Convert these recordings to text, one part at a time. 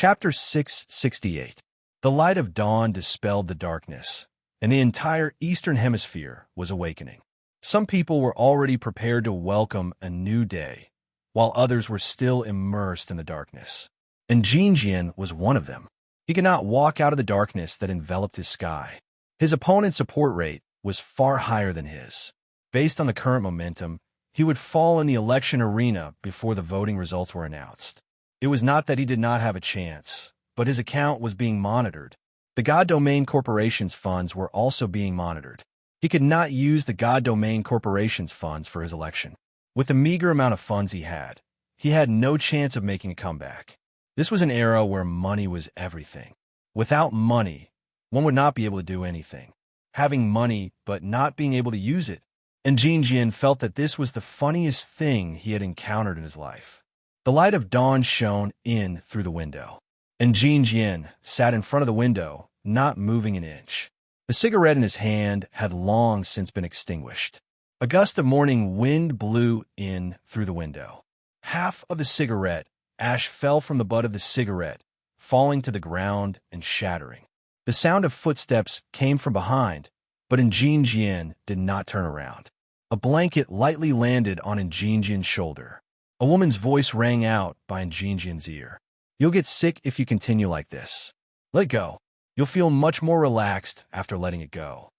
Chapter 668. The light of dawn dispelled the darkness, and the entire Eastern Hemisphere was awakening. Some people were already prepared to welcome a new day, while others were still immersed in the darkness. And Jinjian was one of them. He could not walk out of the darkness that enveloped his sky. His opponent's support rate was far higher than his. Based on the current momentum, he would fall in the election arena before the voting results were announced. It was not that he did not have a chance, but his account was being monitored. The God Domain Corporation's funds were also being monitored. He could not use the God Domain Corporation's funds for his election. With the meager amount of funds he had no chance of making a comeback. This was an era where money was everything. Without money, one would not be able to do anything. Having money but not being able to use it. And Jinjian felt that this was the funniest thing he had encountered in his life. The light of dawn shone in through the window, and Jinjian sat in front of the window, not moving an inch. The cigarette in his hand had long since been extinguished. A gust of morning wind blew in through the window. Half of the cigarette ash fell from the butt of the cigarette, falling to the ground and shattering. The sound of footsteps came from behind, but Jinjian did not turn around. A blanket lightly landed on Jinjian's shoulder. A woman's voice rang out by Jinjian's ear. "You'll get sick if you continue like this. Let go. You'll feel much more relaxed after letting it go."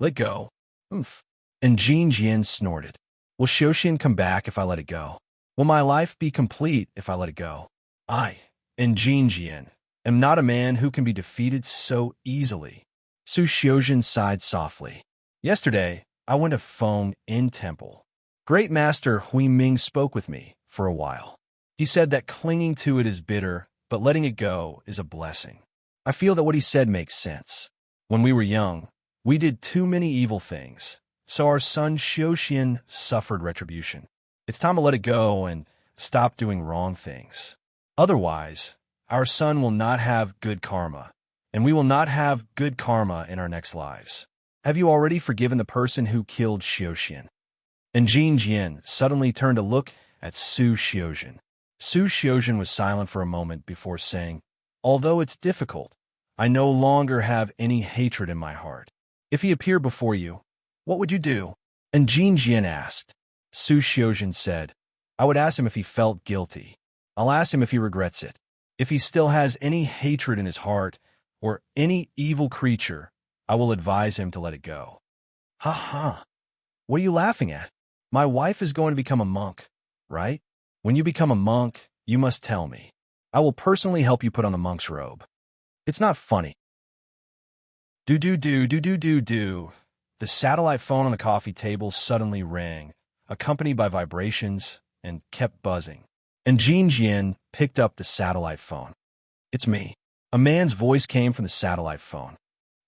"Let go? Oomph." And Jinjian snorted. "Will Xiaoxian come back if I let it go? Will my life be complete if I let it go? I, and Jinjian, am not a man who can be defeated so easily." Su Xiaoxian sighed softly. "Yesterday, I went to Feng in temple. Great Master Hui Ming spoke with me for a while. He said that clinging to it is bitter, but letting it go is a blessing. I feel that what he said makes sense. When we were young, we did too many evil things, so our son Xiaoxian suffered retribution. It's time to let it go and stop doing wrong things. Otherwise, our son will not have good karma, and we will not have good karma in our next lives. Have you already forgiven the person who killed Xiaoxian?" And Jinjian suddenly turned to look at Su Xiaoxian. Su Xiaoxian was silent for a moment before saying, "Although it's difficult, I no longer have any hatred in my heart. If he appeared before you, what would you do?" And Jinjian asked. Su Xiaoxian said, "I would ask him if he felt guilty. I'll ask him if he regrets it. If he still has any hatred in his heart or any evil creature, I will advise him to let it go." "Ha ha. What are you laughing at? My wife is going to become a monk, right? When you become a monk, you must tell me. I will personally help you put on the monk's robe. It's not funny." Do. The satellite phone on the coffee table suddenly rang, accompanied by vibrations, and kept buzzing. And Jinjian picked up the satellite phone. "It's me." A man's voice came from the satellite phone.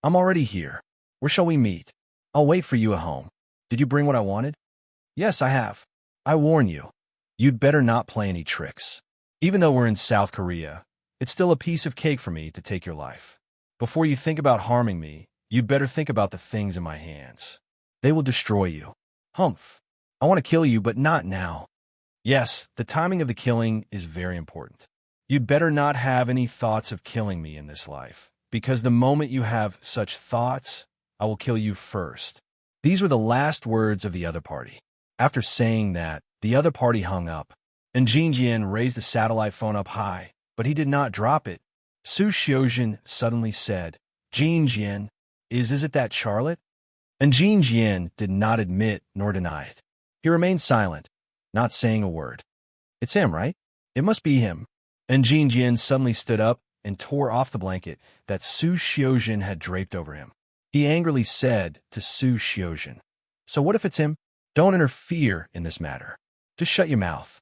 "I'm already here. Where shall we meet? I'll wait for you at home. Did you bring what I wanted?" "Yes, I have. I warn you, you'd better not play any tricks. Even though we're in South Korea, it's still a piece of cake for me to take your life. Before you think about harming me, you'd better think about the things in my hands. They will destroy you." "Humph. I want to kill you, but not now." "Yes, the timing of the killing is very important. You'd better not have any thoughts of killing me in this life, because the moment you have such thoughts, I will kill you first." These were the last words of the other party. After saying that, the other party hung up, and Jinjian raised the satellite phone up high, but he did not drop it. Su Xiaoxian suddenly said, "Jinjian, is it that Charlotte?" And Jinjian did not admit nor deny it. He remained silent, not saying a word. "It's him, right? It must be him." And Jinjian suddenly stood up and tore off the blanket that Su Xiaoxian had draped over him. He angrily said to Su Xiaoxian, "So what if it's him? Don't interfere in this matter. Just shut your mouth.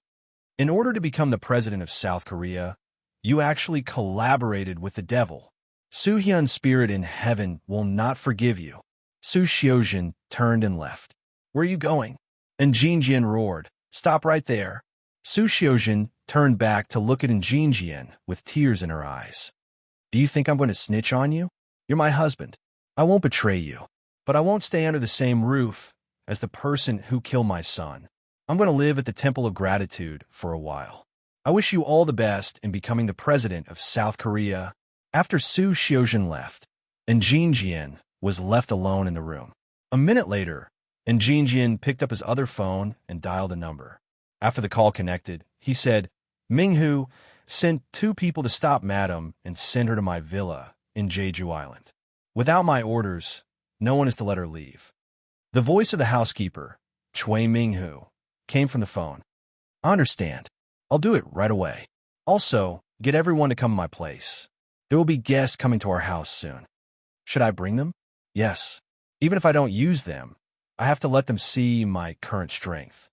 In order to become the president of South Korea, you actually collaborated with the devil. Su Hyun's spirit in heaven will not forgive you." Su Xiaoxian turned and left. "Where are you going?" And Jinjian roared, "Stop right there." Su Xiaoxian turned back to look at Jinjian with tears in her eyes. "Do you think I'm going to snitch on you? You're my husband. I won't betray you, but I won't stay under the same roof as the person who killed my son. I'm going to live at the Temple of Gratitude for a while. I wish you all the best in becoming the president of South Korea." After Su Xiaojin left, and Jin Jian was left alone in the room. A minute later, and Jin Jian picked up his other phone and dialed a number. After the call connected, he said, "Minghu, send 2 people to stop Madam and send her to my villa in Jeju Island. Without my orders, no one is to let her leave." The voice of the housekeeper, Chui Minghu, came from the phone. "I understand. I'll do it right away. Also, get everyone to come to my place. There will be guests coming to our house soon." "Should I bring them?" "Yes. Even if I don't use them, I have to let them see my current strength."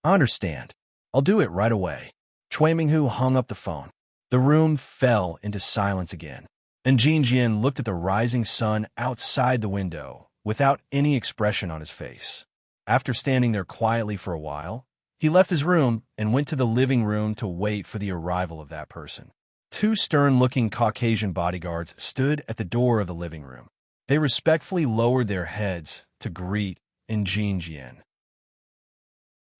"I understand. I'll do it right away." Chui Minghu hung up the phone. The room fell into silence again, and Jin Jian looked at the rising sun outside the window without any expression on his face. After standing there quietly for a while, he left his room and went to the living room to wait for the arrival of that person. 2 stern-looking Caucasian bodyguards stood at the door of the living room. They respectfully lowered their heads to greet Jin Jian.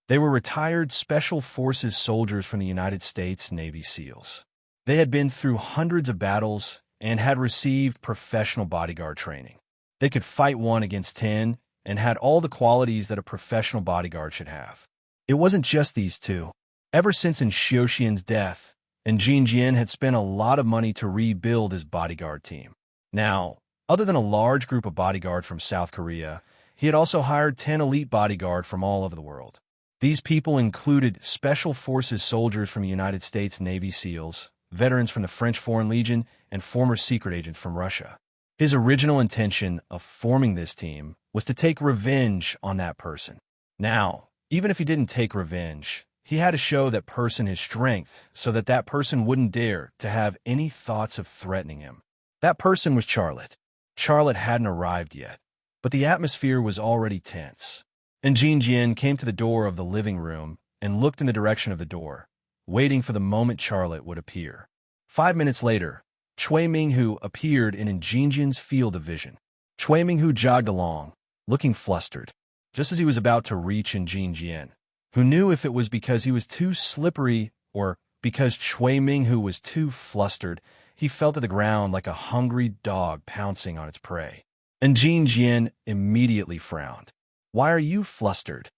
They were retired Special Forces soldiers from the United States Navy SEALs. They had been through hundreds of battles and had received professional bodyguard training. They could fight 1 against 10 and had all the qualities that a professional bodyguard should have. It wasn't just these 2. Ever since Xiaoxian's death, and Jin Jian had spent a lot of money to rebuild his bodyguard team. Now, other than a large group of bodyguards from South Korea, he had also hired 10 elite bodyguards from all over the world. These people included Special Forces soldiers from the United States Navy SEALs, veterans from the French Foreign Legion, and former secret agents from Russia. His original intention of forming this team was to take revenge on that person. Now, even if he didn't take revenge, he had to show that person his strength so that that person wouldn't dare to have any thoughts of threatening him. That person was Charlotte. Charlotte hadn't arrived yet, but the atmosphere was already tense. And Jin Jian came to the door of the living room and looked in the direction of the door, waiting for the moment Charlotte would appear. 5 minutes later, Chui Minghu appeared in Jin Jian's field of vision. Chui Minghu jogged along, looking flustered, just as he was about to reach Jin Jian, who knew if it was because he was too slippery or because Chui Minghu was too flustered, he fell to the ground like a hungry dog pouncing on its prey. And Jin Jian immediately frowned. "Why are you flustered?"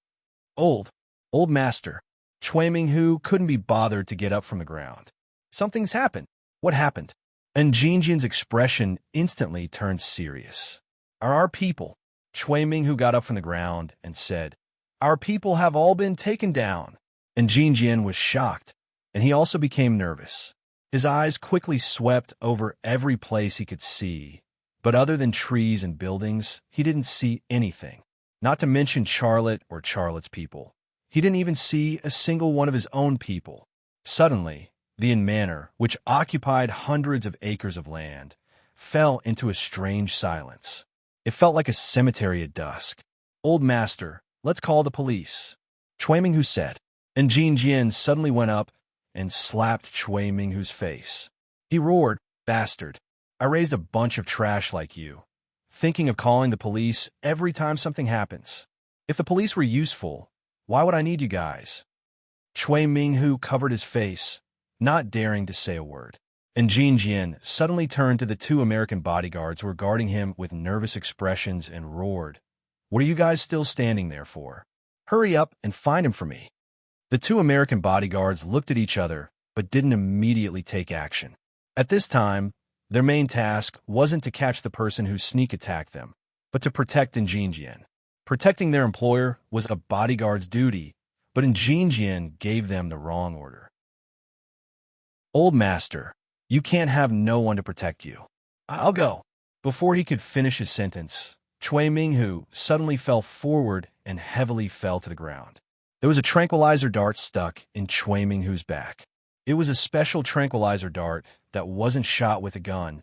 Old master." Chui Minghu couldn't be bothered to get up from the ground. "Something's happened." "What happened?" And Jin Jian's expression instantly turned serious. "Are our people?" Chui Minghu got up from the ground and said, "Our people have all been taken down." And Jin Jian was shocked, and he also became nervous. His eyes quickly swept over every place he could see, but other than trees and buildings, he didn't see anything. Not to mention Charlotte or Charlotte's people. He didn't even see a single one of his own people. Suddenly, the Inn Manor, which occupied hundreds of acres of land, fell into a strange silence. It felt like a cemetery at dusk. "Old master, let's call the police," Chui Minghu said. And Jin Jian suddenly went up and slapped Chui Minghu's face. He roared, "Bastard! I raised a bunch of trash like you, thinking of calling the police every time something happens. If the police were useful, why would I need you guys?" Chui Minghu covered his face, not daring to say a word. And Jin Jian suddenly turned to the 2 American bodyguards who were guarding him with nervous expressions and roared, "What are you guys still standing there for? Hurry up and find him for me." The 2 American bodyguards looked at each other, but didn't immediately take action. At this time, their main task wasn't to catch the person who sneak attacked them, but to protect Jin Jian. Protecting their employer was a bodyguard's duty, but Jin Jian gave them the wrong order. "Old master, you can't have no one to protect you. I'll go." Before he could finish his sentence, Chui Minghu suddenly fell forward and heavily fell to the ground. There was a tranquilizer dart stuck in Chui Minghu's back. It was a special tranquilizer dart that wasn't shot with a gun,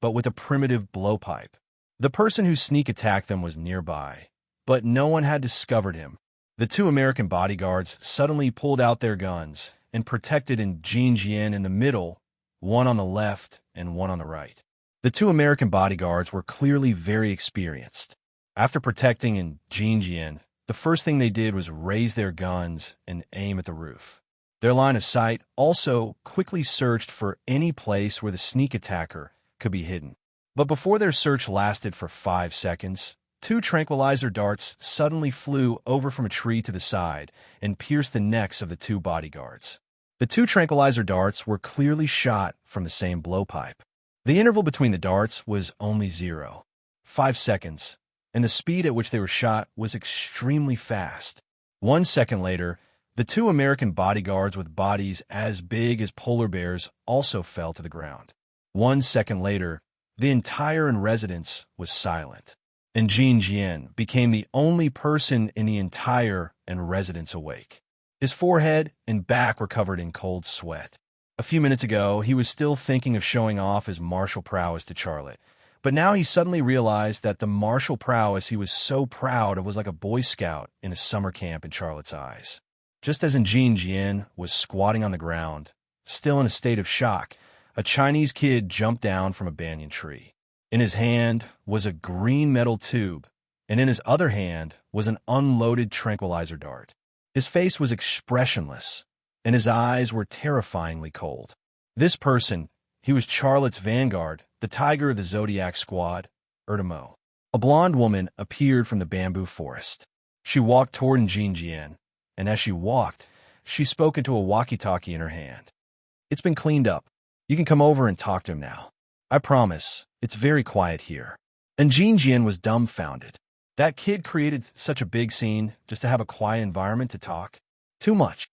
but with a primitive blowpipe. The person who sneak attacked them was nearby, but no one had discovered him. The 2 American bodyguards suddenly pulled out their guns and protected Jin Jian in the middle, one on the left and one on the right. The 2 American bodyguards were clearly very experienced. After protecting Jin Jian, the first thing they did was raise their guns and aim at the roof. Their line of sight also quickly searched for any place where the sneak attacker could be hidden. But before their search lasted for 5 seconds, 2 tranquilizer darts suddenly flew over from a tree to the side and pierced the necks of the 2 bodyguards. The 2 tranquilizer darts were clearly shot from the same blowpipe. The interval between the darts was only 0.5 seconds, and the speed at which they were shot was extremely fast. 1 second later, the 2 American bodyguards with bodies as big as polar bears also fell to the ground. 1 second later, the entire residence was silent, and Jean Jian became the only person in the entire residence awake. His forehead and back were covered in cold sweat. A few minutes ago, he was still thinking of showing off his martial prowess to Charlotte, but now he suddenly realized that the martial prowess he was so proud of was like a Boy Scout in a summer camp in Charlotte's eyes. Just as Jean Jian was squatting on the ground, still in a state of shock, a Chinese kid jumped down from a banyan tree. In his hand was a green metal tube, and in his other hand was an unloaded tranquilizer dart. His face was expressionless, and his eyes were terrifyingly cold. This person, he was Charlotte's vanguard, the tiger of the Zodiac Squad, Erdemo. A blonde woman appeared from the bamboo forest. She walked toward Jean Jian, and as she walked, she spoke into a walkie-talkie in her hand. "It's been cleaned up. You can come over and talk to him now. I promise, it's very quiet here." And Jean Jian was dumbfounded. That kid created such a big scene just to have a quiet environment to talk. Too much.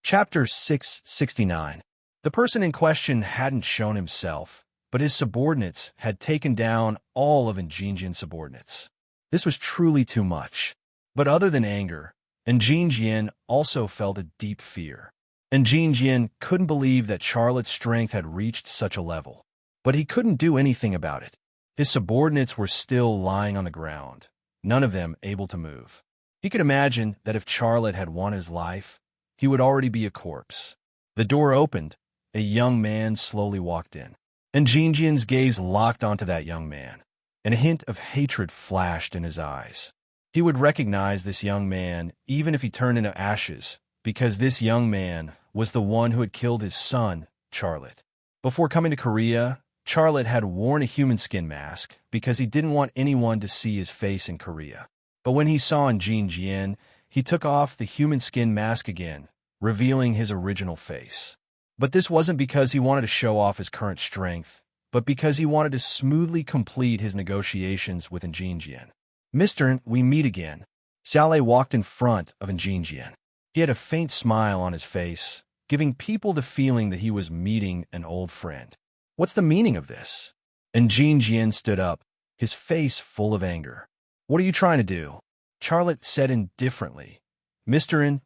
Chapter 669. The person in question hadn't shown himself, but his subordinates had taken down all of Jean Jian's subordinates. This was truly too much. But other than anger, Jean Jian also felt a deep fear. Jean Jian couldn't believe that Charlotte's strength had reached such a level. But he couldn't do anything about it. His subordinates were still lying on the ground, none of them able to move. He could imagine that if Charlotte had won his life, he would already be a corpse. The door opened. A young man slowly walked in. Jean Jian's gaze locked onto that young man, and a hint of hatred flashed in his eyes. He would recognize this young man even if he turned into ashes, because this young man was the one who had killed his son, Charlotte. Before coming to Korea, Charlotte had worn a human skin mask because he didn't want anyone to see his face in Korea. But when he saw Jean Jian, he took off the human skin mask again, revealing his original face. But this wasn't because he wanted to show off his current strength, but because he wanted to smoothly complete his negotiations with Jean Jian. "Mr. we meet again." Xiaolei walked in front of Jean Jian. He had a faint smile on his face, giving people the feeling that he was meeting an old friend. "What's the meaning of this?" Jean Jian stood up, his face full of anger. "What are you trying to do?" Charlotte said indifferently. "Mr.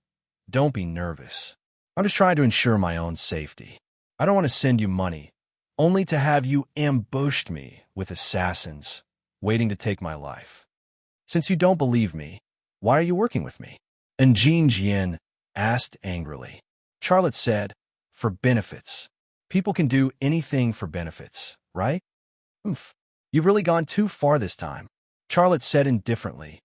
don't be nervous. I'm just trying to ensure my own safety. I don't want to send you money, only to have you ambushed me with assassins, waiting to take my life. Since you don't believe me, why are you working with me?" Jean Jian asked angrily. Charlotte said, "For benefits. People can do anything for benefits, right?" "Oomph. You've really gone too far this time." Charlotte said indifferently.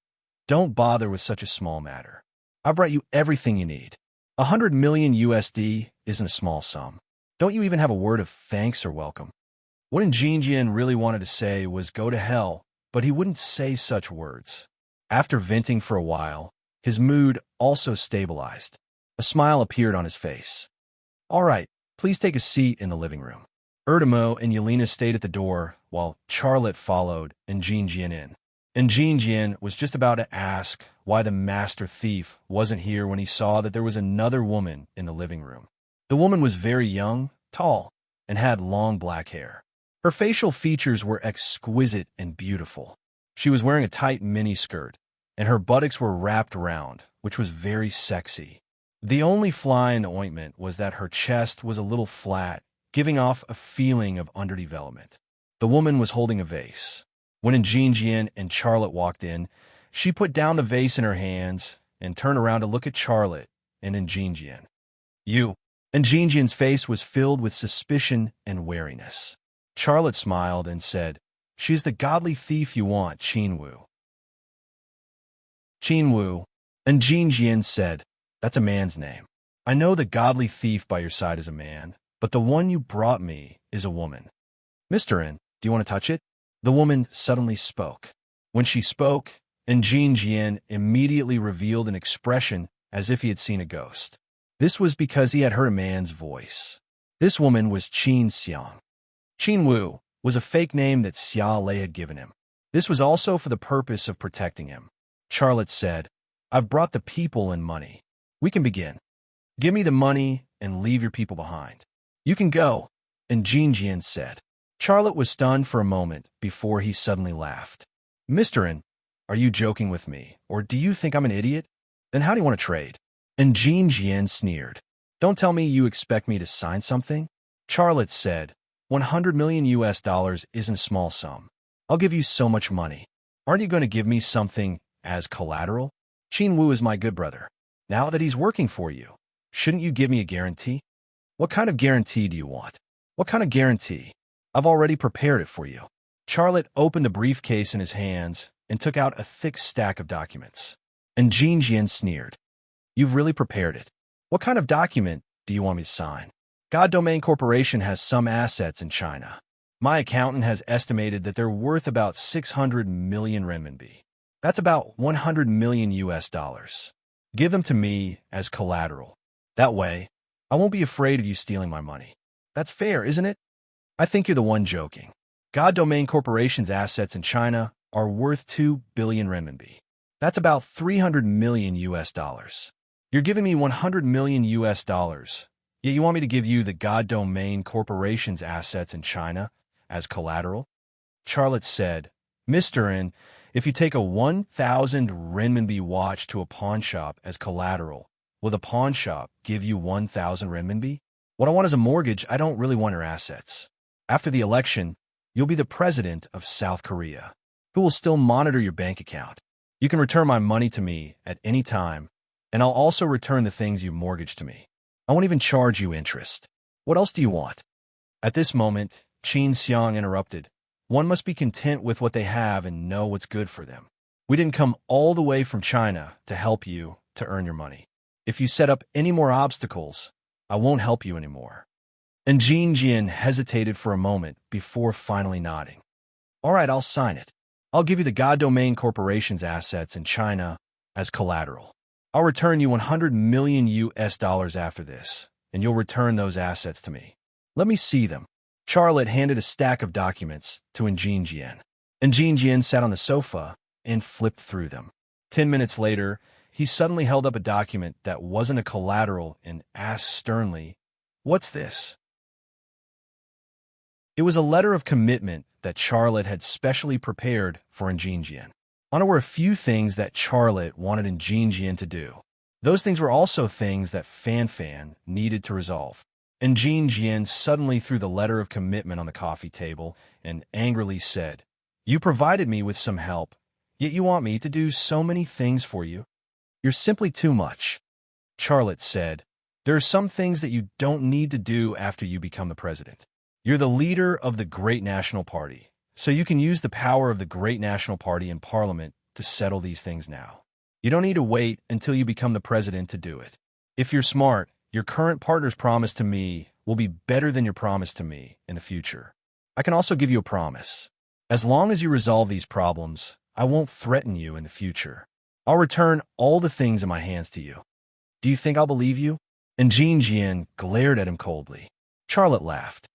"Don't bother with such a small matter. I brought you everything you need. 100 million USD isn't a small sum. Don't you even have a word of thanks or welcome?" What Jean Jian really wanted to say was go to hell, but he wouldn't say such words. After venting for a while, his mood also stabilized. A smile appeared on his face. "All right, please take a seat in the living room." Erdemo and Yelena stayed at the door, while Charlotte followed Jean Jian in. Jean Jian was just about to ask why the master thief wasn't here when he saw that there was another woman in the living room. The woman was very young, tall, and had long black hair. Her facial features were exquisite and beautiful. She was wearing a tight miniskirt, and her buttocks were wrapped around, which was very sexy. The only fly in the ointment was that her chest was a little flat, giving off a feeling of underdevelopment. The woman was holding a vase. When Jean Jian and Charlotte walked in, she put down the vase in her hands and turned around to look at Charlotte and Jean Jian. "You." Jean Jian's face was filled with suspicion and wariness. Charlotte smiled and said, "She's the godly thief you want, Qin Wu." Qin Wu, And Jean Jian said, "That's a man's name. I know the godly thief by your side is a man, but the one you brought me is a woman. Mr. In, do you want to touch it?" The woman suddenly spoke. When she spoke, and Jean Jian immediately revealed an expression as if he had seen a ghost. This was because he had heard a man's voice. This woman was Qin Xiang. Qin Wu was a fake name that Xia Lei had given him. This was also for the purpose of protecting him. Charlotte said, "I've brought the people and money. We can begin. Give me the money and leave your people behind. You can go," and Jean Jian said. Charlotte was stunned for a moment before he suddenly laughed. "Mr. In, are you joking with me, or do you think I'm an idiot? Then how do you want to trade?" And Jean Jian sneered. "Don't tell me you expect me to sign something?" Charlotte said, $100 million isn't a small sum. I'll give you so much money. Aren't you going to give me something as collateral? Qin Wu is my good brother. Now that he's working for you, shouldn't you give me a guarantee? What kind of guarantee do you want? What kind of guarantee? I've already prepared it for you. Charlotte opened the briefcase in his hands and took out a thick stack of documents. And Jean Jian sneered. "You've really prepared it. What kind of document do you want me to sign?" God Domain Corporation has some assets in China. My accountant has estimated that they're worth about 600 million renminbi. That's about $100 million. Give them to me as collateral. That way, I won't be afraid of you stealing my money. That's fair, isn't it? I think you're the one joking. God Domain Corporation's assets in China are worth 2 billion renminbi. That's about $300 million. You're giving me $100 million, yet you want me to give you the God Domain Corporation's assets in China as collateral? Charlotte said, "Mr. In, if you take a 1,000 renminbi watch to a pawn shop as collateral, will the pawn shop give you 1,000 renminbi? What I want is a mortgage. I don't really want your assets. After the election, you'll be the president of South Korea, who will still monitor your bank account. You can return my money to me at any time, and I'll also return the things you mortgaged to me. I won't even charge you interest. What else do you want?" At this moment, Qin Xiang interrupted. "One must be content with what they have and know what's good for them. We didn't come all the way from China to help you to earn your money. If you set up any more obstacles, I won't help you anymore." And Jean Jian hesitated for a moment before finally nodding. "All right, I'll sign it. I'll give you the God Domain Corporation's assets in China as collateral. I'll return you $100 million after this, and you'll return those assets to me. Let me see them." Charlotte handed a stack of documents to Jean Jian, and Jean Jian sat on the sofa and flipped through them. 10 minutes later, he suddenly held up a document that wasn't a collateral and asked sternly, "What's this?" It was a letter of commitment that Charlotte had specially prepared for Jean Jian. On it were a few things that Charlotte wanted Jean Jian to do. Those things were also things that Fan Fan needed to resolve. And Jean Jian suddenly threw the letter of commitment on the coffee table and angrily said, "You provided me with some help, yet you want me to do so many things for you? You're simply too much." Charlotte said, "There are some things that you don't need to do after you become the president. You're the leader of the Great National Party, so you can use the power of the Great National Party in Parliament to settle these things now. You don't need to wait until you become the president to do it. If you're smart, your current partner's promise to me will be better than your promise to me in the future. I can also give you a promise. As long as you resolve these problems, I won't threaten you in the future. I'll return all the things in my hands to you. Do you think I'll believe you?" And Jean Jian glared at him coldly. Charlotte laughed.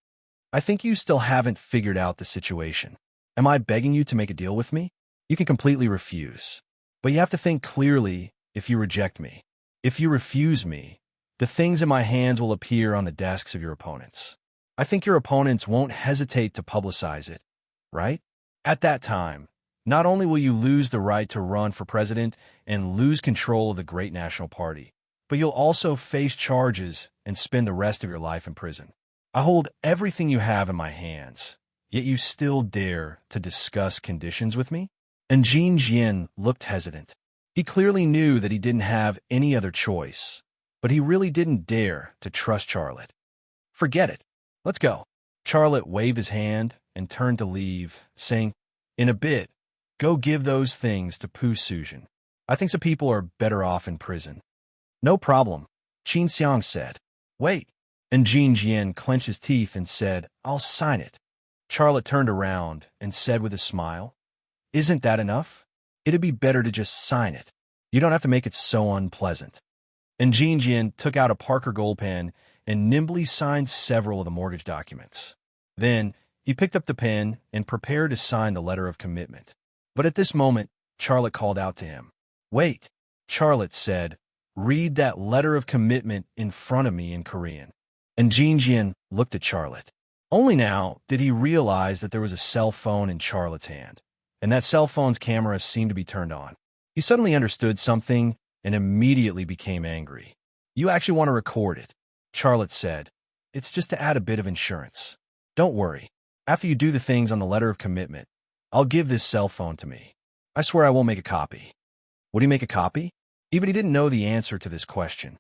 "I think you still haven't figured out the situation. Am I begging you to make a deal with me? You can completely refuse. But you have to think clearly if you reject me. If you refuse me, the things in my hands will appear on the desks of your opponents. I think your opponents won't hesitate to publicize it, right? At that time, not only will you lose the right to run for president and lose control of the Great National Party, but you'll also face charges and spend the rest of your life in prison. I hold everything you have in my hands, yet you still dare to discuss conditions with me?" And Jean Jian looked hesitant. He clearly knew that he didn't have any other choice, but he really didn't dare to trust Charlotte. "Forget it. Let's go." Charlotte waved his hand and turned to leave, saying, "In a bit, go give those things to Pu Suzhen. I think some people are better off in prison. No problem, Qin Xiang said. Wait. And Jin Jian clenched his teeth and said, I'll sign it. Charlotte turned around and said with a smile, Isn't that enough? It'd be better to just sign it. You don't have to make it so unpleasant. And Jin Jian took out a Parker Gold pen and nimbly signed several of the mortgage documents. Then he picked up the pen and prepared to sign the letter of commitment. But at this moment, Charlotte called out to him. Wait, Charlotte said, read that letter of commitment in front of me in Korean. And Jin Jian looked at Charlotte. Only now did he realize that there was a cell phone in Charlotte's hand, and that cell phone's camera seemed to be turned on. He suddenly understood something and immediately became angry. You actually want to record it, Charlotte said. It's just to add a bit of insurance. Don't worry. After you do the things on the letter of commitment, I'll give this cell phone to me. I swear I won't make a copy. Would he make a copy? Even he didn't know the answer to this question.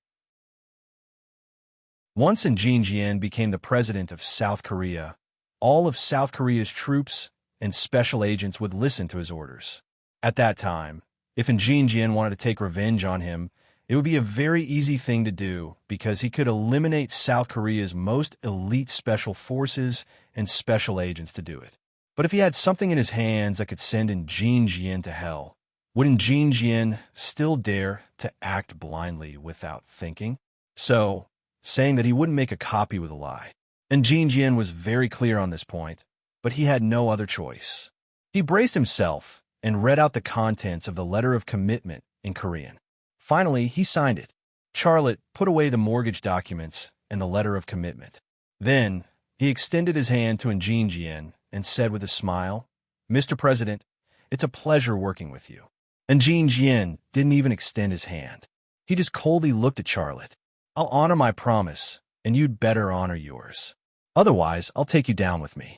Once Jin Jian became the president of South Korea, all of South Korea's troops and special agents would listen to his orders. At that time, if Jin Jian wanted to take revenge on him, it would be a very easy thing to do because he could eliminate South Korea's most elite special forces and special agents to do it. But if he had something in his hands that could send Jin Jian to hell, wouldn't Jin Jian still dare to act blindly without thinking? So, saying that he wouldn't make a copy with a lie. And Jin Jian was very clear on this point, but he had no other choice. He braced himself and read out the contents of the letter of commitment in Korean. Finally, he signed it. Charlotte put away the mortgage documents and the letter of commitment. Then, he extended his hand to Jin Jian and said with a smile, Mr. President, it's a pleasure working with you. And Jin Jian didn't even extend his hand. He just coldly looked at Charlotte. I'll honor my promise, and you'd better honor yours. Otherwise, I'll take you down with me.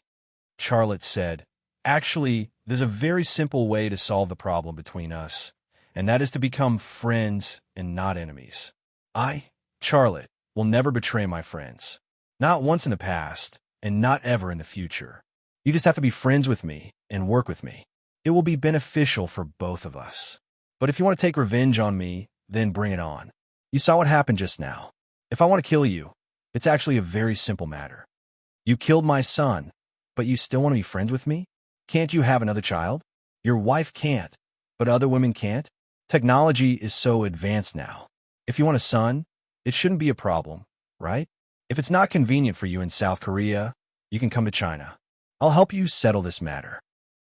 Charlotte said, Actually, there's a very simple way to solve the problem between us, and that is to become friends and not enemies. I, Charlotte, will never betray my friends. Not once in the past, and not ever in the future. You just have to be friends with me and work with me. It will be beneficial for both of us. But if you want to take revenge on me, then bring it on. You saw what happened just now. If I want to kill you, it's actually a very simple matter. You killed my son, but you still want to be friends with me? Can't you have another child? Your wife can't, but other women can't? Technology is so advanced now. If you want a son, it shouldn't be a problem, right? If it's not convenient for you in South Korea, you can come to China. I'll help you settle this matter.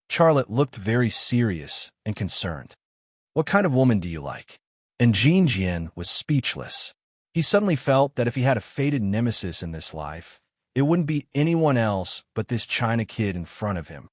Charlotte looked very serious and concerned. What kind of woman do you like? And Jin Jian was speechless. He suddenly felt that if he had a fated nemesis in this life, it wouldn't be anyone else but this China kid in front of him.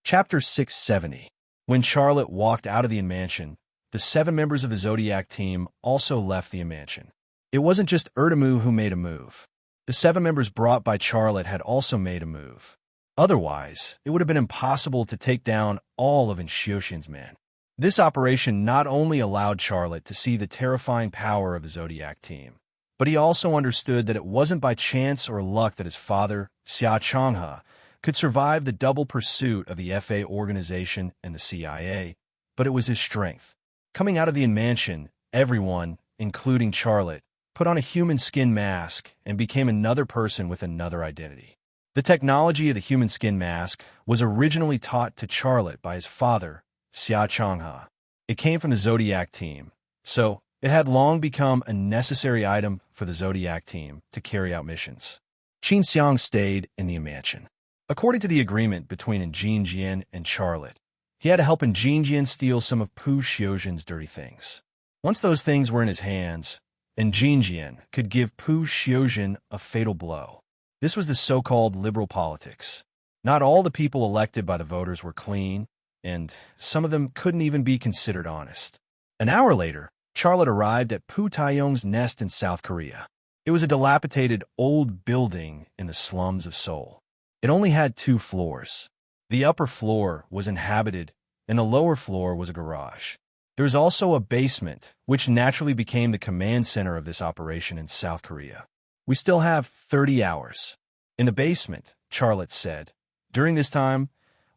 Chapter 670. When Charlotte walked out of the mansion, the 7 members of the Zodiac team also left the mansion. It wasn't just Ertemu who made a move. The 7 members brought by Charlotte had also made a move. Otherwise, it would have been impossible to take down all of Xiuxian's men. This operation not only allowed Charlotte to see the terrifying power of the Zodiac team, but he also understood that it wasn't by chance or luck that his father, Xia Changhe, could survive the double pursuit of the FA organization and the CIA, but it was his strength. Coming out of the mansion, everyone, including Charlotte, put on a human skin mask and became another person with another identity. The technology of the human skin mask was originally taught to Charlotte by his father, Xia Changhe. It came from the Zodiac team, so it had long become a necessary item for the Zodiac team to carry out missions. Qin Xiang stayed in the mansion. According to the agreement between Jin Jian and Charlotte, he had to help Jin Jian steal some of Pu Xiuxian's dirty things. Once those things were in his hands, Jin Jian could give Pu Xiuxian a fatal blow. This was the so-called liberal politics. Not all the people elected by the voters were clean, and some of them couldn't even be considered honest. An hour later, Charlotte arrived at Pu Taeyong's nest in South Korea. It was a dilapidated old building in the slums of Seoul. It only had 2 floors. The upper floor was inhabited, and the lower floor was a garage. There was also a basement, which naturally became the command center of this operation in South Korea. We still have 30 hours. In the basement, Charlotte said. During this time,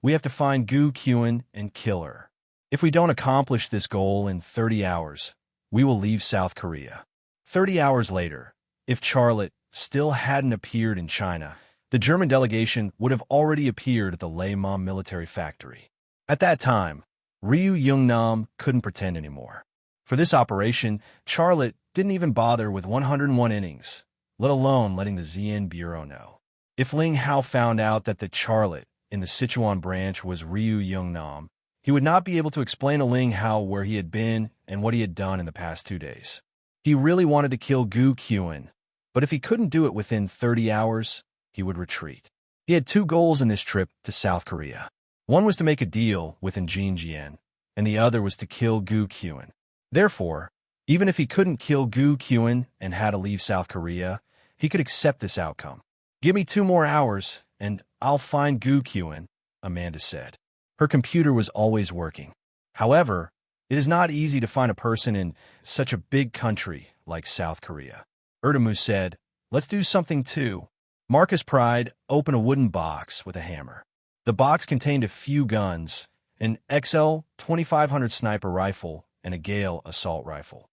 We have to find Gu Qin and kill her. If we don't accomplish this goal in 30 hours, we will leave South Korea. 30 hours later, if Charlotte still hadn't appeared in China, the German delegation would have already appeared at the Le Mans military factory. At that time, Ryu Youngnam couldn't pretend anymore. For this operation, Charlotte didn't even bother with 101 innings, let alone letting the ZN Bureau know. If Ling Hao found out that the Charlotte in the Sichuan branch was Ryu Youngnam, he would not be able to explain to Ling Hao where he had been and what he had done in the past 2 days. He really wanted to kill Gu Qin, but if he couldn't do it within 30 hours, he would retreat. He had 2 goals in this trip to South Korea. One was to make a deal with Njin Jian, and the other was to kill Gu Qin. Therefore, even if he couldn't kill Gu Qin and had to leave South Korea, he could accept this outcome. "Give me 2 more hours, and I'll find Gu Qin," Amanda said. Her computer was always working. However, it is not easy to find a person in such a big country like South Korea. Erdamu said, "Let's do something too." Marcus Pride opened a wooden box with a hammer. The box contained a few guns, an XL 2500 sniper rifle and a Gale assault rifle.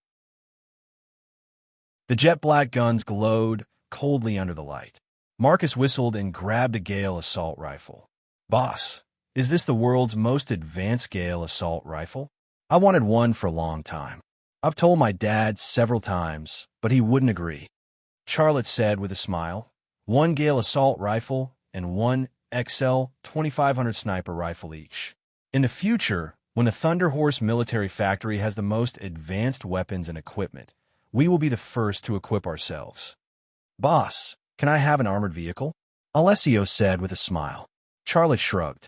The jet-black guns glowed coldly under the light. Marcus whistled and grabbed a Gale assault rifle. "Boss, is this the world's most advanced Gale assault rifle? I wanted one for a long time. I've told my dad several times, but he wouldn't agree," Charlotte said with a smile. "1 Gale assault rifle and 1 XL 2500 sniper rifle each. In the future, when the Thunder Horse military factory has the most advanced weapons and equipment, we will be the first to equip ourselves." "Boss, can I have an armored vehicle?" Alessio said with a smile. Charlotte shrugged.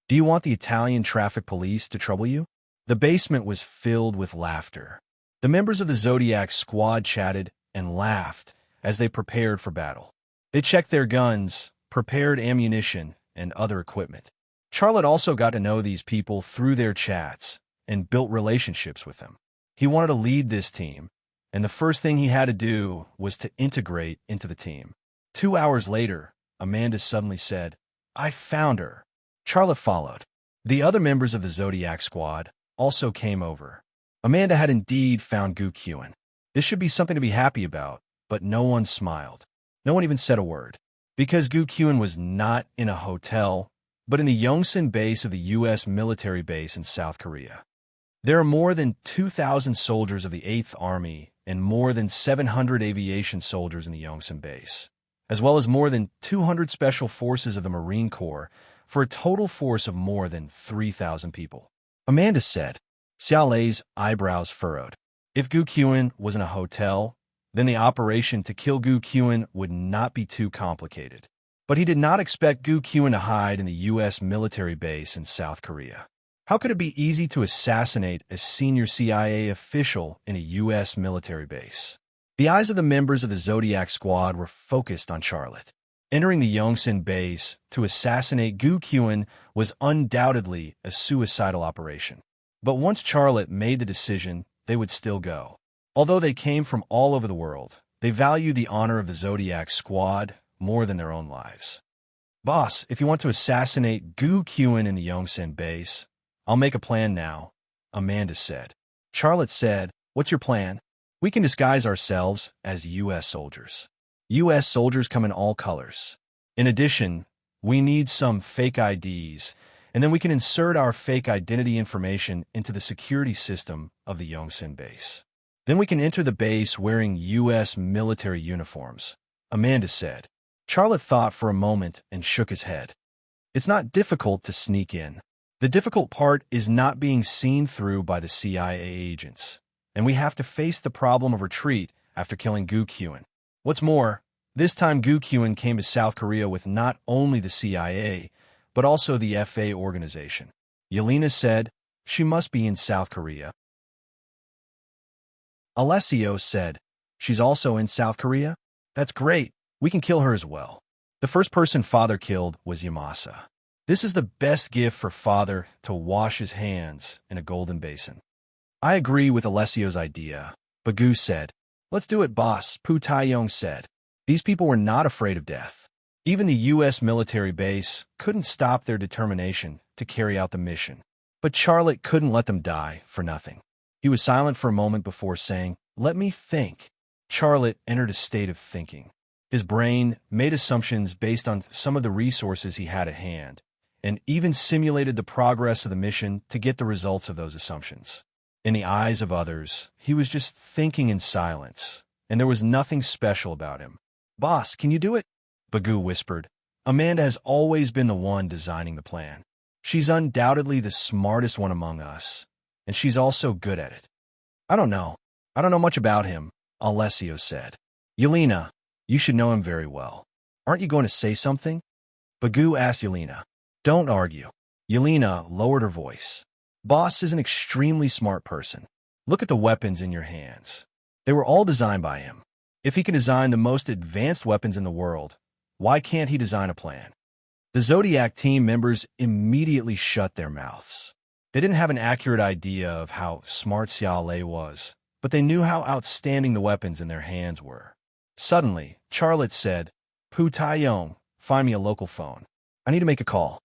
"Do you want the Italian traffic police to trouble you?" The basement was filled with laughter. The members of the Zodiac squad chatted and laughed as they prepared for battle. They checked their guns, prepared ammunition, and other equipment. Charlotte also got to know these people through their chats and built relationships with them. He wanted to lead this team, and the first thing he had to do was to integrate into the team. 2 hours later, Amanda suddenly said, "I found her." Charlotte followed. The other members of the Zodiac squad also came over. Amanda had indeed found Gu Qin. This should be something to be happy about, but no one smiled. No one even said a word. Because Gu Qin was not in a hotel, but in the Yongsan base of the U.S. military base in South Korea. There are more than 2,000 soldiers of the 8th Army and more than 700 aviation soldiers in the Yongsan base, as well as more than 200 special forces of the Marine Corps, for a total force of more than 3,000 people. Amanda said. Xiao Lei's eyebrows furrowed. If Gu Qin was in a hotel, then the operation to kill Gu Qin would not be too complicated. But he did not expect Gu Qin to hide in the U.S. military base in South Korea. How could it be easy to assassinate a senior CIA official in a U.S. military base? The eyes of the members of the Zodiac squad were focused on Charlotte. Entering the Yongsan base to assassinate Gu Qin was undoubtedly a suicidal operation. But once Charlotte made the decision, they would still go. Although they came from all over the world, they valued the honor of the Zodiac squad more than their own lives. "Boss, if you want to assassinate Gu Qin in the Yongsan base, I'll make a plan now," Amanda said. Charlotte said, "What's your plan?" "We can disguise ourselves as U.S. soldiers. U.S. soldiers come in all colors. In addition, we need some fake IDs, and then we can insert our fake identity information into the security system of the Yongsan base. Then we can enter the base wearing U.S. military uniforms," Amanda said. Charlotte thought for a moment and shook his head. "It's not difficult to sneak in. The difficult part is not being seen through by the CIA agents, and we have to face the problem of retreat after killing Gu Qin. What's more, this time Gu Qin came to South Korea with not only the CIA, but also the FA organization." Yelena said, "She must be in South Korea." Alessio said, "She's also in South Korea? That's great. We can kill her as well." The first person Father killed was Yamasa. This is the best gift for Father, to wash his hands in a golden basin. I agree with Alessio's idea, but Gu said, "Let's do it, boss," Pu Taiyong said. These people were not afraid of death. Even the U.S. military base couldn't stop their determination to carry out the mission. But Charlotte couldn't let them die for nothing. He was silent for a moment before saying, "Let me think." Charlotte entered a state of thinking. His brain made assumptions based on some of the resources he had at hand, and even simulated the progress of the mission to get the results of those assumptions. In the eyes of others, he was just thinking in silence, and there was nothing special about him. "Boss, can you do it?" Bagoo whispered. "Amanda has always been the one designing the plan. She's undoubtedly the smartest one among us, and she's also good at it." "I don't know. I don't know much about him," Alessio said. "Yelena, you should know him very well. Aren't you going to say something?" Bagoo asked Yelena. "Don't argue." Yelena lowered her voice. "Boss is an extremely smart person. Look at the weapons in your hands. They were all designed by him. If he can design the most advanced weapons in the world, why can't he design a plan?" The Zodiac team members immediately shut their mouths. They didn't have an accurate idea of how smart Xiaolei was, but they knew how outstanding the weapons in their hands were. Suddenly, Charlotte said, "Pu Taiyong, find me a local phone. I need to make a call."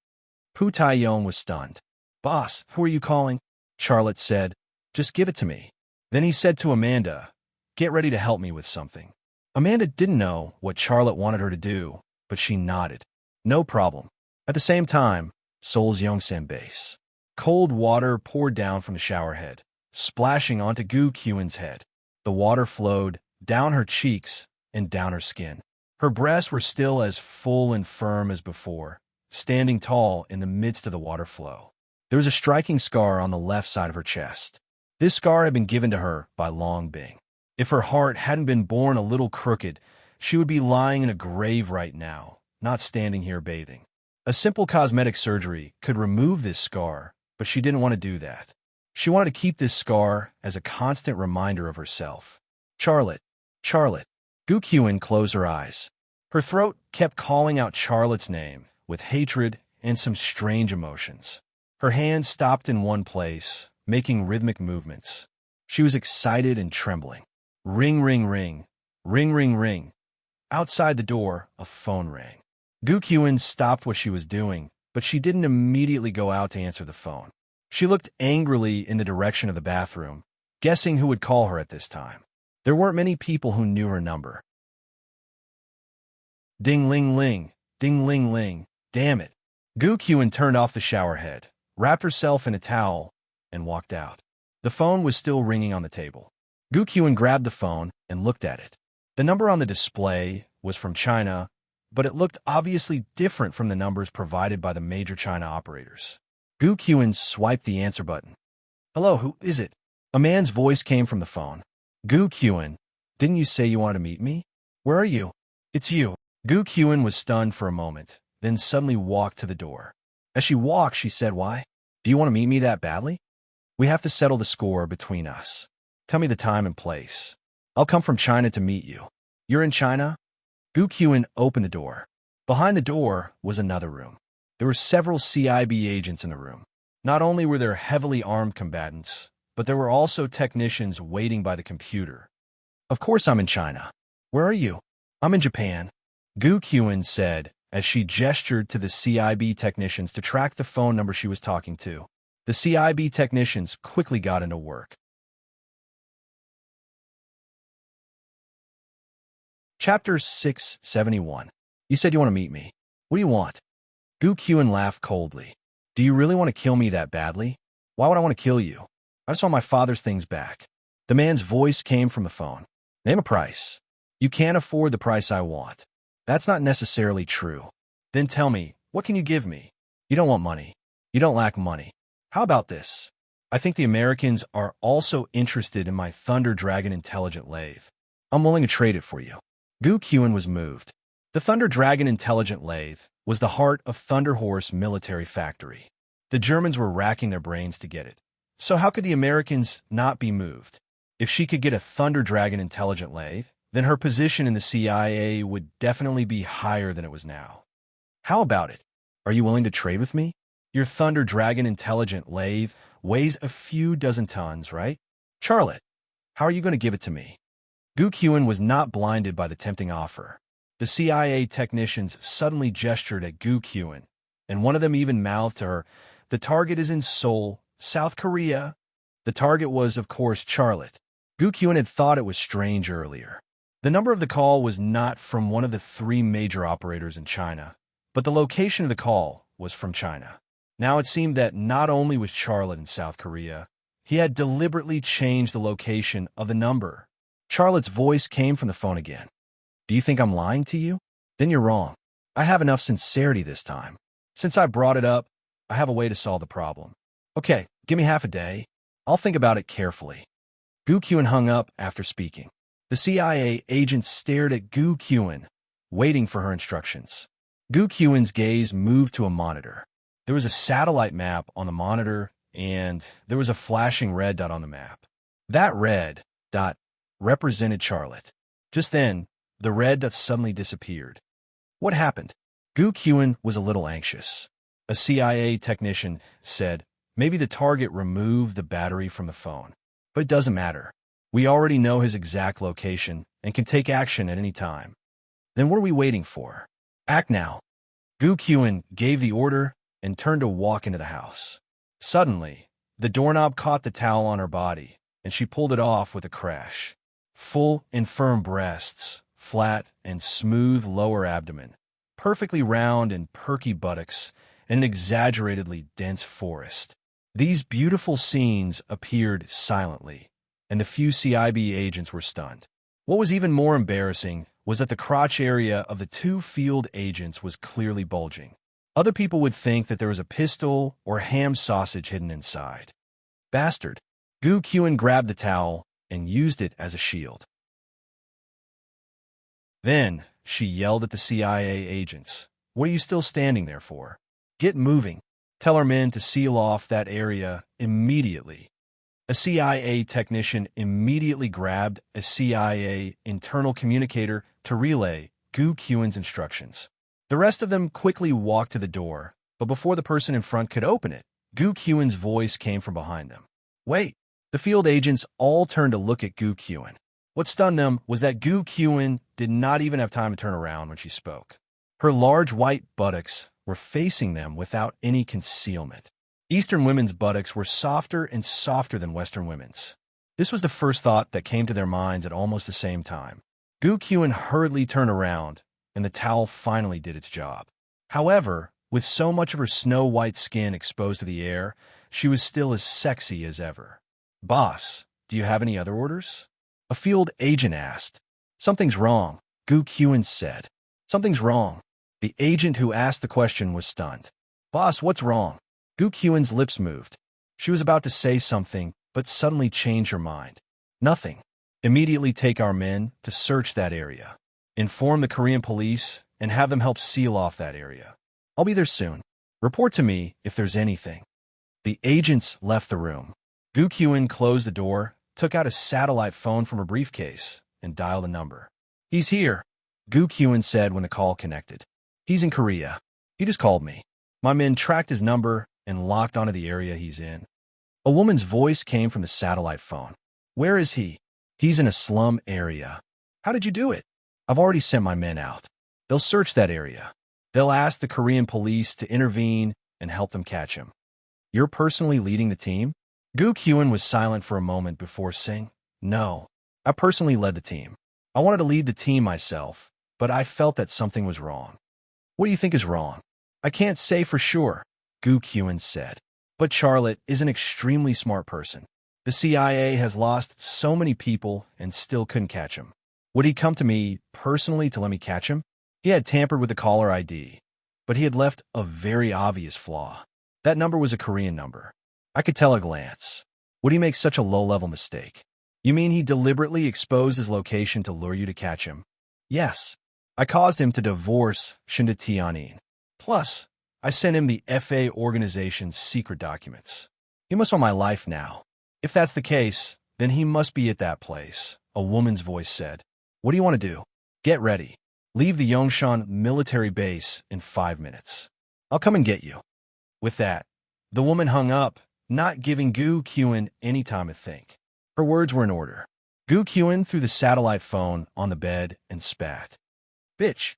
Pu Taiyong was stunned. "Boss, who are you calling?" Charlotte said, "Just give it to me." Then he said to Amanda, "Get ready to help me with something." Amanda didn't know what Charlotte wanted her to do, but she nodded. "No problem." At the same time, Seoul's Yongsan base. Cold water poured down from the shower head, splashing onto Gu Qian's head. The water flowed down her cheeks and down her skin. Her breasts were still as full and firm as before, standing tall in the midst of the water flow. There was a striking scar on the left side of her chest. This scar had been given to her by Long Bing. If her heart hadn't been born a little crooked, she would be lying in a grave right now, not standing here bathing. A simple cosmetic surgery could remove this scar, but she didn't want to do that. She wanted to keep this scar as a constant reminder of herself. "Charlotte, Charlotte." Gu Qian closed her eyes. Her throat kept calling out Charlotte's name with hatred and some strange emotions. Her hands stopped in one place, making rhythmic movements. She was excited and trembling. Ring, ring, ring. Ring, ring, ring. Outside the door, a phone rang. Gu Qian stopped what she was doing, but she didn't immediately go out to answer the phone. She looked angrily in the direction of the bathroom, guessing who would call her at this time. There weren't many people who knew her number. Ding, ling, ling. Ding, ling, ling. Damn it. Gu Qian turned off the shower head, wrapped herself in a towel, and walked out. The phone was still ringing on the table. Gu Qian grabbed the phone and looked at it. The number on the display was from China, but it looked obviously different from the numbers provided by the major China operators. Gu Qian swiped the answer button. "Hello, who is it?" A man's voice came from the phone. "Gu Qian, didn't you say you wanted to meet me? Where are you?" "It's you." Gu Qian was stunned for a moment, then suddenly walked to the door. As she walked, she said, "Why? Do you want to meet me that badly? We have to settle the score between us. Tell me the time and place. I'll come from China to meet you." "You're in China?" Gu Qian opened the door. Behind the door was another room. There were several CIB agents in the room. Not only were there heavily armed combatants, but there were also technicians waiting by the computer. "Of course I'm in China. Where are you?" "I'm in Japan," Gu Qian said as she gestured to the CIB technicians to track the phone number she was talking to. The CIB technicians quickly got into work. Chapter 671. "You said you want to meet me. What do you want?" Gu Qian laughed coldly. "Do you really want to kill me that badly? Why would I want to kill you? I just want my father's things back." The man's voice came from the phone. "Name a price." "You can't afford the price I want." "That's not necessarily true." "Then tell me, what can you give me?" "You don't want money. You don't lack money. How about this? I think the Americans are also interested in my Thunder Dragon intelligent lathe. I'm willing to trade it for you." Gu Qian was moved. The Thunder Dragon intelligent lathe was the heart of Thunder Horse military factory. The Germans were racking their brains to get it. So how could the Americans not be moved? If she could get a Thunder Dragon intelligent lathe, then her position in the CIA would definitely be higher than it was now. "How about it? Are you willing to trade with me? Your Thunder Dragon intelligent lathe weighs a few dozen tons, right? Charlotte, how are you going to give it to me?" Gu Qian was not blinded by the tempting offer. The CIA technicians suddenly gestured at Gu Qin, and one of them even mouthed to her, "The target is in Seoul, South Korea." The target was, of course, Charlotte. Gu Qin had thought it was strange earlier. The number of the call was not from one of the three major operators in China, but the location of the call was from China. Now it seemed that not only was Charlotte in South Korea, he had deliberately changed the location of the number. Charlotte's voice came from the phone again. "Do you think I'm lying to you? Then you're wrong. I have enough sincerity this time. Since I brought it up, I have a way to solve the problem. Okay, give me half a day. I'll think about it carefully." Gu Qin hung up after speaking. The CIA agent stared at Gu Qin, waiting for her instructions. Gu Qin's gaze moved to a monitor. There was a satellite map on the monitor, and there was a flashing red dot on the map. That red dot represented Charlotte. Just then, the red dot suddenly disappeared. What happened? Gu Qin was a little anxious. A CIA technician said, "Maybe the target removed the battery from the phone. But it doesn't matter. We already know his exact location and can take action at any time." "Then what are we waiting for? Act now." Gu Qin gave the order and turned to walk into the house. Suddenly, the doorknob caught the towel on her body, and she pulled it off with a crash. Full and firm breasts, flat and smooth lower abdomen, perfectly round and perky buttocks, and an exaggeratedly dense forest. These beautiful scenes appeared silently, and the few CIB agents were stunned. What was even more embarrassing was that the crotch area of the two field agents was clearly bulging. Other people would think that there was a pistol or ham sausage hidden inside. Bastard. Gu Qin grabbed the towel and used it as a shield. Then she yelled at the CIA agents, "What are you still standing there for? Get moving. Tell our men to seal off that area immediately." A CIA technician immediately grabbed a CIA internal communicator to relay Gu Qin's instructions. The rest of them quickly walked to the door, but before the person in front could open it, Gu Qin's voice came from behind them. "Wait." The field agents all turned to look at Gu Qin. What stunned them was that Gu Qin did not even have time to turn around when she spoke. Her large white buttocks were facing them without any concealment. Eastern women's buttocks were softer and softer than Western women's. This was the first thought that came to their minds at almost the same time. Gu Qin hurriedly turned around, and the towel finally did its job. However, with so much of her snow-white skin exposed to the air, she was still as sexy as ever. "Boss, do you have any other orders?" A field agent asked. "Something's wrong," Gu Qin said. "Something's wrong." The agent who asked the question was stunned. "Boss, what's wrong?" Gu Qin's lips moved. She was about to say something, but suddenly changed her mind. "Nothing. Immediately take our men to search that area. Inform the Korean police and have them help seal off that area. I'll be there soon. Report to me if there's anything." The agents left the room. Gu Qin closed the door, took out a satellite phone from her briefcase, and dialed a number. "He's here," Gu Qin said when the call connected. "He's in Korea. He just called me. My men tracked his number and locked onto the area he's in." A woman's voice came from the satellite phone. "Where is he?" "He's in a slum area." "How did you do it?" "I've already sent my men out. They'll search that area. They'll ask the Korean police to intervene and help them catch him." "You're personally leading the team?" Gu Qin was silent for a moment before saying, "No, I personally led the team. I wanted to lead the team myself, but I felt that something was wrong." "What do you think is wrong?" "I can't say for sure," Gu Qin said. "But Charlotte is an extremely smart person. The CIA has lost so many people and still couldn't catch him. Would he come to me personally to let me catch him?" He had tampered with the caller ID, but he had left a very obvious flaw. That number was a Korean number. I could tell at a glance. Would he make such a low-level mistake? "You mean he deliberately exposed his location to lure you to catch him?" "Yes. I caused him to divorce Shinda Tianyin. Plus, I sent him the FA organization's secret documents. He must want my life now." "If that's the case, then he must be at that place," a woman's voice said. "What do you want to do?" "Get ready. Leave the Yongshan military base in 5 minutes. I'll come and get you." With that, the woman hung up, not giving Gu Qin any time to think. Her words were in order. Gu Qin threw the satellite phone on the bed and spat. Bitch.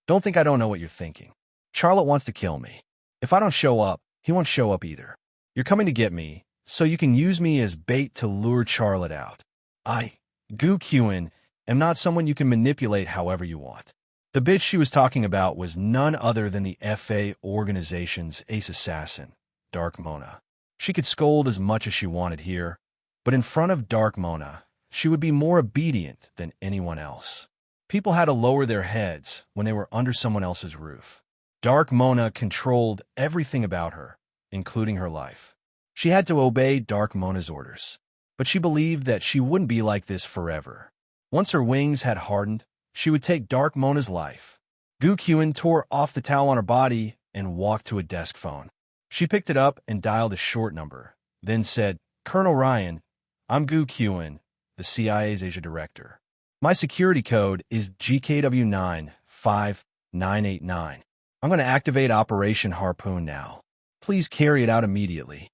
Don't think I don't know what you're thinking. Charlotte wants to kill me. If I don't show up, he won't show up either. You're coming to get me, so you can use me as bait to lure Charlotte out. I, Gu Qin, am not someone you can manipulate however you want. The bitch she was talking about was none other than the FA organization's ace assassin, Dark Mona. She could scold as much as she wanted here, but in front of Dark Mona, she would be more obedient than anyone else. People had to lower their heads when they were under someone else's roof. Dark Mona controlled everything about her, including her life. She had to obey Dark Mona's orders, but she believed that she wouldn't be like this forever. Once her wings had hardened, she would take Dark Mona's life. Gu Qin tore off the towel on her body and walked to a desk phone. She picked it up and dialed a short number, then said, "Colonel Ryan, I'm Gu Qin, the CIA's Asia director. My security code is GKW95989. I'm going to activate Operation Harpoon now. Please carry it out immediately."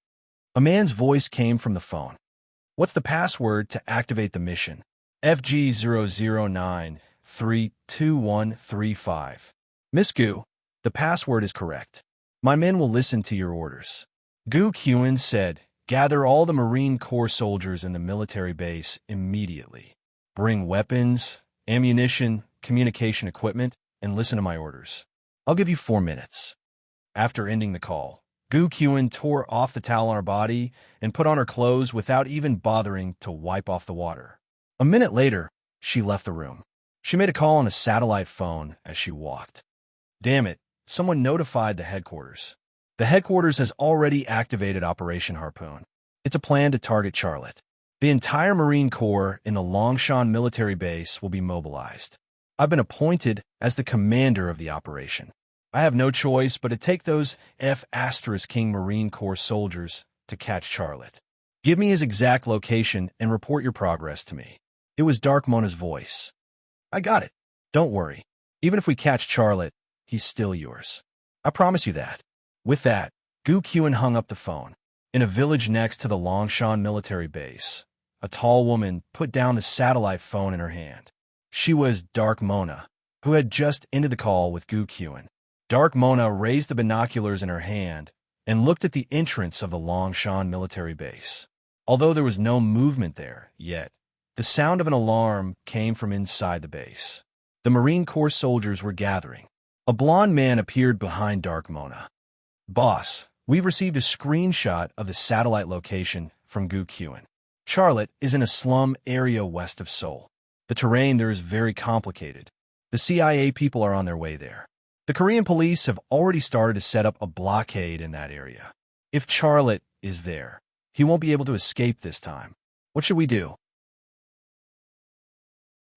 A man's voice came from the phone. "What's the password to activate the mission?" "FG00932135. Miss Gu, the password is correct. My men will listen to your orders." Gu Qin said, "Gather all the Marine Corps soldiers in the military base immediately. Bring weapons, ammunition, communication equipment, and listen to my orders. I'll give you 4 minutes." After ending the call, Gu Qin tore off the towel on her body and put on her clothes without even bothering to wipe off the water. A minute later, she left the room. She made a call on a satellite phone as she walked. Damn it, someone notified the headquarters. The headquarters has already activated Operation Harpoon. It's a plan to target Charlotte. The entire Marine Corps in the Longshan military base will be mobilized. I've been appointed as the commander of the operation. I have no choice but to take those F*King Marine Corps soldiers to catch Charlotte. Give me his exact location and report your progress to me. It was Dark Mona's voice. I got it. Don't worry. Even if we catch Charlotte, he's still yours. I promise you that. With that, Gu Qin hung up the phone. In a village next to the Longshan military base, a tall woman put down the satellite phone in her hand. She was Dark Mona, who had just ended the call with Gu Qin. Dark Mona raised the binoculars in her hand and looked at the entrance of the Longshan military base. Although there was no movement there yet, the sound of an alarm came from inside the base. The Marine Corps soldiers were gathering. A blond man appeared behind Dark Mona. "Boss, we've received a screenshot of the satellite location from Gu Qin. Charlotte is in a slum area west of Seoul. The terrain there is very complicated. The CIA people are on their way there. The Korean police have already started to set up a blockade in that area. If Charlotte is there, he won't be able to escape this time. What should we do?"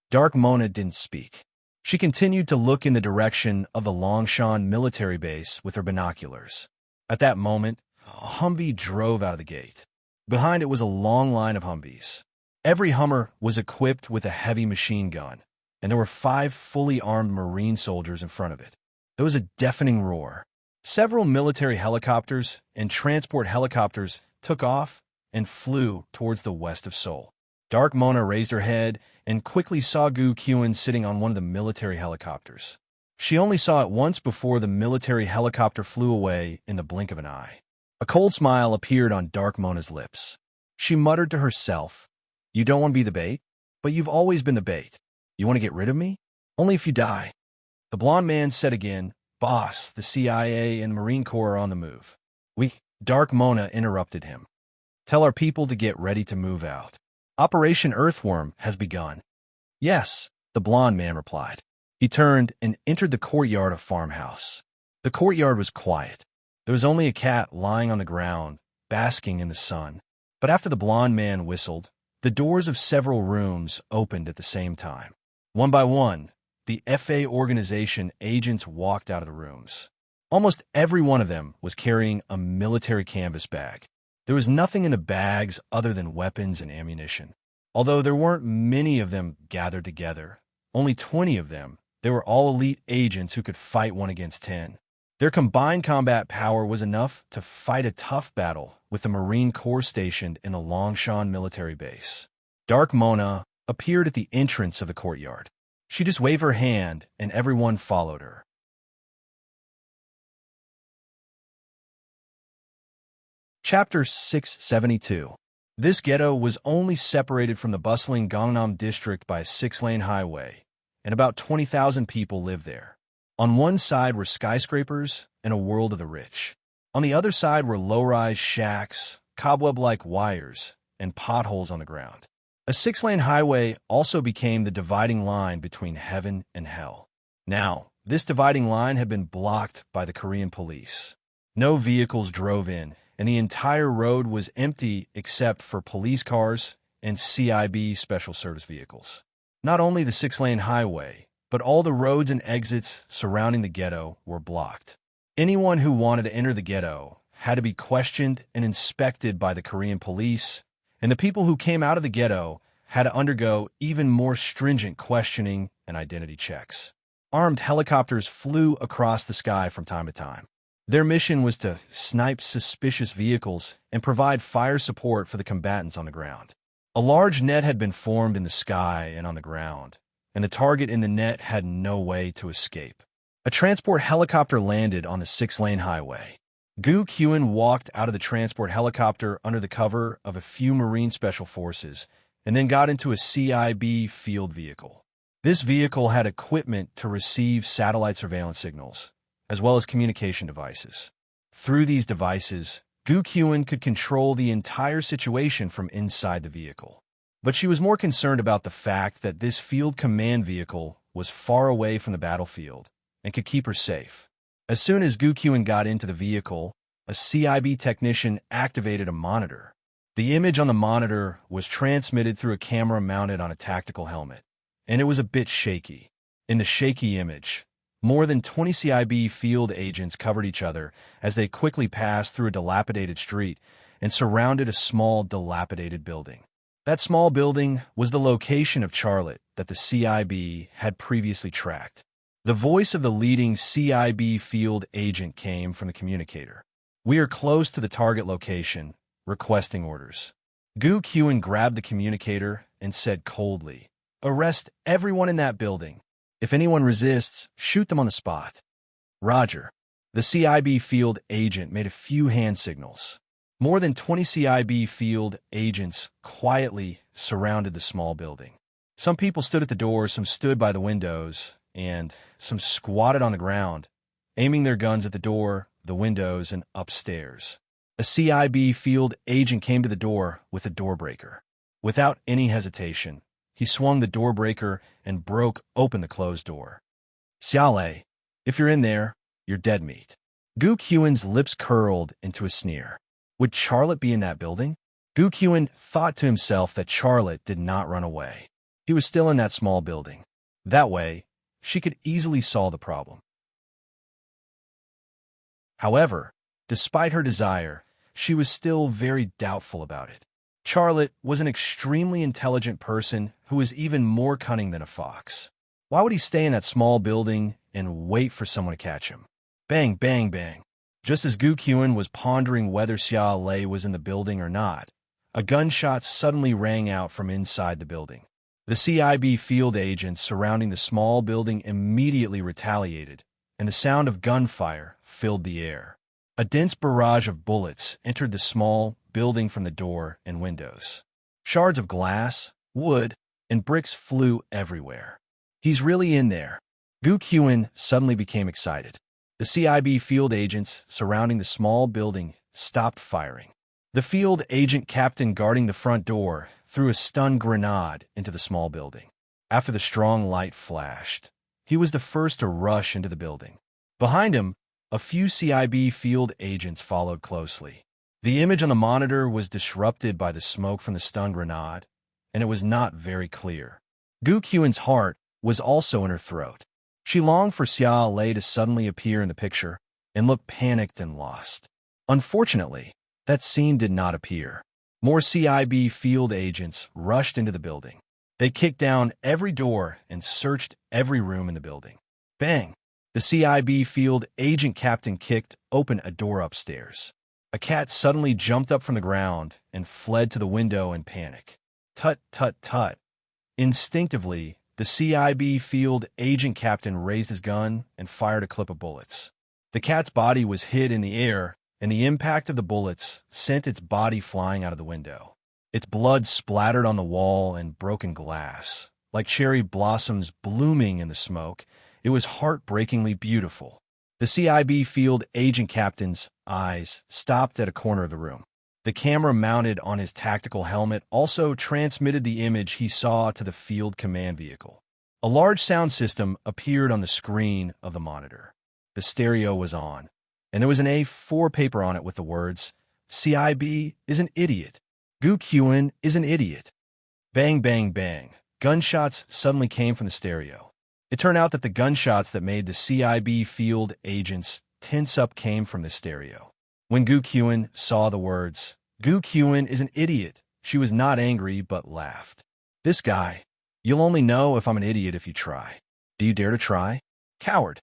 Dark Mona didn't speak. She continued to look in the direction of the Longshan military base with her binoculars. At that moment, a Humvee drove out of the gate. Behind it was a long line of Humvees. Every Hummer was equipped with a heavy machine gun, and there were 5 fully armed Marine soldiers in front of it. There was a deafening roar. Several military helicopters and transport helicopters took off and flew towards the west of Seoul. Dark Mona raised her head and quickly saw Gu Qin sitting on one of the military helicopters. She only saw it once before the military helicopter flew away in the blink of an eye. A cold smile appeared on Dark Mona's lips. She muttered to herself, "You don't want to be the bait? But you've always been the bait. You want to get rid of me? Only if you die." The blond man said again, "Boss, the CIA and Marine Corps are on the move." Dark Mona interrupted him. "Tell our people to get ready to move out. Operation Earthworm has begun." "Yes," the blond man replied. He turned and entered the courtyard of farmhouse. The courtyard was quiet. There was only a cat lying on the ground, basking in the sun. But after the blond man whistled, the doors of several rooms opened at the same time. One by one, the FA organization agents walked out of the rooms. Almost every one of them was carrying a military canvas bag. There was nothing in the bags other than weapons and ammunition. Although there weren't many of them gathered together, only 20 of them, they were all elite agents who could fight 1 against 10. Their combined combat power was enough to fight a tough battle with the Marine Corps stationed in the Longshan military base. Dark Mona appeared at the entrance of the courtyard. She just waved her hand, and everyone followed her. Chapter 672. This ghetto was only separated from the bustling Gangnam district by a 6-lane highway, and about 20,000 people lived there. On one side were skyscrapers and a world of the rich. On the other side were low-rise shacks, cobweb-like wires, and potholes on the ground. A 6-lane highway also became the dividing line between heaven and hell. Now, this dividing line had been blocked by the Korean police. No vehicles drove in, and the entire road was empty except for police cars and CIB special service vehicles. Not only the 6-lane highway, but all the roads and exits surrounding the ghetto were blocked. Anyone who wanted to enter the ghetto had to be questioned and inspected by the Korean police, and the people who came out of the ghetto had to undergo even more stringent questioning and identity checks. Armed helicopters flew across the sky from time to time. Their mission was to snipe suspicious vehicles and provide fire support for the combatants on the ground. A large net had been formed in the sky and on the ground, and the target in the net had no way to escape. A transport helicopter landed on the 6-lane highway. Gu Kyun walked out of the transport helicopter under the cover of a few Marine Special Forces and then got into a CIB field vehicle. This vehicle had equipment to receive satellite surveillance signals, as well as communication devices. Through these devices, Gu Kyun could control the entire situation from inside the vehicle. But she was more concerned about the fact that this field command vehicle was far away from the battlefield and could keep her safe. As soon as Gu Kyun got into the vehicle, a CIB technician activated a monitor. The image on the monitor was transmitted through a camera mounted on a tactical helmet, and it was a bit shaky. In the shaky image, more than 20 CIB field agents covered each other as they quickly passed through a dilapidated street and surrounded a small, dilapidated building. That small building was the location of Charlotte that the CIB had previously tracked. The voice of the leading CIB field agent came from the communicator. "We are close to the target location, requesting orders." Gu Kyun grabbed the communicator and said coldly, "Arrest everyone in that building. If anyone resists, shoot them on the spot." "Roger." The CIB field agent made a few hand signals. More than 20 CIB field agents quietly surrounded the small building. Some people stood at the door, some stood by the windows, and some squatted on the ground, aiming their guns at the door, the windows, and upstairs. A CIB field agent came to the door with a door breaker. Without any hesitation, he swung the door breaker and broke open the closed door. "Xiaolei, if you're in there, you're dead meat." Gu Kyun's lips curled into a sneer. Would Charlotte be in that building? Gu Kyun thought to himself that Charlotte did not run away. He was still in that small building. That way, she could easily solve the problem. However, despite her desire, she was still very doubtful about it. Charlotte was an extremely intelligent person who was even more cunning than a fox. Why would he stay in that small building and wait for someone to catch him? Bang, bang, bang. Just as Gu Kyun was pondering whether Xia Lei was in the building or not, a gunshot suddenly rang out from inside the building. The CIB field agents surrounding the small building immediately retaliated, and the sound of gunfire filled the air. A dense barrage of bullets entered the small building from the door and windows. Shards of glass, wood, and bricks flew everywhere. "He's really in there." Gu Kyun suddenly became excited. The CIB field agents surrounding the small building stopped firing. The field agent captain guarding the front door threw a stun grenade into the small building. After the strong light flashed, he was the first to rush into the building. Behind him, a few CIB field agents followed closely. The image on the monitor was disrupted by the smoke from the stun grenade, and it was not very clear. Gu Kyun's heart was also in her throat. She longed for Xia Lei to suddenly appear in the picture and looked panicked and lost. Unfortunately, that scene did not appear. More CIB field agents rushed into the building. They kicked down every door and searched every room in the building. Bang! The CIB field agent captain kicked open a door upstairs. A cat suddenly jumped up from the ground and fled to the window in panic. Tut, tut, tut. Instinctively, the CIB field agent captain raised his gun and fired a clip of bullets. The cat's body was hit in the air, and the impact of the bullets sent its body flying out of the window. Its blood splattered on the wall and broken glass. Like cherry blossoms blooming in the smoke, it was heartbreakingly beautiful. The CIB field agent captain's eyes stopped at a corner of the room. The camera mounted on his tactical helmet also transmitted the image he saw to the field command vehicle. A large sound system appeared on the screen of the monitor. The stereo was on, and there was an A4 paper on it with the words, "CIB is an idiot. Gu Qin is an idiot." Bang, bang, bang. Gunshots suddenly came from the stereo. It turned out that the gunshots that made the CIB field agents tense up came from the stereo. When Gu Qin saw the words, "Gu Qin is an idiot," she was not angry but laughed. "This guy, you'll only know if I'm an idiot if you try. Do you dare to try? Coward."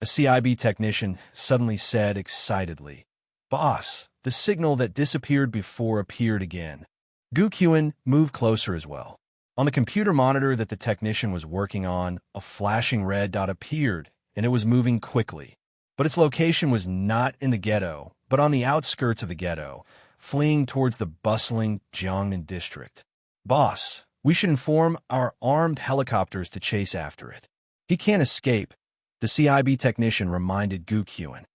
A CIB technician suddenly said excitedly, "Boss, the signal that disappeared before appeared again." Gu Qin moved closer as well. On the computer monitor that the technician was working on, a flashing red dot appeared, and it was moving quickly. But its location was not in the ghetto, but on the outskirts of the ghetto, fleeing towards the bustling Jiangnan district. "Boss, we should inform our armed helicopters to chase after it. He can't escape," the CIB technician reminded Gu Qin.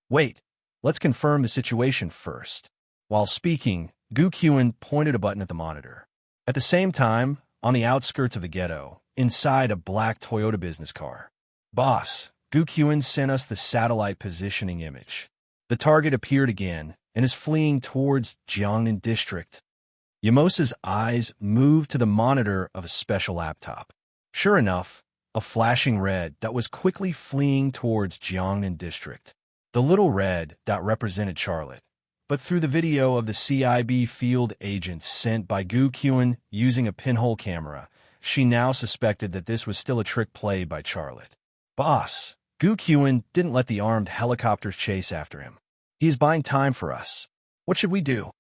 "Wait, let's confirm the situation first." While speaking, Gu Qin pointed a button at the monitor. At the same time, on the outskirts of the ghetto, inside a black Toyota business car. "Boss, Gu Qin sent us the satellite positioning image. The target appeared again and is fleeing towards Jiangnan district." Yamosa's eyes moved to the monitor of a special laptop. Sure enough, a flashing red that was quickly fleeing towards Jiangnan district. The little red dot represented Charlotte. But through the video of the CIB field agents sent by Gu Qin using a pinhole camera, she now suspected that this was still a trick played by Charlotte. "Boss, Gu Qin didn't let the armed helicopters chase after him. He is buying time for us. What should we do?"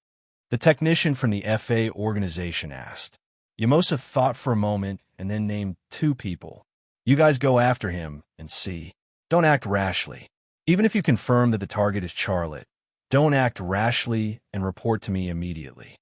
The technician from the FA organization asked. Yamosa thought for a moment and then named two people. "You guys go after him and see. Don't act rashly. Even if you confirm that the target is Charlotte, don't act rashly and report to me immediately."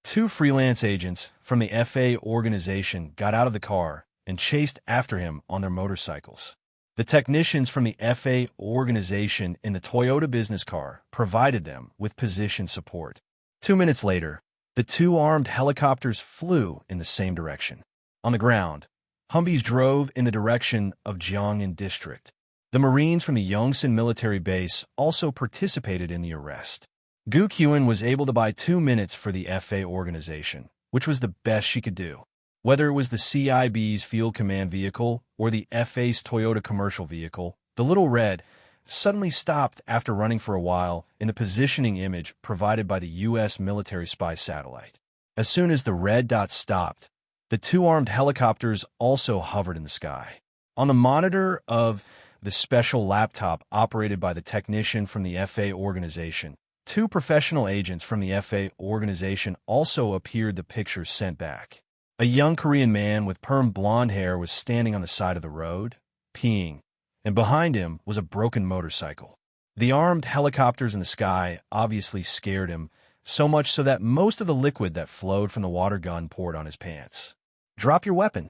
Two freelance agents from the FA organization got out of the car and chased after him on their motorcycles. The technicians from the FA organization in the Toyota business car provided them with position support. 2 minutes later, the two armed helicopters flew in the same direction. On the ground, Humvees drove in the direction of Jiangnan district. The Marines from the Yongsan military base also participated in the arrest. Gu Qin was able to buy 2 minutes for the FA organization, which was the best she could do. Whether it was the CIB's field command vehicle or the FA's Toyota commercial vehicle, the little red suddenly stopped after running for a while in the positioning image provided by the U.S. military spy satellite. As soon as the red dot stopped, the two armed helicopters also hovered in the sky. On the monitor of the special laptop operated by the technician from the FA organization, two professional agents from the FA organization also appeared the pictures sent back. A young Korean man with permed blonde hair was standing on the side of the road, peeing, and behind him was a broken motorcycle. The armed helicopters in the sky obviously scared him, so much so that most of the liquid that flowed from the water gun poured on his pants. "Drop your weapon,"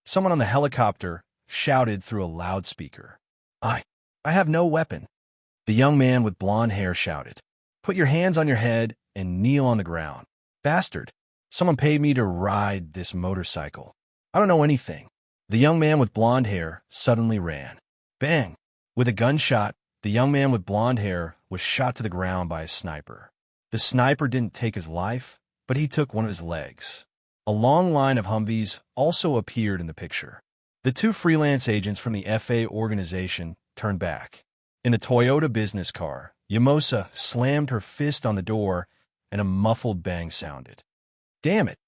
someone on the helicopter shouted through a loudspeaker. I have no weapon," the young man with blonde hair shouted. "Put your hands on your head and kneel on the ground. Bastard, someone paid me to ride this motorcycle. I don't know anything." The young man with blonde hair suddenly ran. Bang! With a gunshot, the young man with blonde hair was shot to the ground by a sniper. The sniper didn't take his life, but he took one of his legs. A long line of Humvees also appeared in the picture. The two freelance agents from the FA organization turned back. In a Toyota business car, Yamosa slammed her fist on the door and a muffled bang sounded. "Damn it.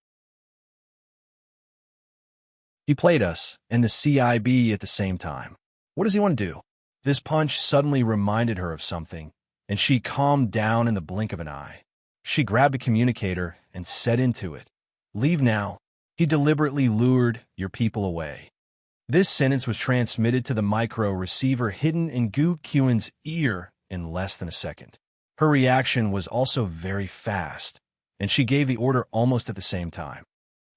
He played us and the CIB at the same time. What does he want to do?" This punch suddenly reminded her of something, and she calmed down in the blink of an eye. She grabbed a communicator and set into it. "Leave now. He deliberately lured your people away. This sentence was transmitted to the micro receiver hidden in Gu Qian's ear in less than a second. Her reaction was also very fast, and she gave the order almost at the same time.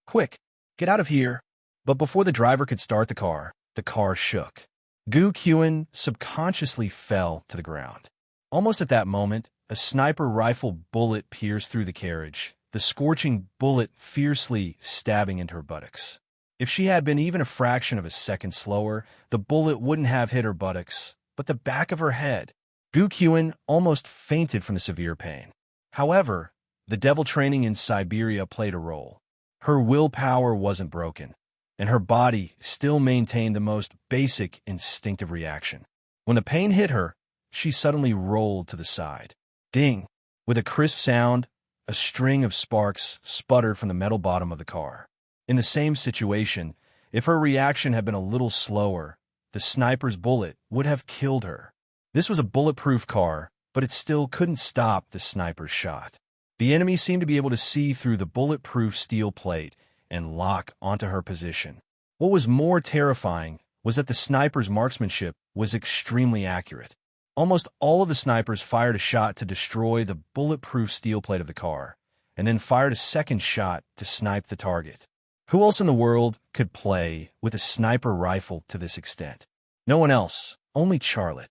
Quick, get out of here. But before the driver could start the car shook. Gu Qian subconsciously fell to the ground. Almost at that moment, a sniper rifle bullet pierced through the carriage, the scorching bullet fiercely stabbing into her buttocks. If she had been even a fraction of a second slower, the bullet wouldn't have hit her buttocks, but the back of her head. Gu Qian almost fainted from the severe pain. However, the devil training in Siberia played a role. Her willpower wasn't broken, and her body still maintained the most basic instinctive reaction. When the pain hit her, she suddenly rolled to the side. Ding! With a crisp sound, a string of sparks sputtered from the metal bottom of the car. In the same situation, if her reaction had been a little slower, the sniper's bullet would have killed her. This was a bulletproof car, but it still couldn't stop the sniper's shot. The enemy seemed to be able to see through the bulletproof steel plate and lock onto her position. What was more terrifying was that the sniper's marksmanship was extremely accurate. Almost all of the snipers fired a shot to destroy the bulletproof steel plate of the car, and then fired a second shot to snipe the target. Who else in the world could play with a sniper rifle to this extent? No one else, only Charlotte.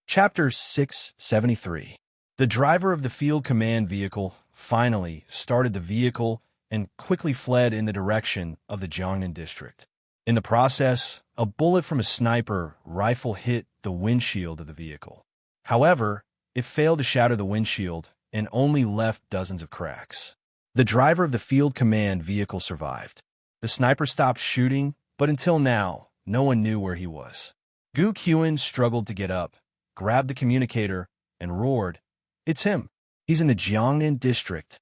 Chapter 673. The driver of the field command vehicle finally started the vehicle and quickly fled in the direction of the Jiangnan district. In the process, a bullet from a sniper rifle hit the windshield of the vehicle. However, it failed to shatter the windshield and only left dozens of cracks. The driver of the field command vehicle survived. The sniper stopped shooting, but until now, no one knew where he was. Gu Qian struggled to get up, grabbed the communicator, and roared, "It's him! He's in the Jiangnan district."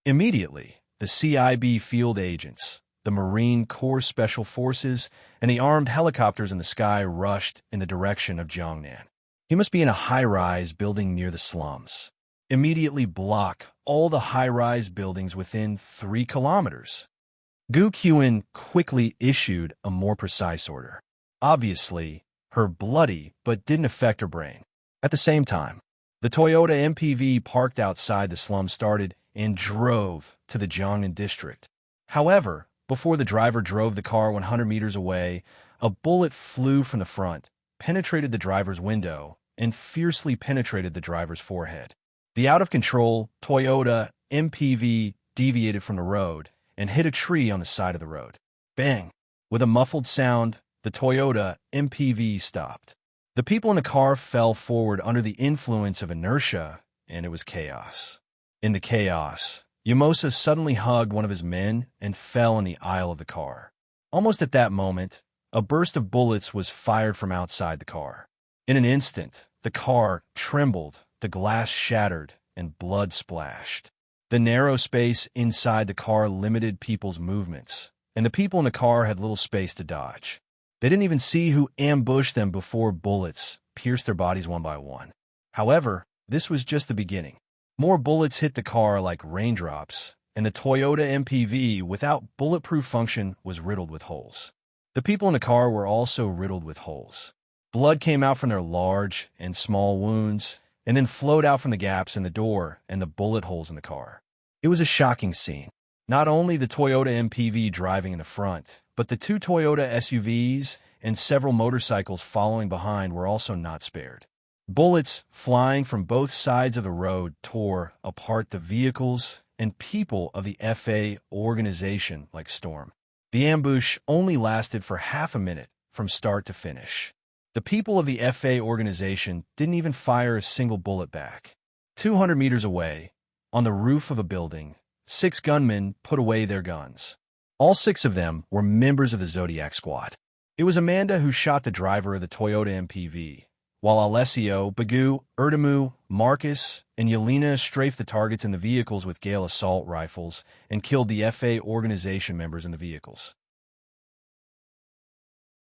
Immediately, the CIB field agents, the Marine Corps Special Forces, and the armed helicopters in the sky rushed in the direction of Jiangnan. He must be in a high-rise building near the slums. Immediately block all the high-rise buildings within 3 kilometers. Gu Qian quickly issued a more precise order. Obviously, her bloody but didn't affect her brain. At the same time, the Toyota MPV parked outside the slum started and drove to the Jiangnan district. However, before the driver drove the car 100 meters away, a bullet flew from the front, penetrated the driver's window, and fiercely penetrated the driver's forehead. The out-of-control Toyota MPV deviated from the road and hit a tree on the side of the road. Bang! With a muffled sound, the Toyota MPV stopped. The people in the car fell forward under the influence of inertia, and it was chaos. In the chaos, Yamosa suddenly hugged one of his men and fell in the aisle of the car. Almost at that moment, a burst of bullets was fired from outside the car. In an instant, the car trembled, the glass shattered, and blood splashed. The narrow space inside the car limited people's movements, and the people in the car had little space to dodge. They didn't even see who ambushed them before bullets pierced their bodies one by one. However, this was just the beginning. More bullets hit the car like raindrops, and the Toyota MPV, without bulletproof function, was riddled with holes. The people in the car were also riddled with holes. Blood came out from their large and small wounds, and then flowed out from the gaps in the door and the bullet holes in the car. It was a shocking scene. Not only the Toyota MPV driving in the front, but the 2 Toyota SUVs and several motorcycles following behind were also not spared. Bullets flying from both sides of the road tore apart the vehicles and people of the FA organization like storm. The ambush only lasted for half a minute from start to finish. The people of the FA organization didn't even fire a single bullet back. 200 meters away, on the roof of a building, 6 gunmen put away their guns. All 6 of them were members of the Zodiac Squad. It was Amanda who shot the driver of the Toyota MPV, while Alessio, Bagu, Erdamu, Marcus, and Yelena strafed the targets in the vehicles with Gale assault rifles and killed the FA organization members in the vehicles.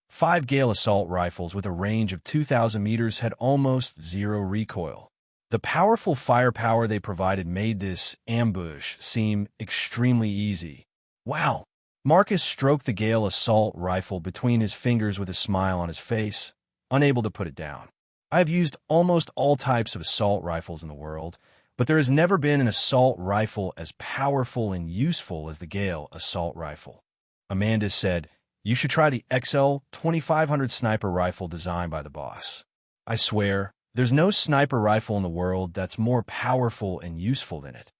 5 Gale assault rifles with a range of 2,000 meters had almost zero recoil. The powerful firepower they provided made this ambush seem extremely easy. Wow! Marcus stroked the Gale assault rifle between his fingers with a smile on his face, unable to put it down. I have used almost all types of assault rifles in the world, but there has never been an assault rifle as powerful and useful as the Gale assault rifle. Amanda said, "You should try the XL 2500 sniper rifle designed by the boss. I swear, there's no sniper rifle in the world that's more powerful and useful than it."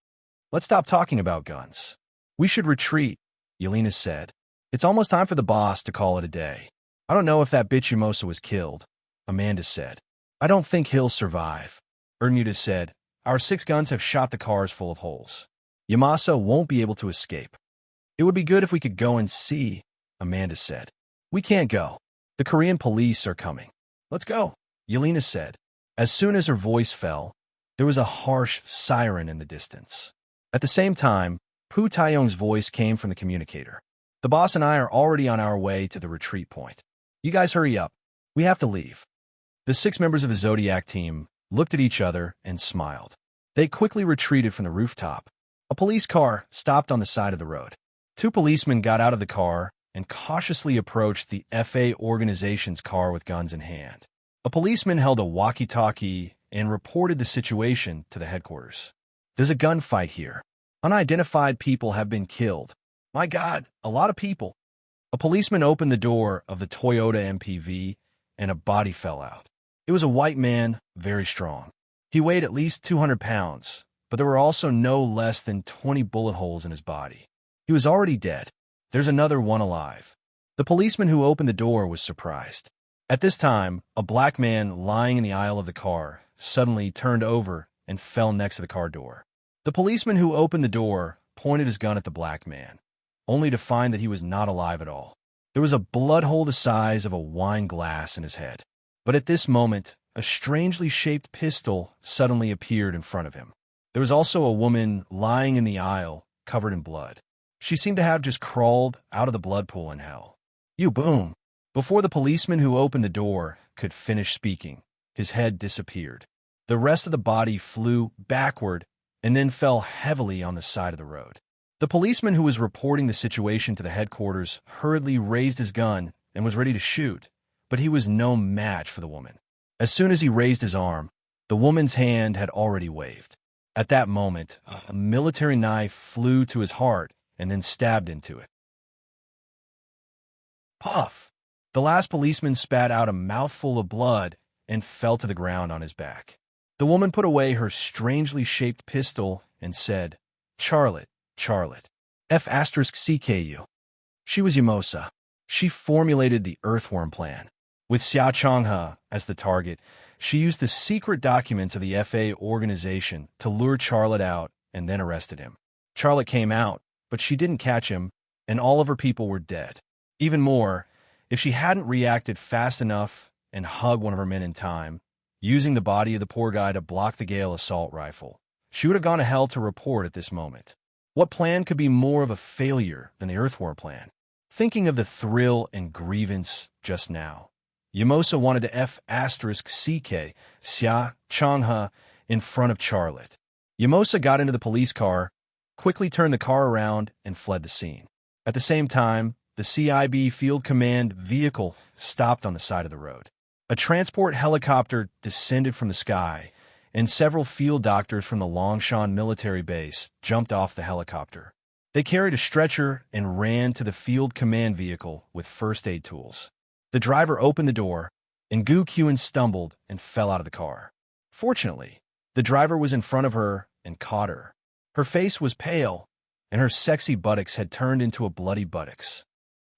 "Let's stop talking about guns. We should retreat," Yelena said. "It's almost time for the boss to call it a day." "I don't know if that bitch Yamosa was killed," Amanda said. "I don't think he'll survive," Ermuta said. "Our 6 guns have shot the cars full of holes. Yamasa won't be able to escape." "It would be good if we could go and see," Amanda said. "We can't go. The Korean police are coming." "Let's go," Yelena said. As soon as her voice fell, there was a harsh siren in the distance. At the same time, Pu Taeyong's voice came from the communicator. "The boss and I are already on our way to the retreat point. You guys hurry up. We have to leave." The 6 members of the Zodiac team looked at each other and smiled. They quickly retreated from the rooftop. A police car stopped on the side of the road. 2 policemen got out of the car and cautiously approached the FA organization's car with guns in hand. A policeman held a walkie-talkie and reported the situation to the headquarters. "There's a gunfight here. Unidentified people have been killed. My God, a lot of people." A policeman opened the door of the Toyota MPV and a body fell out. It was a white man, very strong. He weighed at least 200 pounds, but there were also no less than 20 bullet holes in his body. He was already dead. "There's another one alive." The policeman who opened the door was surprised. At this time, a black man lying in the aisle of the car suddenly turned over and fell next to the car door. The policeman who opened the door pointed his gun at the black man, only to find that he was not alive at all. There was a blood hole the size of a wine glass in his head. But at this moment, a strangely shaped pistol suddenly appeared in front of him. There was also a woman lying in the aisle, covered in blood. She seemed to have just crawled out of the blood pool in hell. "You boom!" Before the policeman who opened the door could finish speaking, his head disappeared. The rest of the body flew backward and then fell heavily on the side of the road. The policeman who was reporting the situation to the headquarters hurriedly raised his gun and was ready to shoot, but he was no match for the woman. As soon as he raised his arm, the woman's hand had already waved. At that moment, a military knife flew to his heart and then stabbed into it. Puff! The last policeman spat out a mouthful of blood and fell to the ground on his back. The woman put away her strangely shaped pistol and said, Charlotte, F*CKU. She was Yamosa. She formulated the Earthworm Plan. With Xia Changhe as the target, she used the secret documents of the FA organization to lure Charlotte out and then arrested him. Charlotte came out, but she didn't catch him, and all of her people were dead. Even more, if she hadn't reacted fast enough and hugged one of her men in time, using the body of the poor guy to block the Gale assault rifle, she would have gone to hell to report at this moment. What plan could be more of a failure than the Earthworm Plan? Thinking of the thrill and grievance just now, Yamosa wanted to F*CK Xia Changhe in front of Charlotte. Yamosa got into the police car, quickly turned the car around, and fled the scene. At the same time, the CIB Field Command vehicle stopped on the side of the road. A transport helicopter descended from the sky, and several field doctors from the Longshan military base jumped off the helicopter. They carried a stretcher and ran to the Field Command vehicle with first aid tools. The driver opened the door, and Gu Qin stumbled and fell out of the car. Fortunately, the driver was in front of her and caught her. Her face was pale, and her sexy buttocks had turned into a bloody buttocks.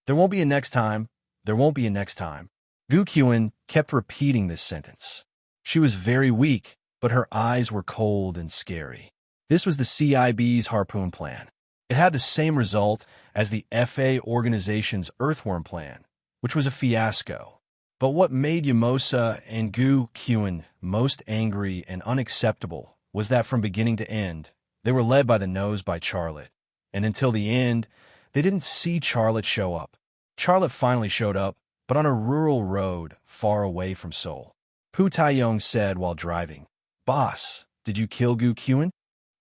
There won't be a next time. There won't be a next time. Gu Qin kept repeating this sentence. She was very weak, but her eyes were cold and scary. This was the CIB's Harpoon Plan. It had the same result as the FA organization's Earthworm Plan, which was a fiasco. But what made Yamosa and Gu Qin most angry and unacceptable was that from beginning to end, they were led by the nose by Charlotte, and until the end, they didn't see Charlotte show up. Charlotte finally showed up, but on a rural road far away from Seoul. Pu Taeyong said while driving, Boss, did you kill Gu Qin?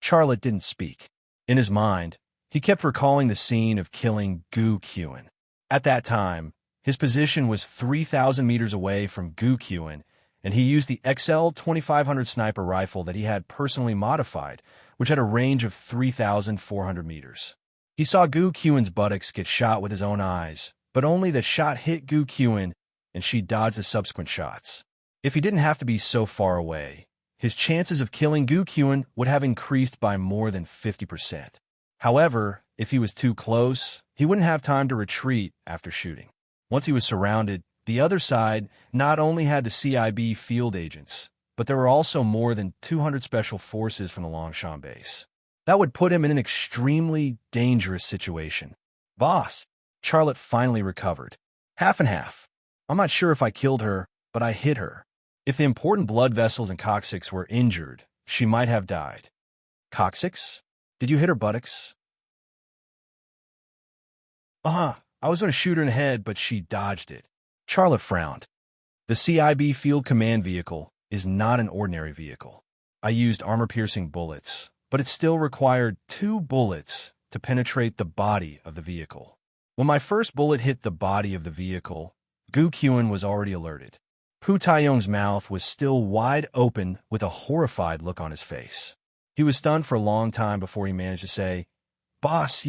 Charlotte didn't speak. In his mind, he kept recalling the scene of killing Gu Qin. At that time, his position was 3,000 meters away from Gu Qin, and he used the XL 2500 sniper rifle that he had personally modified, which had a range of 3,400 meters. He saw Gu Qin's buttocks get shot with his own eyes, but only the shot hit Gu Qin, and she dodged the subsequent shots. If he didn't have to be so far away, his chances of killing Gu Qin would have increased by more than 50%. However, if he was too close, he wouldn't have time to retreat after shooting. Once he was surrounded, the other side not only had the CIB field agents, but there were also more than 200 special forces from the Longshan base. That would put him in an extremely dangerous situation. Boss, Charlotte finally recovered. Half and half. I'm not sure if I killed her, but I hit her. If the important blood vessels and coccyx were injured, she might have died. Coccyx? Did you hit her buttocks? I was going to shoot her in the head, but she dodged it. Charlotte frowned. The CIB Field Command Vehicle is not an ordinary vehicle. I used armor-piercing bullets, but it still required 2 bullets to penetrate the body of the vehicle. When my first bullet hit the body of the vehicle, Gu Qin was already alerted. Pu Taiyong's mouth was still wide open with a horrified look on his face. He was stunned for a long time before he managed to say, "Boss,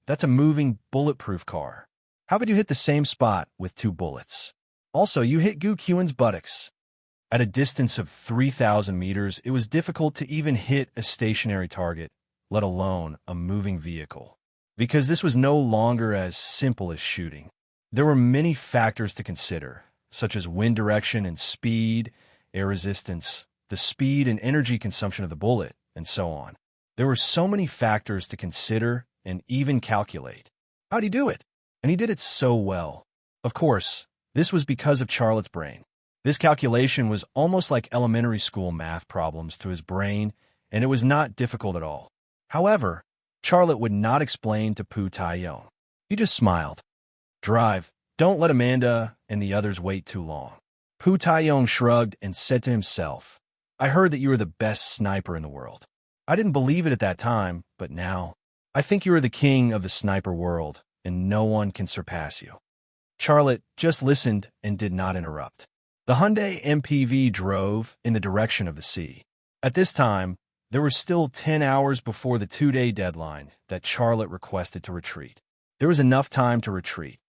that's a moving, bulletproof car. How could you hit the same spot with 2 bullets? Also, you hit Gu Qin's buttocks." At a distance of 3,000 meters, it was difficult to even hit a stationary target, let alone a moving vehicle, because this was no longer as simple as shooting. There were many factors to consider, such as wind direction and speed, air resistance, the speed and energy consumption of the bullet, and so on. There were so many factors to consider and even calculate. How'd he do it? And he did it so well. Of course, this was because of Charlotte's brain. This calculation was almost like elementary school math problems to his brain, and it was not difficult at all. However, Charlotte would not explain to Pu Taiyong. He just smiled. "Drive. Don't let Amanda and the others wait too long." Pu Taiyong shrugged and said to himself, "I heard that you were the best sniper in the world. I didn't believe it at that time, but now, I think you are the king of the sniper world, and no one can surpass you." Charlotte just listened and did not interrupt. The Hyundai MPV drove in the direction of the sea. At this time, there were still 10 hours before the 2-day deadline that Charlotte requested to retreat. There was enough time to retreat.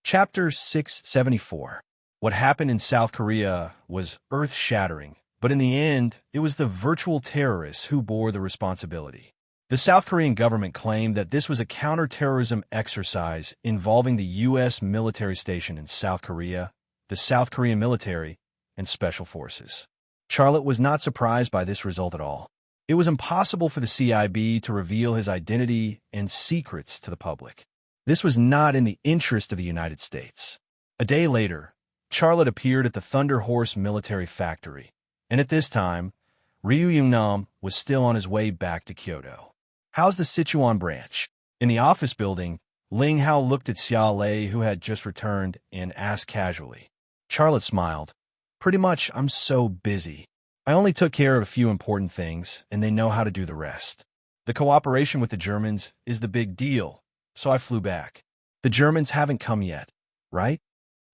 Chapter 674. What happened in South Korea was earth-shattering, but in the end, it was the virtual terrorists who bore the responsibility. The South Korean government claimed that this was a counterterrorism exercise involving the U.S. military station in South Korea, the South Korean military, and special forces. Charlotte was not surprised by this result at all. It was impossible for the CIB to reveal his identity and secrets to the public. This was not in the interest of the United States. A day later, Charlotte appeared at the Thunder Horse military factory, and at this time, Ryu Yungnam was still on his way back to Kyoto. "How's the Sichuan branch?" In the office building, Ling Hao looked at Xia Lei, who had just returned, and asked casually. Charlotte smiled. "Pretty much, I'm so busy. I only took care of a few important things, and they know how to do the rest. The cooperation with the Germans is the big deal, so I flew back. The Germans haven't come yet, right?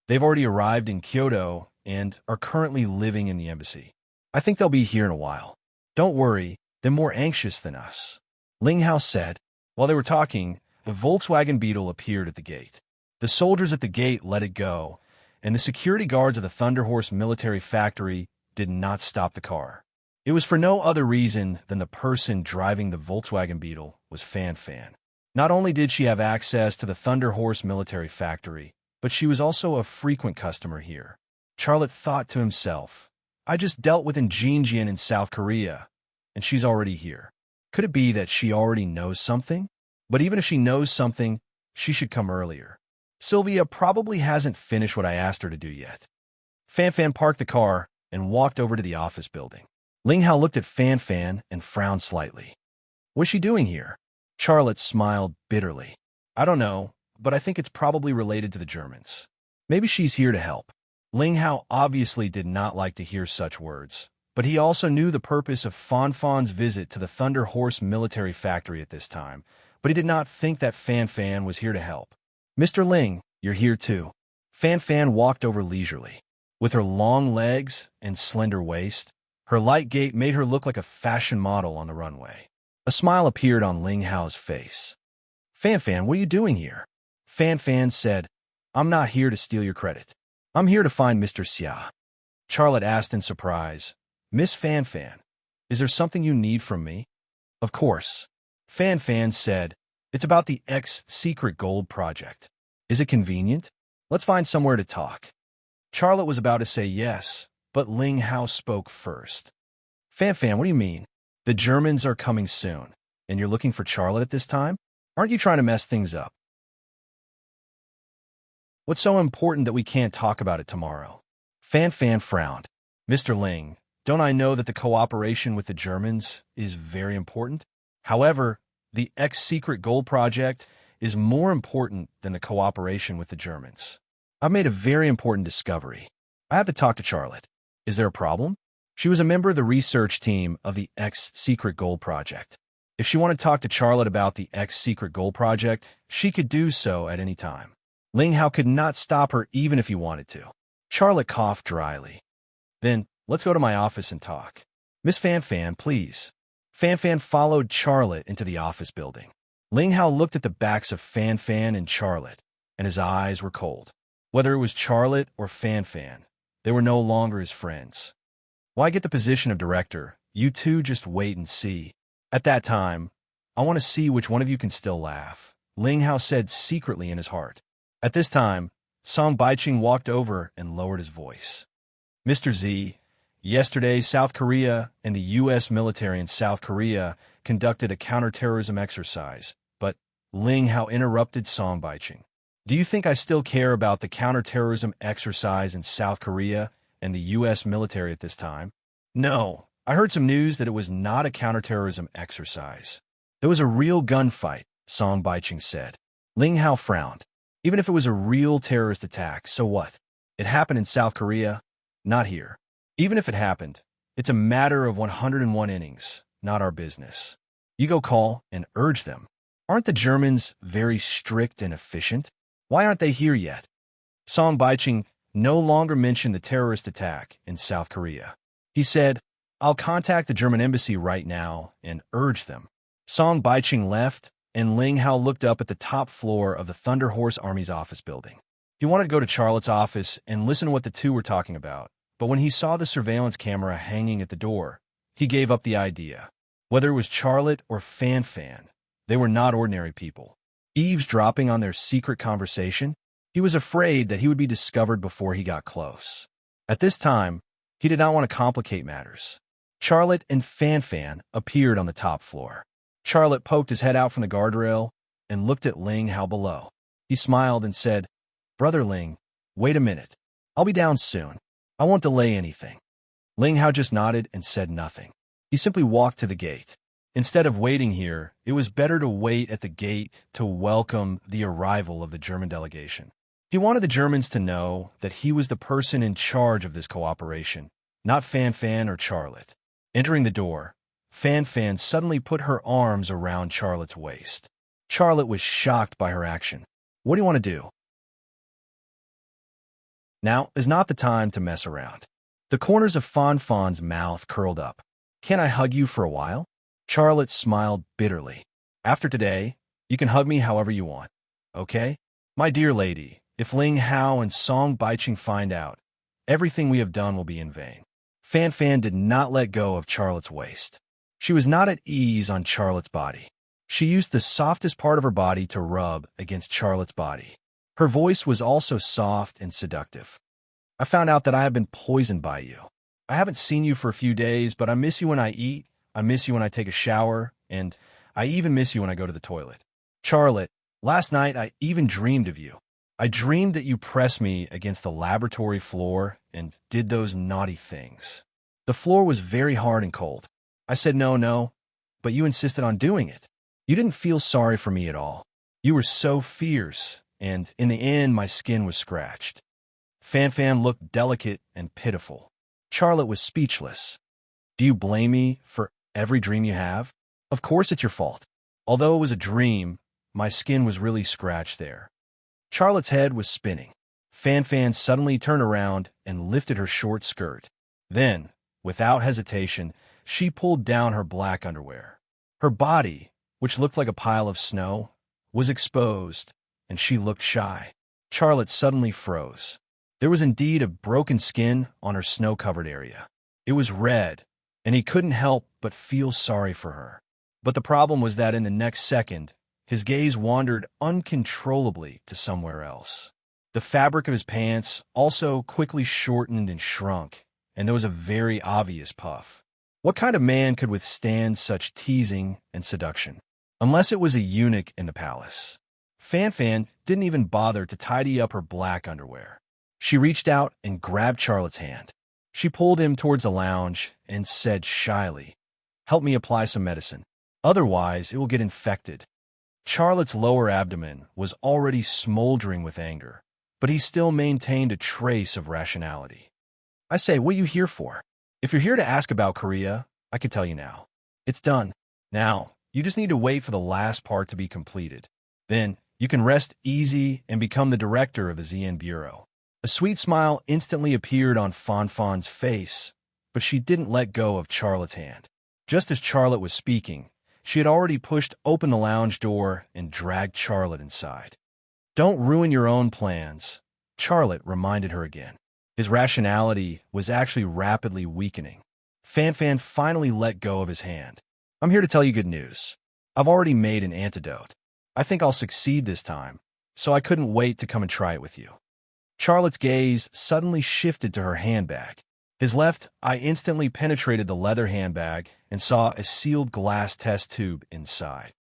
They've already arrived in Kyoto and are currently living in the embassy. I think they'll be here in a while. Don't worry, they're more anxious than us," Ling Hao said. While they were talking, the Volkswagen Beetle appeared at the gate. The soldiers at the gate let it go, and the security guards of the Thunder Horse military factory did not stop the car. It was for no other reason than the person driving the Volkswagen Beetle was Fan Fan. Not only did she have access to the Thunder Horse military factory, but she was also a frequent customer here. Charlotte thought to himself, "I just dealt with Jinjian in South Korea, and she's already here. Could it be that she already knows something? But even if she knows something, she should come earlier. Sylvia probably hasn't finished what I asked her to do yet." Fan Fan parked the car and walked over to the office building. Ling Hao looked at Fan Fan and frowned slightly. "What's she doing here?" Charlotte smiled bitterly. "I don't know, but I think it's probably related to the Germans. Maybe she's here to help." Ling Hao obviously did not like to hear such words, but he also knew the purpose of Fan Fan's visit to the Thunder Horse military factory at this time, but he did not think that Fan Fan was here to help. Mr. Ling, you're here too. Fan Fan walked over leisurely. With her long legs and slender waist, her light gait made her look like a fashion model on the runway. A smile appeared on Ling Hao's face. Fan Fan, what are you doing here? Fan Fan said, I'm not here to steal your credit. I'm here to find Mr. Xia. Charlotte asked in surprise, Miss Fan Fan, is there something you need from me? Of course. Fan Fan said, it's about the X-Secret Gold Project. Is it convenient? Let's find somewhere to talk. Charlotte was about to say yes, but Ling Hao spoke first. Fan Fan, what do you mean? The Germans are coming soon, and you're looking for Charlotte at this time? Aren't you trying to mess things up? What's so important that we can't talk about it tomorrow? Fan Fan frowned. Mr. Ling, don't I know that the cooperation with the Germans is very important? However, the X-Secret Gold Project is more important than the cooperation with the Germans. I've made a very important discovery. I have to talk to Charlotte. Is there a problem? She was a member of the research team of the X-Secret Gold Project. If she wanted to talk to Charlotte about the X-Secret Gold Project, she could do so at any time. Ling Hao could not stop her even if he wanted to. Charlotte coughed dryly. Then, let's go to my office and talk. Miss Fan Fan, please. Fan Fan followed Charlotte into the office building. Ling Hao looked at the backs of Fan Fan and Charlotte, and his eyes were cold. Whether it was Charlotte or Fan Fan, they were no longer his friends. Why get the position of director? You two just wait and see. At that time, I want to see which one of you can still laugh, Ling Hao said secretly in his heart. At this time, Song Baiqing walked over and lowered his voice. Mr. Z, yesterday South Korea and the U.S. military in South Korea conducted a counterterrorism exercise, but Ling Hao interrupted Song Baiqing. Do you think I still care about the counterterrorism exercise in South Korea and the U.S. military at this time? No, I heard some news that it was not a counterterrorism exercise. There was a real gunfight, Song Baiqing said. Ling Hao frowned. Even if it was a real terrorist attack, so what? It happened in South Korea, not here. Even if it happened, it's a matter of 101 innings, not our business. You go call and urge them. Aren't the Germans very strict and efficient? Why aren't they here yet? Song Baiqing no longer mentioned the terrorist attack in South Korea. He said, I'll contact the German embassy right now and urge them. Song Baiqing left, and Ling Hao looked up at the top floor of the Thunder Horse Army's office building. He wanted to go to Charlotte's office and listen to what the two were talking about, but when he saw the surveillance camera hanging at the door, he gave up the idea. Whether it was Charlotte or Fan Fan, they were not ordinary people. Eavesdropping on their secret conversation, he was afraid that he would be discovered before he got close. At this time, he did not want to complicate matters. Charlotte and Fan Fan appeared on the top floor. Charlotte poked his head out from the guardrail and looked at Ling Hao below. He smiled and said, Brother Ling, wait a minute. I'll be down soon. I won't delay anything. Ling Hao just nodded and said nothing. He simply walked to the gate. Instead of waiting here, it was better to wait at the gate to welcome the arrival of the German delegation. He wanted the Germans to know that he was the person in charge of this cooperation, not Fan Fan or Charlotte. Entering the door, Fan Fan suddenly put her arms around Charlotte's waist. Charlotte was shocked by her action. What do you want to do? Now is not the time to mess around. The corners of Fan Fan's mouth curled up. Can I hug you for a while? Charlotte smiled bitterly. After today, you can hug me however you want. Okay? My dear lady, if Ling Hao and Song Baiqing find out, everything we have done will be in vain. Fan Fan did not let go of Charlotte's waist. She was not at ease on Charlotte's body. She used the softest part of her body to rub against Charlotte's body. Her voice was also soft and seductive. I found out that I have been poisoned by you. I haven't seen you for a few days, but I miss you when I eat, I miss you when I take a shower, and I even miss you when I go to the toilet. Charlotte, last night I even dreamed of you. I dreamed that you pressed me against the laboratory floor and did those naughty things. The floor was very hard and cold. I said no, but you insisted on doing it. You didn't feel sorry for me at all. You were so fierce, and in the end my skin was scratched. Fan Fan looked delicate and pitiful. Charlotte was speechless. Do you blame me for every dream you have? Of course it's your fault. Although it was a dream, my skin was really scratched there. Charlotte's head was spinning. Fan Fan suddenly turned around and lifted her short skirt. Then, without hesitation, she pulled down her black underwear. Her body, which looked like a pile of snow, was exposed, and she looked shy. Charlotte suddenly froze. There was indeed a broken skin on her snow-covered area. It was red, and he couldn't help but feel sorry for her. But the problem was that in the next second, his gaze wandered uncontrollably to somewhere else. The fabric of his pants also quickly shortened and shrunk, and there was a very obvious puff. What kind of man could withstand such teasing and seduction? Unless it was a eunuch in the palace. Fan Fan didn't even bother to tidy up her black underwear. She reached out and grabbed Charlotte's hand. She pulled him towards the lounge and said shyly, "Help me apply some medicine. Otherwise, it will get infected." Charlotte's lower abdomen was already smoldering with anger, but he still maintained a trace of rationality. "I say, what are you here for? If you're here to ask about Korea, I can tell you now. It's done. Now, you just need to wait for the last part to be completed. Then, you can rest easy and become the director of the ZN Bureau." A sweet smile instantly appeared on Fan Fan's face, but she didn't let go of Charlotte's hand. Just as Charlotte was speaking, she had already pushed open the lounge door and dragged Charlotte inside. "Don't ruin your own plans," Charlotte reminded her again. His rationality was actually rapidly weakening. Fan Fan finally let go of his hand. "I'm here to tell you good news. I've already made an antidote. I think I'll succeed this time, so I couldn't wait to come and try it with you." Charlotte's gaze suddenly shifted to her handbag. His left eye instantly penetrated the leather handbag and saw a sealed glass test tube inside.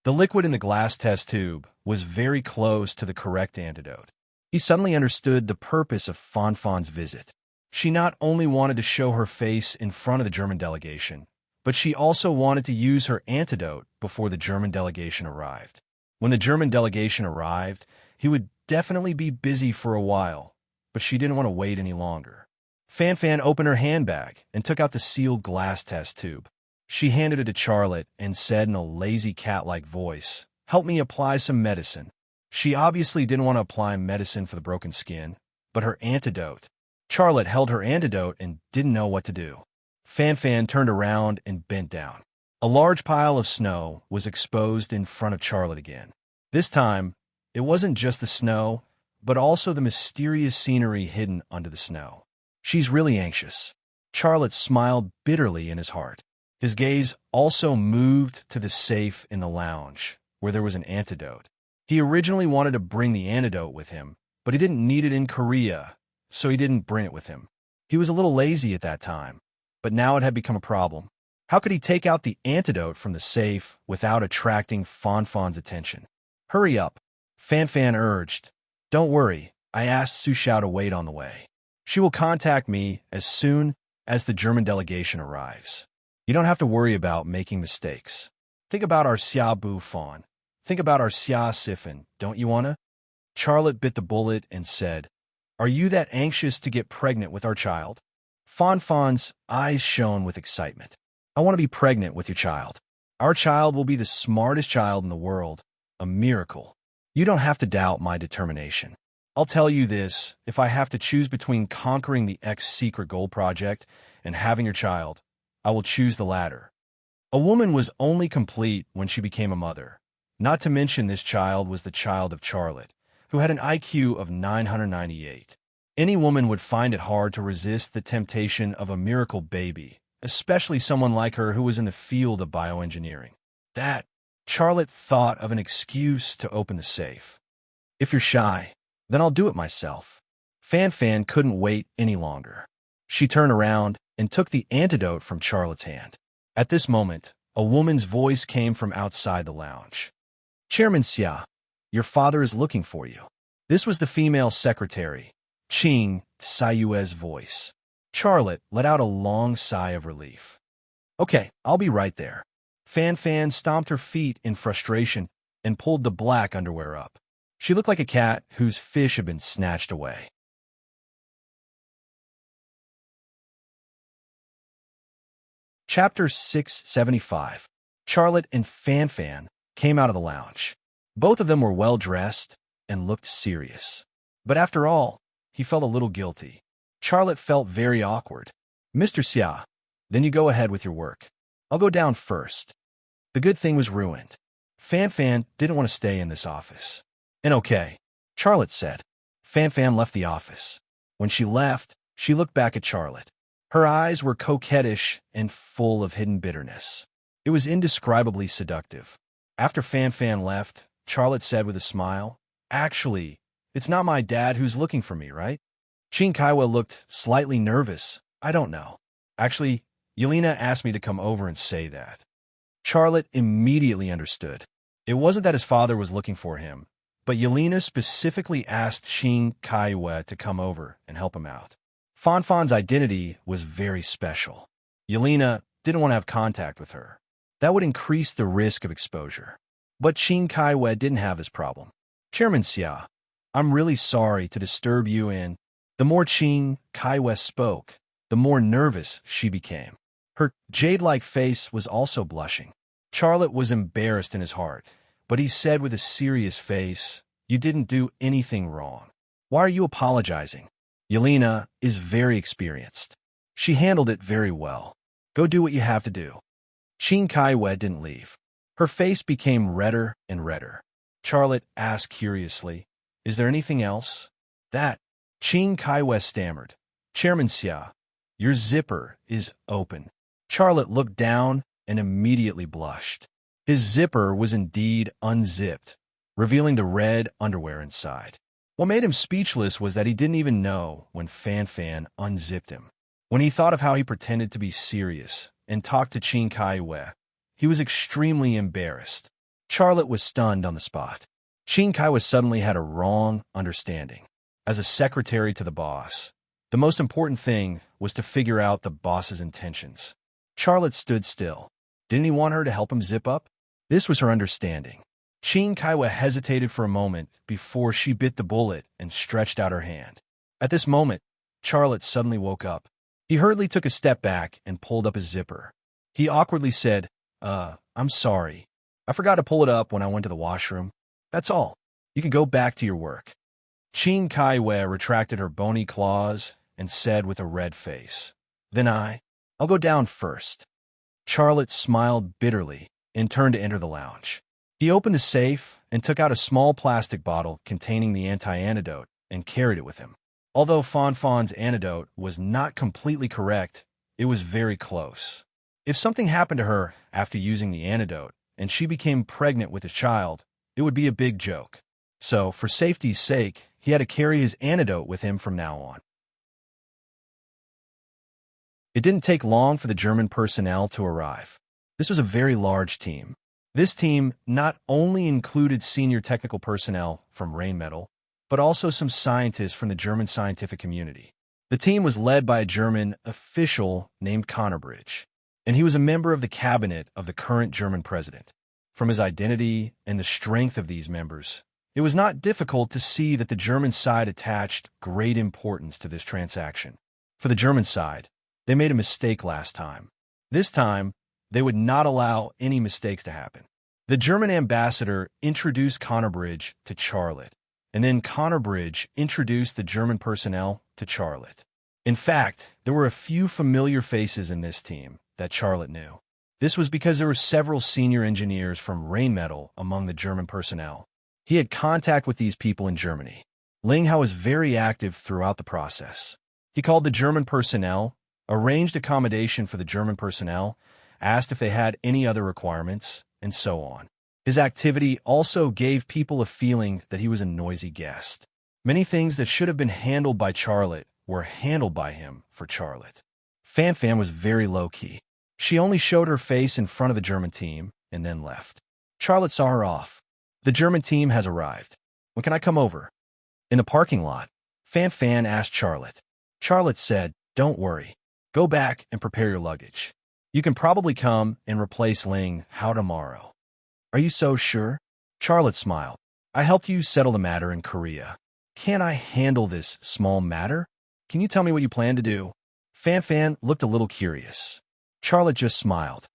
The liquid in the glass test tube was very close to the correct antidote. He suddenly understood the purpose of Fan Fan's visit. She not only wanted to show her face in front of the German delegation, but she also wanted to use her antidote before the German delegation arrived. When the German delegation arrived, he would definitely be busy for a while, but she didn't want to wait any longer. Fan Fan opened her handbag and took out the sealed glass test tube. She handed it to Charlotte and said in a lazy cat-like voice, "Help me apply some medicine." She obviously didn't want to apply medicine for the broken skin, but her antidote. Charlotte held her antidote and didn't know what to do. Fan Fan turned around and bent down. A large pile of snow was exposed in front of Charlotte again. This time, it wasn't just the snow, but also the mysterious scenery hidden under the snow. "She's really anxious." Charlotte smiled bitterly in his heart. His gaze also moved to the safe in the lounge, where there was an antidote. He originally wanted to bring the antidote with him, but he didn't need it in Korea, so he didn't bring it with him. He was a little lazy at that time, but now it had become a problem. How could he take out the antidote from the safe without attracting Fan Fan's attention? "Hurry up," Fan Fan urged. "Don't worry, I asked Su Xiao to wait on the way. She will contact me as soon as the German delegation arrives. You don't have to worry about making mistakes. Think about our Xia Bu Fan. Think about our Xia Siphon, don't you wanna?" Charlotte bit the bullet and said, "Are you that anxious to get pregnant with our child?" Fan Fan's eyes shone with excitement. "I want to be pregnant with your child. Our child will be the smartest child in the world, a miracle. You don't have to doubt my determination. I'll tell you this, if I have to choose between conquering the X-Secret Gold Project and having your child, I will choose the latter." A woman was only complete when she became a mother. Not to mention this child was the child of Charlotte, who had an IQ of 998. Any woman would find it hard to resist the temptation of a miracle baby, especially someone like her who was in the field of bioengineering. That, Charlotte thought of an excuse to open the safe. "If you're shy, then I'll do it myself." Fan Fan couldn't wait any longer. She turned around and took the antidote from Charlotte's hand. At this moment, a woman's voice came from outside the lounge. "Chairman Xia, your father is looking for you." This was the female secretary, Qing Sayue's voice. Charlotte let out a long sigh of relief. "Okay, I'll be right there." Fan Fan stomped her feet in frustration and pulled the black underwear up. She looked like a cat whose fish had been snatched away. Chapter 675. Charlotte and Fan Fan came out of the lounge. Both of them were well-dressed and looked serious. But after all, he felt a little guilty. Charlotte felt very awkward. "Mr. Xia, then you go ahead with your work. I'll go down first." The good thing was ruined. Fan Fan didn't want to stay in this office. "And okay," Charlotte said. Fan Fan left the office. When she left, she looked back at Charlotte. Her eyes were coquettish and full of hidden bitterness. It was indescribably seductive. After Fan Fan left, Charlotte said with a smile, "Actually, it's not my dad who's looking for me, right?" Qin Kaiwa looked slightly nervous. "I don't know. Actually, Yelena asked me to come over and say that." Charlotte immediately understood. It wasn't that his father was looking for him, but Yelena specifically asked Qin Kaiwa to come over and help him out. Fanfan's identity was very special. Yelena didn't want to have contact with her. That would increase the risk of exposure. But Qin Kaiwa didn't have this problem. "Chairman Xia, I'm really sorry to disturb you in..." The more Qin Kaiwa spoke, the more nervous she became. Her jade-like face was also blushing. Charlotte was embarrassed in his heart, but he said with a serious face, "You didn't do anything wrong. Why are you apologizing? Yelena is very experienced. She handled it very well. Go do what you have to do." Qin Kaiwa didn't leave. Her face became redder and redder. Charlotte asked curiously, "Is there anything else?" "That..." Qin Kaiwa stammered. "Chairman Xia, your zipper is open." Charlotte looked down and immediately blushed. His zipper was indeed unzipped, revealing the red underwear inside. What made him speechless was that he didn't even know when Fan Fan unzipped him. When he thought of how he pretended to be serious and talked to Qin Kaiwa, he was extremely embarrassed. Charlotte was stunned on the spot. Qin Kaiwa suddenly had a wrong understanding. As a secretary to the boss, the most important thing was to figure out the boss's intentions. Charlotte stood still. Didn't he want her to help him zip up? This was her understanding. Qin Kaiwa hesitated for a moment before she bit the bullet and stretched out her hand. At this moment, Charlotte suddenly woke up. He hurriedly took a step back and pulled up his zipper. He awkwardly said, I'm sorry. I forgot to pull it up when I went to the washroom. That's all. You can go back to your work." Qin Kaiwa retracted her bony claws and said with a red face, "Then I'll go down first." Charlotte smiled bitterly and turned to enter the lounge. He opened the safe and took out a small plastic bottle containing the anti-antidote and carried it with him. Although Fanfan's antidote was not completely correct, it was very close. If something happened to her after using the antidote and she became pregnant with a child, it would be a big joke. So, for safety's sake, he had to carry his antidote with him from now on. It didn't take long for the German personnel to arrive. This was a very large team. This team not only included senior technical personnel from Rheinmetall, but also some scientists from the German scientific community. The team was led by a German official named Connerbridge, and he was a member of the cabinet of the current German president. From his identity and the strength of these members, it was not difficult to see that the German side attached great importance to this transaction. For the German side, they made a mistake last time. This time, they would not allow any mistakes to happen. The German ambassador introduced Connerbridge to Charlotte, and then Connerbridge introduced the German personnel to Charlotte. In fact, there were a few familiar faces in this team that Charlotte knew. This was because there were several senior engineers from Rheinmetall among the German personnel. He had contact with these people in Germany. Ling Hao was very active throughout the process. He called the German personnel, arranged accommodation for the German personnel, asked if they had any other requirements, and so on. His activity also gave people a feeling that he was a noisy guest. Many things that should have been handled by Charlotte were handled by him for Charlotte. Fan Fan was very low-key. She only showed her face in front of the German team and then left. Charlotte saw her off. "The German team has arrived. When can I come over?" In the parking lot, Fan Fan asked Charlotte. Charlotte said, "Don't worry. Go back and prepare your luggage. You can probably come and replace Ling Hao tomorrow." "Are you so sure?" Charlotte smiled. I helped you settle the matter in Korea. Can I handle this small matter? Can you tell me what you plan to do? Fan Fan looked a little curious. Charlotte just smiled.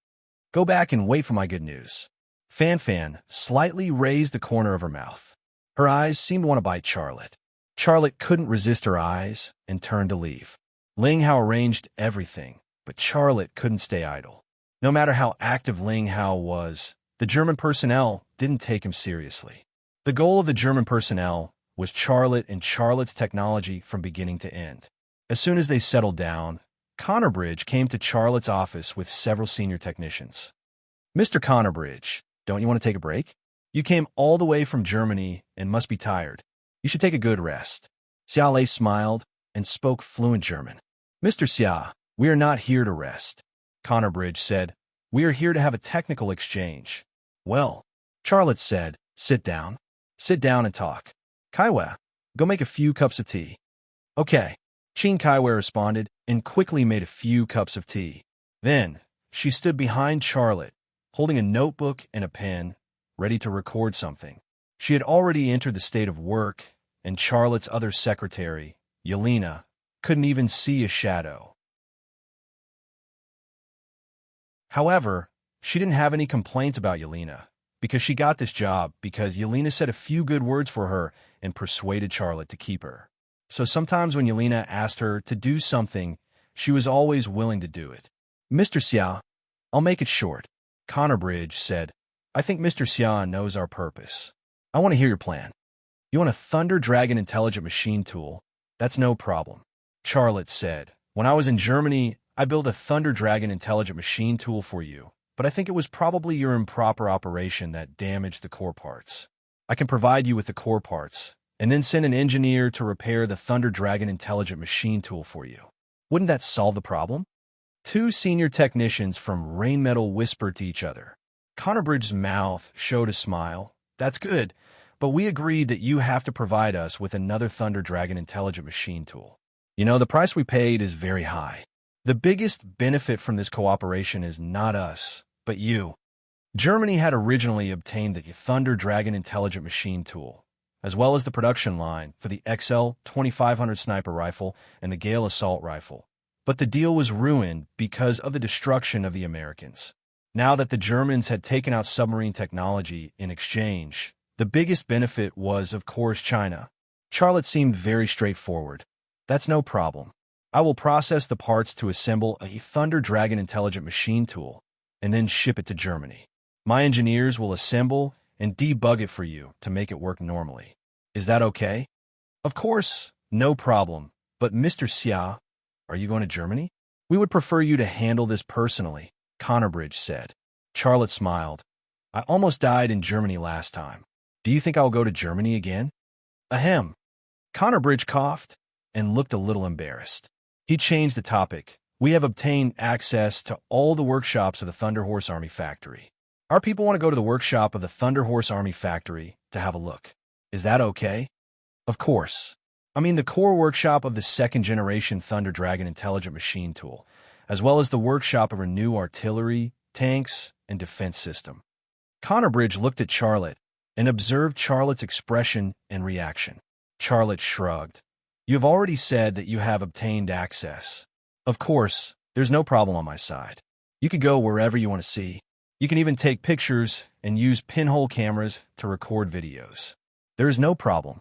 Go back and wait for my good news. Fan Fan slightly raised the corner of her mouth. Her eyes seemed to want to bite Charlotte. Charlotte couldn't resist her eyes and turned to leave. Ling Hao arranged everything, but Charlotte couldn't stay idle. No matter how active Ling Hao was, the German personnel didn't take him seriously. The goal of the German personnel was Charlotte and Charlotte's technology from beginning to end. As soon as they settled down, Connerbridge came to Charlotte's office with several senior technicians. Mr. Connerbridge, don't you want to take a break? You came all the way from Germany and must be tired. You should take a good rest. Xia Lei smiled and spoke fluent German. Mr. Xia, we are not here to rest. Connerbridge said, we are here to have a technical exchange. Well, Charlotte said, sit down. Sit down and talk. Kaiwa, go make a few cups of tea. Okay. Qin Kaiwa responded and quickly made a few cups of tea. Then, she stood behind Charlotte, holding a notebook and a pen, ready to record something. She had already entered the state of work, and Charlotte's other secretary, Yelena, couldn't even see a shadow. However, she didn't have any complaints about Yelena, because she got this job because Yelena said a few good words for her and persuaded Charlotte to keep her. So sometimes when Yelena asked her to do something, she was always willing to do it. Mr. Xia, I'll make it short. Connerbridge said, I think Mr. Xia knows our purpose. I want to hear your plan. You want a Thunder Dragon intelligent machine tool? That's no problem. Charlotte said, when I was in Germany, I built a Thunder Dragon intelligent machine tool for you, but I think it was probably your improper operation that damaged the core parts. I can provide you with the core parts, and then send an engineer to repair the Thunder Dragon intelligent machine tool for you. Wouldn't that solve the problem? Two senior technicians from Rainmetal whispered to each other. Connerbridge's mouth showed a smile. That's good, but we agreed that you have to provide us with another Thunder Dragon intelligent machine tool. You know, the price we paid is very high. The biggest benefit from this cooperation is not us, but you. Germany had originally obtained the Thunder Dragon intelligent machine tool, as well as the production line for the XL 2500 sniper rifle and the Gale assault rifle. But the deal was ruined because of the destruction of the Americans. Now that the Germans had taken out submarine technology in exchange, the biggest benefit was, of course, China. Charlotte seemed very straightforward. That's no problem. I will process the parts to assemble a Thunder Dragon intelligent machine tool and then ship it to Germany. My engineers will assemble and debug it for you to make it work normally. Is that okay? Of course, no problem. But Mr. Xia, are you going to Germany? We would prefer you to handle this personally, Connerbridge said. Charlotte smiled. I almost died in Germany last time. Do you think I'll go to Germany again? Ahem. Connerbridge coughed and looked a little embarrassed. He changed the topic. We have obtained access to all the workshops of the Thunder Horse Army Factory. Our people want to go to the workshop of the Thunder Horse Army Factory to have a look. Is that okay? Of course. I mean the core workshop of the second-generation Thunder Dragon intelligent machine tool, as well as the workshop of her new artillery, tanks, and defense system. Connerbridge looked at Charlotte and observed Charlotte's expression and reaction. Charlotte shrugged. You have already said that you have obtained access. Of course, there's no problem on my side. You can go wherever you want to see. You can even take pictures and use pinhole cameras to record videos. There is no problem.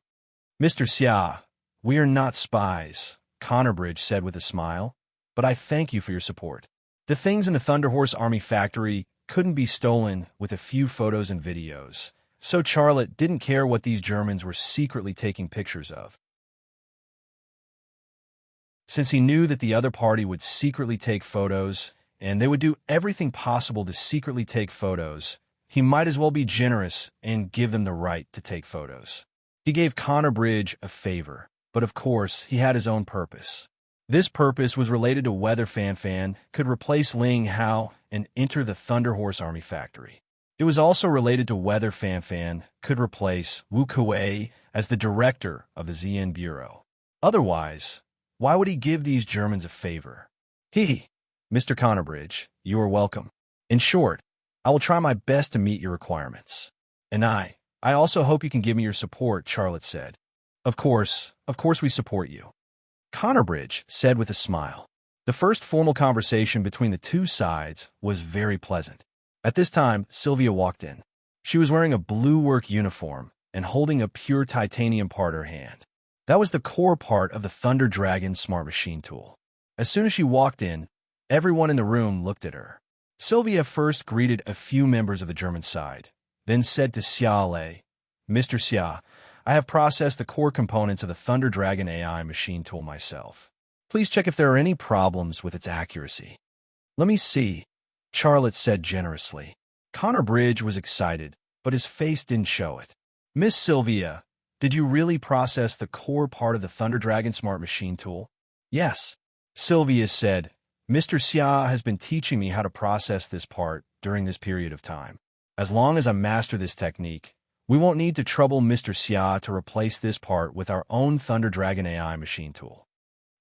Mr. Xia, we are not spies, Connerbridge said with a smile, but I thank you for your support. The things in the Thunder Horse Army Factory couldn't be stolen with a few photos and videos, so Charlotte didn't care what these Germans were secretly taking pictures of. Since he knew that the other party would secretly take photos, and they would do everything possible to secretly take photos, he might as well be generous and give them the right to take photos. He gave Connerbridge a favor, but of course he had his own purpose. This purpose was related to whether Fan Fan could replace Ling Hao and enter the Thunder Horse Army Factory. It was also related to whether Fan Fan could replace Wu Kuei as the director of the ZN Bureau. Otherwise, why would he give these Germans a favor? Mr. Connerbridge, you are welcome. In short, I will try my best to meet your requirements. And I, I also hope you can give me your support, Charlotte said. Of course we support you, Connerbridge said with a smile. The first formal conversation between the two sides was very pleasant. At this time, Sylvia walked in. She was wearing a blue work uniform and holding a pure titanium part in her hand. That was the core part of the Thunder Dragon smart machine tool. As soon as she walked in, everyone in the room looked at her. Sylvia first greeted a few members of the German side, then said to Xiaolei, Mr. Xia, I have processed the core components of the Thunder Dragon AI machine tool myself. Please check if there are any problems with its accuracy. Let me see, Charlotte said generously. Connerbridge was excited, but his face didn't show it. Miss Sylvia, did you really process the core part of the Thunder Dragon smart machine tool? Yes, Sylvia said. Mr. Xia has been teaching me how to process this part during this period of time. As long as I master this technique, we won't need to trouble Mr. Xia to replace this part with our own Thunder Dragon AI machine tool.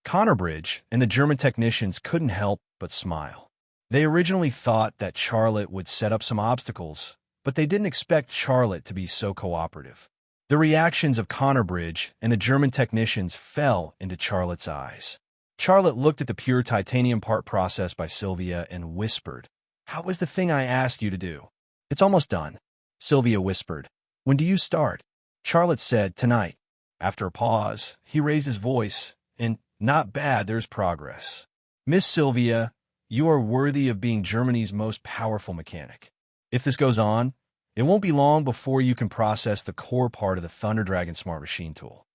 Connerbridge and the German technicians couldn't help but smile. They originally thought that Charlotte would set up some obstacles, but they didn't expect Charlotte to be so cooperative. The reactions of Connerbridge and the German technicians fell into Charlotte's eyes. Charlotte looked at the pure titanium part processed by Sylvia and whispered, How is the thing I asked you to do? It's almost done, Sylvia whispered. When do you start? Charlotte said, Tonight. After a pause, he raised his voice, and not bad, there's progress. Miss Sylvia, you are worthy of being Germany's most powerful mechanic. If this goes on, it won't be long before you can process the core part of the Thunder Dragon smart machine tool.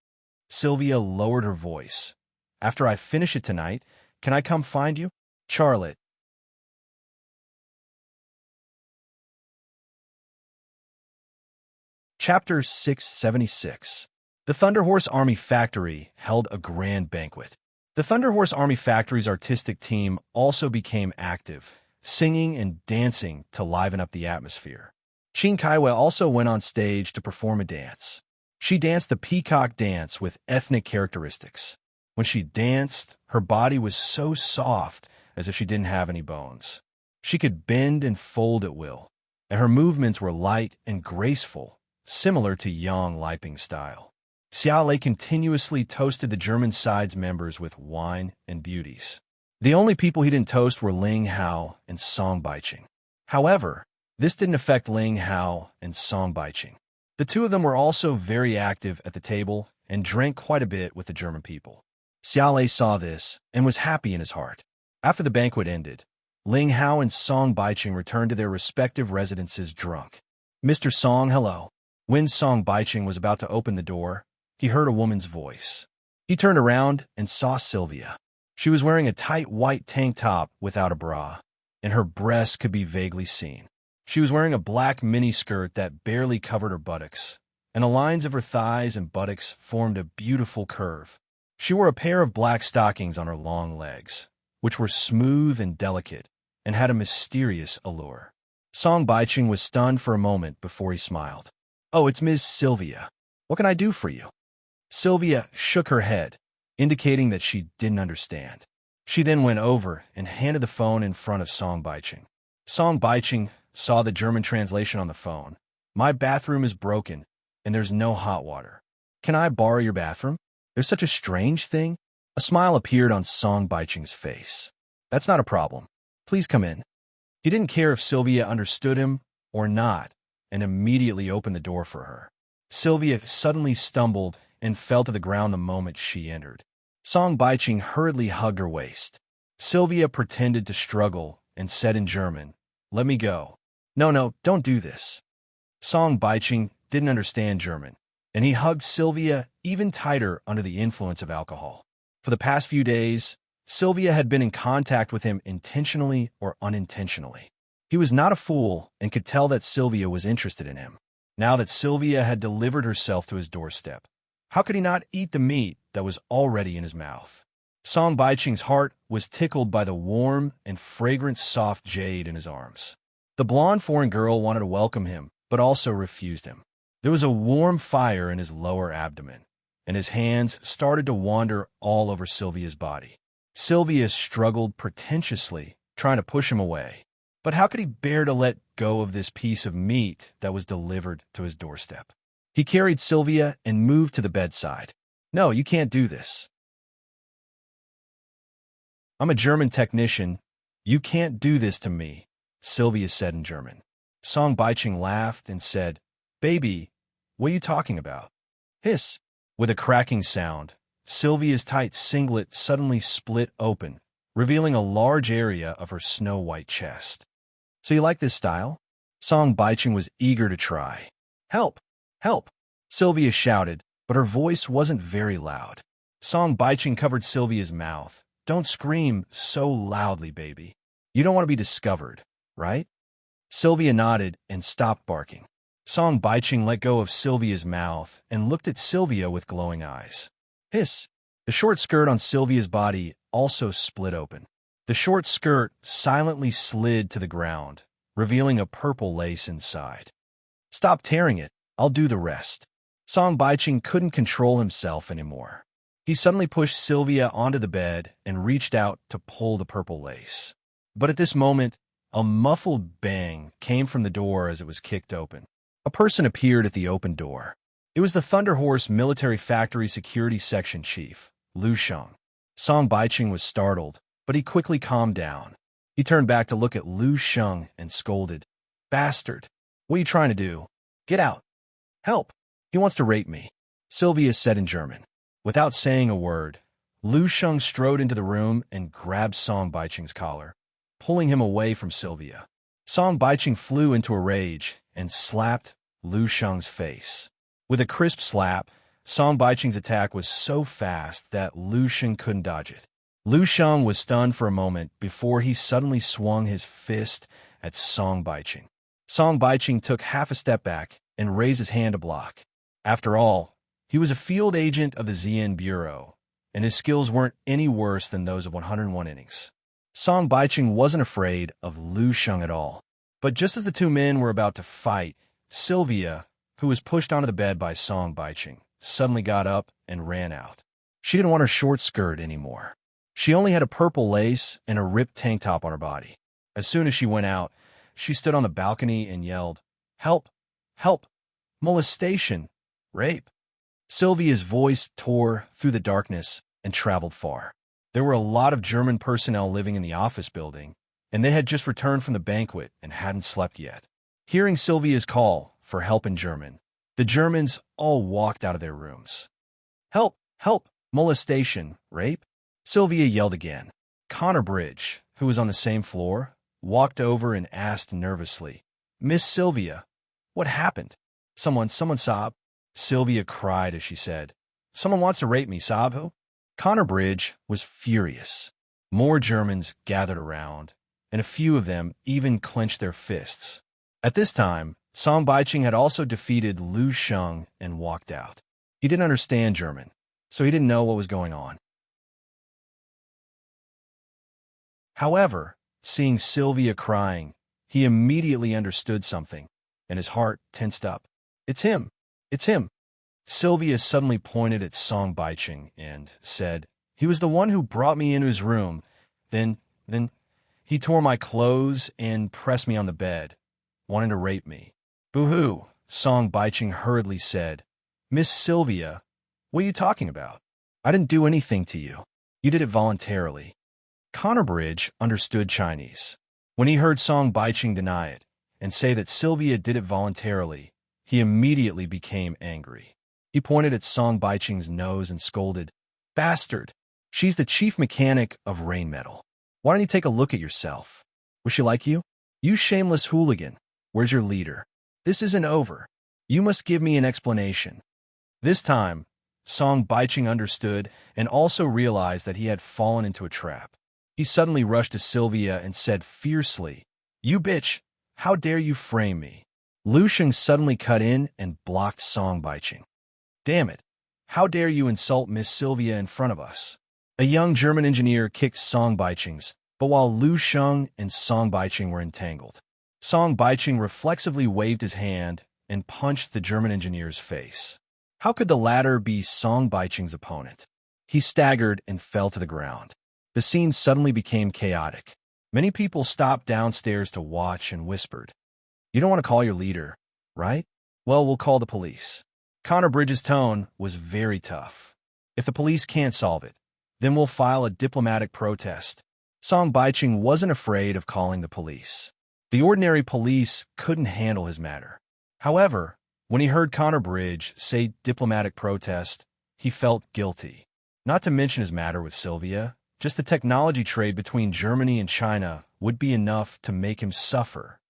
Sylvia lowered her voice. After I finish it tonight, can I come find you? Charlotte. Chapter 676. The Thunder Horse Army Factory held a grand banquet. The Thunder Horse Army Factory's artistic team also became active, singing and dancing to liven up the atmosphere. Qin Kaiwei also went on stage to perform a dance. She danced the peacock dance with ethnic characteristics. When she danced, her body was so soft as if she didn't have any bones. She could bend and fold at will, and her movements were light and graceful, similar to Yang Liping's style. Xiaolei continuously toasted the German side's members with wine and beauties. The only people he didn't toast were Ling Hao and Song Baiqing. However, this didn't affect Ling Hao and Song Baiqing. The two of them were also very active at the table and drank quite a bit with the German people. Xiaolei saw this and was happy in his heart. After the banquet ended, Ling Hao and Song Baiqing returned to their respective residences drunk. Mr. Song, hello. When Song Baiqing was about to open the door, he heard a woman's voice. He turned around and saw Sylvia. She was wearing a tight white tank top without a bra, and her breasts could be vaguely seen. She was wearing a black miniskirt that barely covered her buttocks, and the lines of her thighs and buttocks formed a beautiful curve. She wore a pair of black stockings on her long legs, which were smooth and delicate, and had a mysterious allure. Song Baiqing was stunned for a moment before he smiled. Oh, it's Ms. Sylvia. What can I do for you? Sylvia shook her head, indicating that she didn't understand. She then went over and handed the phone in front of Song Baiqing. Song Baiqing saw the German translation on the phone. My bathroom is broken, and there's no hot water. Can I borrow your bathroom? There's such a strange thing. A smile appeared on Song Baiqing's face. That's not a problem. Please come in. He didn't care if Sylvia understood him or not, and immediately opened the door for her. Sylvia suddenly stumbled and fell to the ground the moment she entered. Song Baiqing hurriedly hugged her waist. Sylvia pretended to struggle and said in German, Let me go. No, don't do this. Song Baiqing didn't understand German, and he hugged Sylvia even tighter under the influence of alcohol. For the past few days, Sylvia had been in contact with him intentionally or unintentionally. He was not a fool and could tell that Sylvia was interested in him. Now that Sylvia had delivered herself to his doorstep, how could he not eat the meat that was already in his mouth? Song Baiqing's heart was tickled by the warm and fragrant soft jade in his arms. The blonde foreign girl wanted to welcome him, but also refused him. There was a warm fire in his lower abdomen, and his hands started to wander all over Sylvia's body. Sylvia struggled pretentiously, trying to push him away. But how could he bear to let go of this piece of meat that was delivered to his doorstep? He carried Sylvia and moved to the bedside. No, you can't do this. I'm a German technician. You can't do this to me, Sylvia said in German. Song Baiching laughed and said, Baby, what are you talking about? Hiss. With a cracking sound, Sylvia's tight singlet suddenly split open, revealing a large area of her snow-white chest. So you like this style? Song Baiching was eager to try. Help! Help! Sylvia shouted, but her voice wasn't very loud. Song Baiching covered Sylvia's mouth. Don't scream so loudly, baby. You don't want to be discovered, right? Sylvia nodded and stopped barking. Song Baiching let go of Sylvia's mouth and looked at Sylvia with glowing eyes. Hiss! The short skirt on Sylvia's body also split open. The short skirt silently slid to the ground, revealing a purple lace inside. Stop tearing it. I'll do the rest. Song Baiching couldn't control himself anymore. He suddenly pushed Sylvia onto the bed and reached out to pull the purple lace. But at this moment, a muffled bang came from the door as it was kicked open. A person appeared at the open door. It was the Thunder Horse Military Factory Security Section Chief, Lu Sheng. Song Baiching was startled, but he quickly calmed down. He turned back to look at Lu Sheng and scolded, Bastard! What are you trying to do? Get out! Help! He wants to rape me, Sylvia said in German. Without saying a word, Lu Sheng strode into the room and grabbed Song Baiching's collar, pulling him away from Sylvia. Song Baiching flew into a rage and slapped Lu Sheng's face. With a crisp slap, Song Baiching's attack was so fast that Lu Sheng couldn't dodge it. Lu Sheng was stunned for a moment before he suddenly swung his fist at Song Baiching. Song Baiching took half a step back and raised his hand to block. After all, he was a field agent of the ZN Bureau, and his skills weren't any worse than those of 101 innings. Song Baiching wasn't afraid of Lu Sheng at all. But just as the two men were about to fight, Sylvia, who was pushed onto the bed by Song Baiching, suddenly got up and ran out. She didn't want her short skirt anymore. She only had a purple lace and a ripped tank top on her body. As soon as she went out, she stood on the balcony and yelled, Help! Help! Molestation! Rape! Sylvia's voice tore through the darkness and traveled far. There were a lot of German personnel living in the office building, and they had just returned from the banquet and hadn't slept yet. Hearing Sylvia's call for help in German, the Germans all walked out of their rooms. Help! Help! Molestation! Rape! Sylvia yelled again. Connor Bridge, who was on the same floor, walked over and asked nervously, Miss Sylvia, what happened? Someone sobbed. Sylvia cried as she said, Someone wants to rape me, Sabu. Connor Bridge was furious. More Germans gathered around, and a few of them even clenched their fists. At this time, Song Baiching had also defeated Lu Sheng and walked out. He didn't understand German, so he didn't know what was going on. However, seeing Sylvia crying, he immediately understood something, and his heart tensed up. It's him! It's him! Sylvia suddenly pointed at Song Baiching and said, He was the one who brought me into his room. Then he tore my clothes and pressed me on the bed, wanting to rape me. Boo-hoo, Song Baiching hurriedly said. Miss Sylvia, what are you talking about? I didn't do anything to you. You did it voluntarily. Connor Bridge understood Chinese. When he heard Song Baiching deny it and say that Sylvia did it voluntarily, he immediately became angry. He pointed at Song Baiching's nose and scolded, Bastard! She's the chief mechanic of Rain Metal. Why don't you take a look at yourself? Was she like you? You shameless hooligan. Where's your leader? This isn't over. You must give me an explanation. This time, Song Baiching understood and also realized that he had fallen into a trap. He suddenly rushed to Sylvia and said fiercely, You bitch! How dare you frame me? Lu Sheng suddenly cut in and blocked Song Baiching. Damn it! How dare you insult Miss Sylvia in front of us? A young German engineer kicked Song Baiching's, but while Lu Sheng and Song Baiching were entangled, Song Baiching reflexively waved his hand and punched the German engineer's face. How could the latter be Song Baiching's opponent? He staggered and fell to the ground. The scene suddenly became chaotic. Many people stopped downstairs to watch and whispered, "You don't want to call your leader, right? Well, we'll call the police." Connor Bridges' tone was very tough. "If the police can't solve it, then we'll file a diplomatic protest." Song Baiching wasn't afraid of calling the police. The ordinary police couldn't handle his matter. However, when he heard Connor Bridge say diplomatic protest, he felt guilty. Not to mention his matter with Sylvia, just the technology trade between Germany and China would be enough to make him suffer.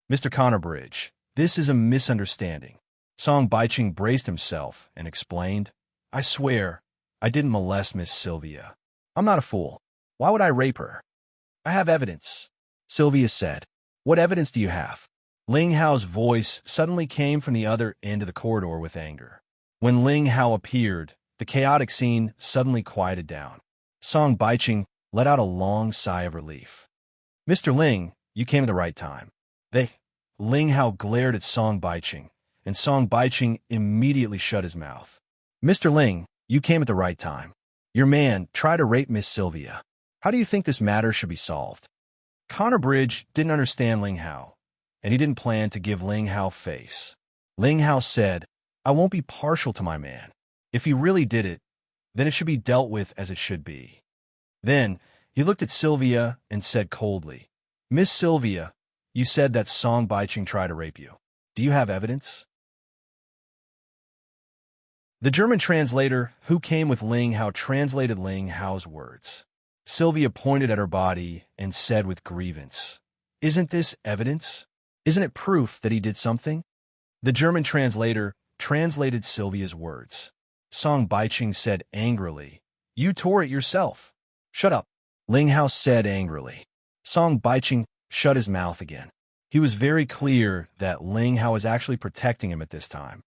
"Mr. Connor Bridge, this is a misunderstanding." Song Baiching braced himself and explained, "I swear, I didn't molest Miss Sylvia. I'm not a fool. Why would I rape her?" "I have evidence," Sylvia said. "What evidence do you have?" Ling Hao's voice suddenly came from the other end of the corridor with anger. When Ling Hao appeared, the chaotic scene suddenly quieted down. Song Baiching let out a long sigh of relief. "Mr. Ling, you came at the right time." Ling Hao glared at Song Baiching, and Song Baiching immediately shut his mouth. "Mr. Ling, you came at the right time. Your man tried to rape Miss Sylvia. How do you think this matter should be solved?" Connor Bridge didn't understand Ling Hao, and he didn't plan to give Ling Hao face. Ling Hao said, "I won't be partial to my man. If he really did it, then it should be dealt with as it should be." Then he looked at Sylvia and said coldly, "Miss Sylvia, you said that Song Baiching tried to rape you. Do you have evidence?" The German translator who came with Ling Hao translated Ling Hao's words. Sylvia pointed at her body and said with grievance, "Isn't this evidence? Isn't it proof that he did something?" The German translator translated Sylvia's words. Song Baiching said angrily, "You tore it yourself." "Shut up," Ling Hao said angrily. Song Baiching shut his mouth again. He was very clear that Ling Hao was actually protecting him at this time.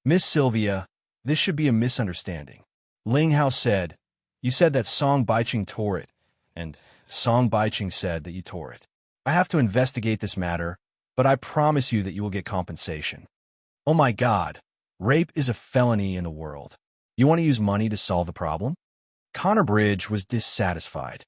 "Miss Sylvia, this should be a misunderstanding." Ling Hao said, "You said that Song Baiching tore it, and Song Baiching said that you tore it. I have to investigate this matter, but I promise you that you will get compensation." "Oh my God, rape is a felony in the world. You want to use money to solve the problem?" Connor Bridge was dissatisfied.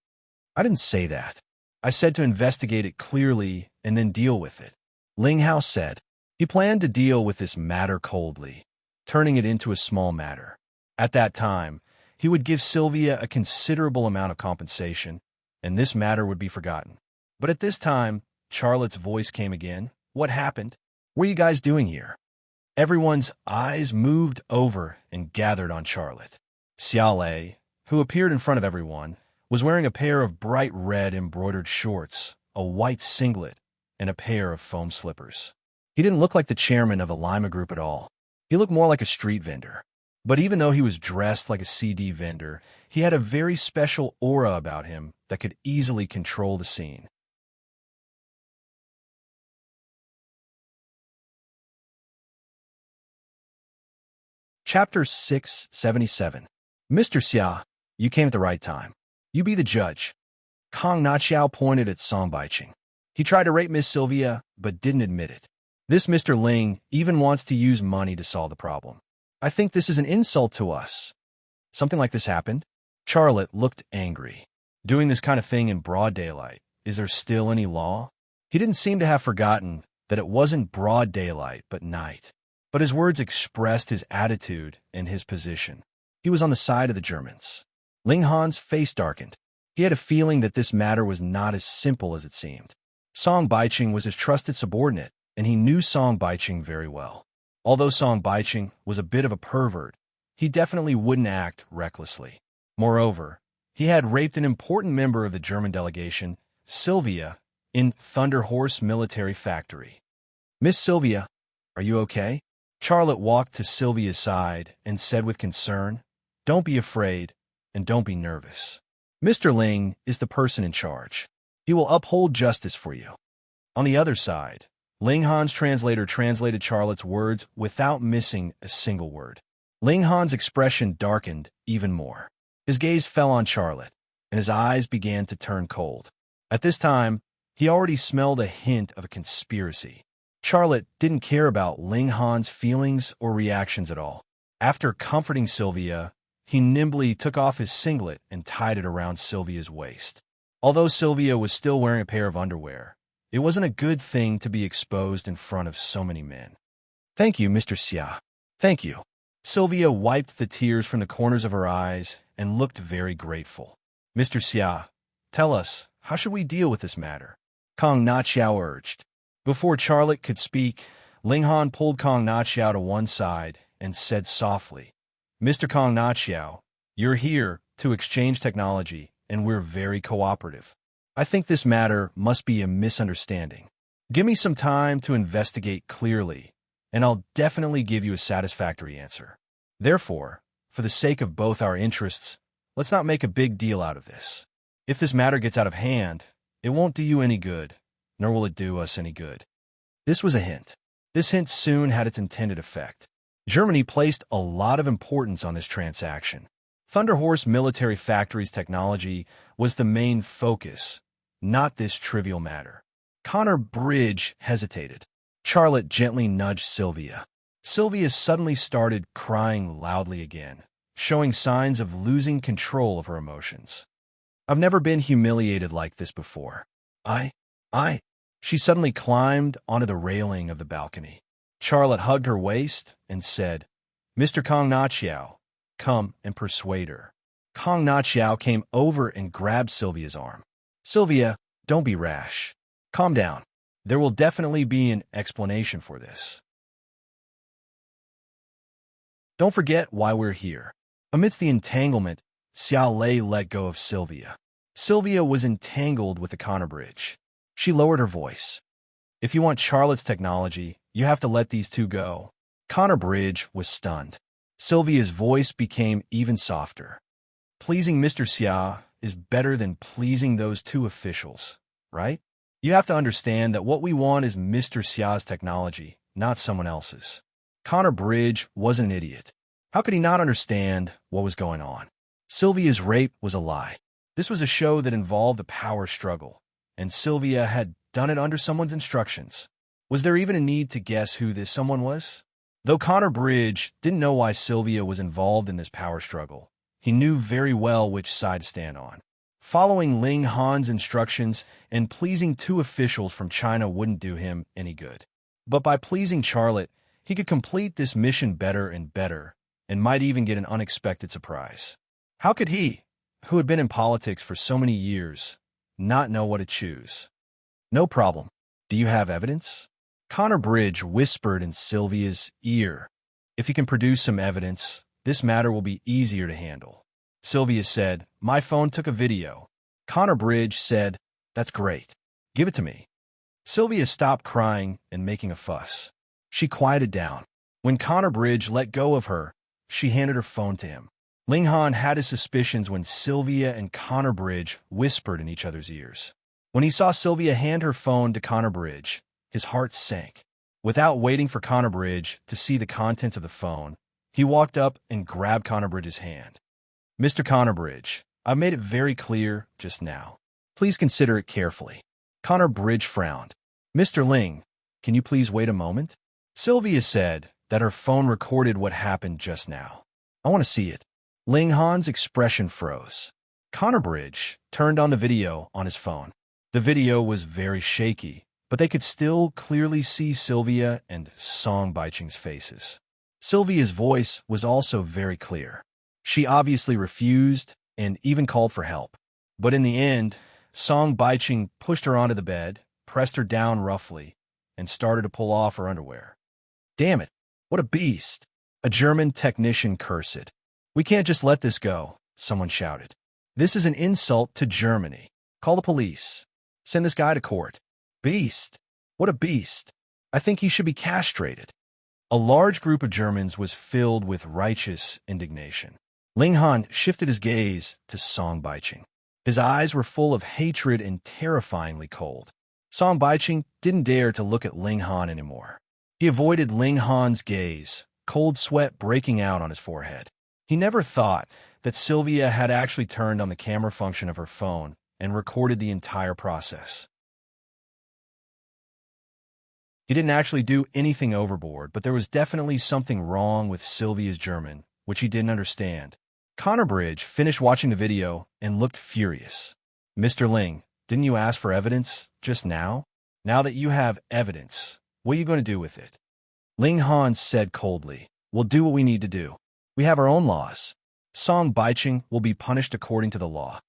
"I didn't say that. I said to investigate it clearly and then deal with it." Ling Hao said. He planned to deal with this matter coldly, turning it into a small matter. At that time, he would give Sylvia a considerable amount of compensation, and this matter would be forgotten. But at this time, Charlotte's voice came again. "What happened? What are you guys doing here?" Everyone's eyes moved over and gathered on Charlotte. Xiao Lei, who appeared in front of everyone, was wearing a pair of bright red embroidered shorts, a white singlet, and a pair of foam slippers. He didn't look like the chairman of the Lima Group at all. He looked more like a street vendor. But even though he was dressed like a CD vendor, he had a very special aura about him that could easily control the scene. Chapter 677. "Mr. Xia, you came at the right time. You be the judge." Kong Naqiao pointed at Song Baiching. "He tried to rape Miss Sylvia, but didn't admit it. This Mr. Ling even wants to use money to solve the problem. I think this is an insult to us." "Something like this happened?" Charlotte looked angry. "Doing this kind of thing in broad daylight. Is there still any law?" He didn't seem to have forgotten that it wasn't broad daylight, but night. But his words expressed his attitude and his position. He was on the side of the Germans. Ling Han's face darkened. He had a feeling that this matter was not as simple as it seemed. Song Baiching was his trusted subordinate, and he knew Song Baiching very well. Although Song Baiching was a bit of a pervert, he definitely wouldn't act recklessly. Moreover, he had raped an important member of the German delegation, Sylvia, in Thunder Horse Military Factory. "Miss Sylvia, are you okay?" Charlotte walked to Sylvia's side and said with concern, "Don't be afraid, and don't be nervous. Mr. Ling is the person in charge. He will uphold justice for you." On the other side, Ling Han's translator translated Charlotte's words without missing a single word. Ling Han's expression darkened even more. His gaze fell on Charlotte, and his eyes began to turn cold. At this time, he already smelled a hint of a conspiracy. Charlotte didn't care about Ling Han's feelings or reactions at all. After comforting Sylvia, he nimbly took off his singlet and tied it around Sylvia's waist. Although Sylvia was still wearing a pair of underwear, it wasn't a good thing to be exposed in front of so many men. "Thank you, Mr. Xia. Thank you." Sylvia wiped the tears from the corners of her eyes and looked very grateful. "Mr. Xia, tell us, how should we deal with this matter?" Kong Naqiao urged. Before Charlotte could speak, Ling Han pulled Kong Naqiao to one side and said softly, "Mr. Kong Naqiao, you're here to exchange technology, and we're very cooperative. I think this matter must be a misunderstanding. Give me some time to investigate clearly, and I'll definitely give you a satisfactory answer. Therefore, for the sake of both our interests, let's not make a big deal out of this. If this matter gets out of hand, it won't do you any good, nor will it do us any good." This was a hint. This hint soon had its intended effect. Germany placed a lot of importance on this transaction. Thunderhorse Military Factory's technology was the main focus, not this trivial matter. Connor Bridge hesitated. Charlotte gently nudged Sylvia. Sylvia suddenly started crying loudly again, showing signs of losing control of her emotions. "I've never been humiliated like this before. I. She suddenly climbed onto the railing of the balcony. Charlotte hugged her waist and said, "Mr. Kong Naqiao, come and persuade her." Kong Naqiao came over and grabbed Sylvia's arm. "Sylvia, don't be rash. Calm down. There will definitely be an explanation for this. Don't forget why we're here." Amidst the entanglement, Xiao Lei let go of Sylvia. Sylvia was entangled with the Connor Bridge. She lowered her voice. "If you want Charlotte's technology, you have to let these two go." Connor Bridge was stunned. Sylvia's voice became even softer. "Pleasing Mr. Xia is better than pleasing those two officials, right? You have to understand that what we want is Mr. Xia's technology, not someone else's." Connor Bridge was an idiot. How could he not understand what was going on? Sylvia's rape was a lie. This was a show that involved a power struggle, and Sylvia had done it under someone's instructions. Was there even a need to guess who this someone was? Though Connor Bridge didn't know why Sylvia was involved in this power struggle, he knew very well which side to stand on. Following Ling Han's instructions and pleasing two officials from China wouldn't do him any good. But by pleasing Charlotte, he could complete this mission better and better, and might even get an unexpected surprise. How could he, who had been in politics for so many years, not know what to choose? "No problem. Do you have evidence?" Connor Bridge whispered in Sylvia's ear. "If you can produce some evidence, this matter will be easier to handle." Sylvia said, "My phone took a video." Connor Bridge said, "That's great. Give it to me." Sylvia stopped crying and making a fuss. She quieted down. When Connor Bridge let go of her, she handed her phone to him. Ling Han had his suspicions when Sylvia and Connor Bridge whispered in each other's ears. When he saw Sylvia hand her phone to Connor Bridge, his heart sank. Without waiting for Connor Bridge to see the contents of the phone, he walked up and grabbed Connor Bridge's hand. "Mr. Connor Bridge, I've made it very clear just now. Please consider it carefully." Connor Bridge frowned. "Mr. Ling, can you please wait a moment?" Sylvia said that her phone recorded what happened just now. "I want to see it." Ling Han's expression froze. Connor Bridge turned on the video on his phone. The video was very shaky, but they could still clearly see Sylvia and Song Baiching's faces. Sylvia's voice was also very clear. She obviously refused and even called for help. But in the end, Song Baiching pushed her onto the bed, pressed her down roughly, and started to pull off her underwear. "Damn it, what a beast!" A German technician cursed. "We can't just let this go," someone shouted. "This is an insult to Germany. Call the police. Send this guy to court." "Beast? What a beast! I think he should be castrated." A large group of Germans was filled with righteous indignation. Ling Han shifted his gaze to Song Baiching. His eyes were full of hatred and terrifyingly cold. Song Baiching didn't dare to look at Ling Han anymore. He avoided Ling Han's gaze, cold sweat breaking out on his forehead. He never thought that Sylvia had actually turned on the camera function of her phone and recorded the entire process. He didn't actually do anything overboard, but there was definitely something wrong with Sylvia's German, which he didn't understand. Connor Bridge finished watching the video and looked furious. Mr. Ling, didn't you ask for evidence just now? Now that you have evidence, what are you going to do with it? Ling Han said coldly, we'll do what we need to do. We have our own laws. Song Baiqing will be punished according to the law.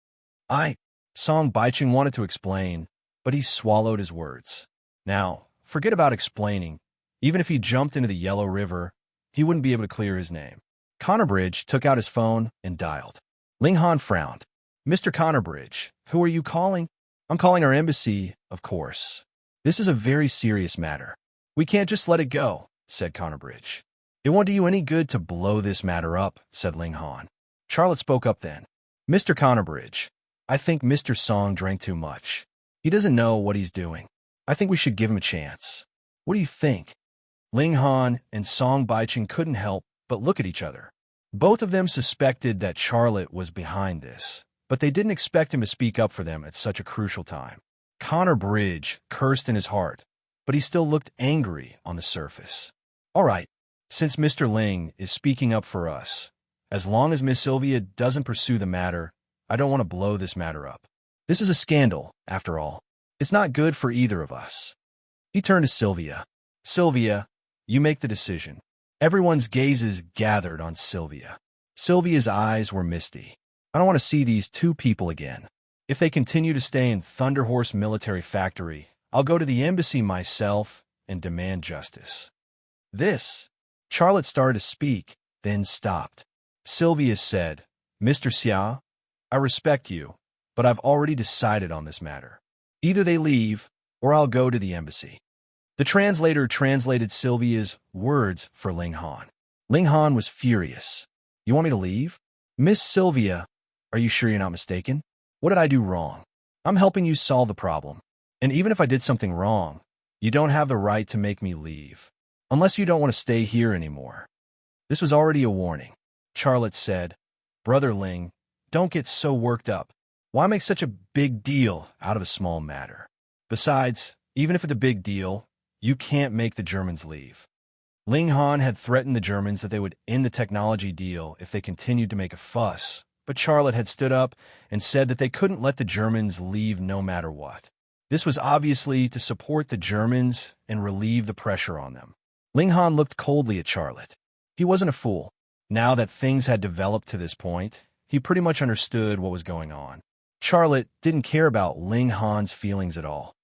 Song Baiqing wanted to explain, but he swallowed his words. Now, forget about explaining. Even if he jumped into the Yellow River, he wouldn't be able to clear his name. Connerbridge took out his phone and dialed. Ling Han frowned. Mr. Connerbridge, who are you calling? I'm calling our embassy, of course. This is a very serious matter. We can't just let it go, said Connerbridge. It won't do you any good to blow this matter up, said Ling Han. Charlotte spoke up then. Mr. Connerbridge, I think Mr. Song drank too much. He doesn't know what he's doing. I think we should give him a chance. What do you think? Ling Han and Song Baiqing couldn't help but look at each other. Both of them suspected that Charlotte was behind this, but they didn't expect him to speak up for them at such a crucial time. Connerbridge cursed in his heart, but he still looked angry on the surface. All right, since Mr. Ling is speaking up for us, as long as Miss Sylvia doesn't pursue the matter, I don't want to blow this matter up. This is a scandal, after all. It's not good for either of us. He turned to Sylvia. Sylvia, you make the decision. Everyone's gazes gathered on Sylvia. Sylvia's eyes were misty. I don't want to see these two people again. If they continue to stay in Thunderhorse Military Factory, I'll go to the embassy myself and demand justice. Charlotte started to speak, then stopped. Sylvia said, Mr. Xia, I respect you, but I've already decided on this matter. Either they leave, or I'll go to the embassy. The translator translated Sylvia's words for Ling Han. Ling Han was furious. You want me to leave? Miss Sylvia, are you sure you're not mistaken? What did I do wrong? I'm helping you solve the problem. And even if I did something wrong, you don't have the right to make me leave. Unless you don't want to stay here anymore. This was already a warning. Charlotte said, Brother Ling, don't get so worked up. Why make such a big deal out of a small matter? Besides, even if it's a big deal, you can't make the Germans leave. Ling Han had threatened the Germans that they would end the technology deal if they continued to make a fuss, but Charlotte had stood up and said that they couldn't let the Germans leave no matter what. This was obviously to support the Germans and relieve the pressure on them. Ling Han looked coldly at Charlotte. He wasn't a fool. Now that things had developed to this point, he pretty much understood what was going on. Charlotte didn't care about Ling Han's feelings at all.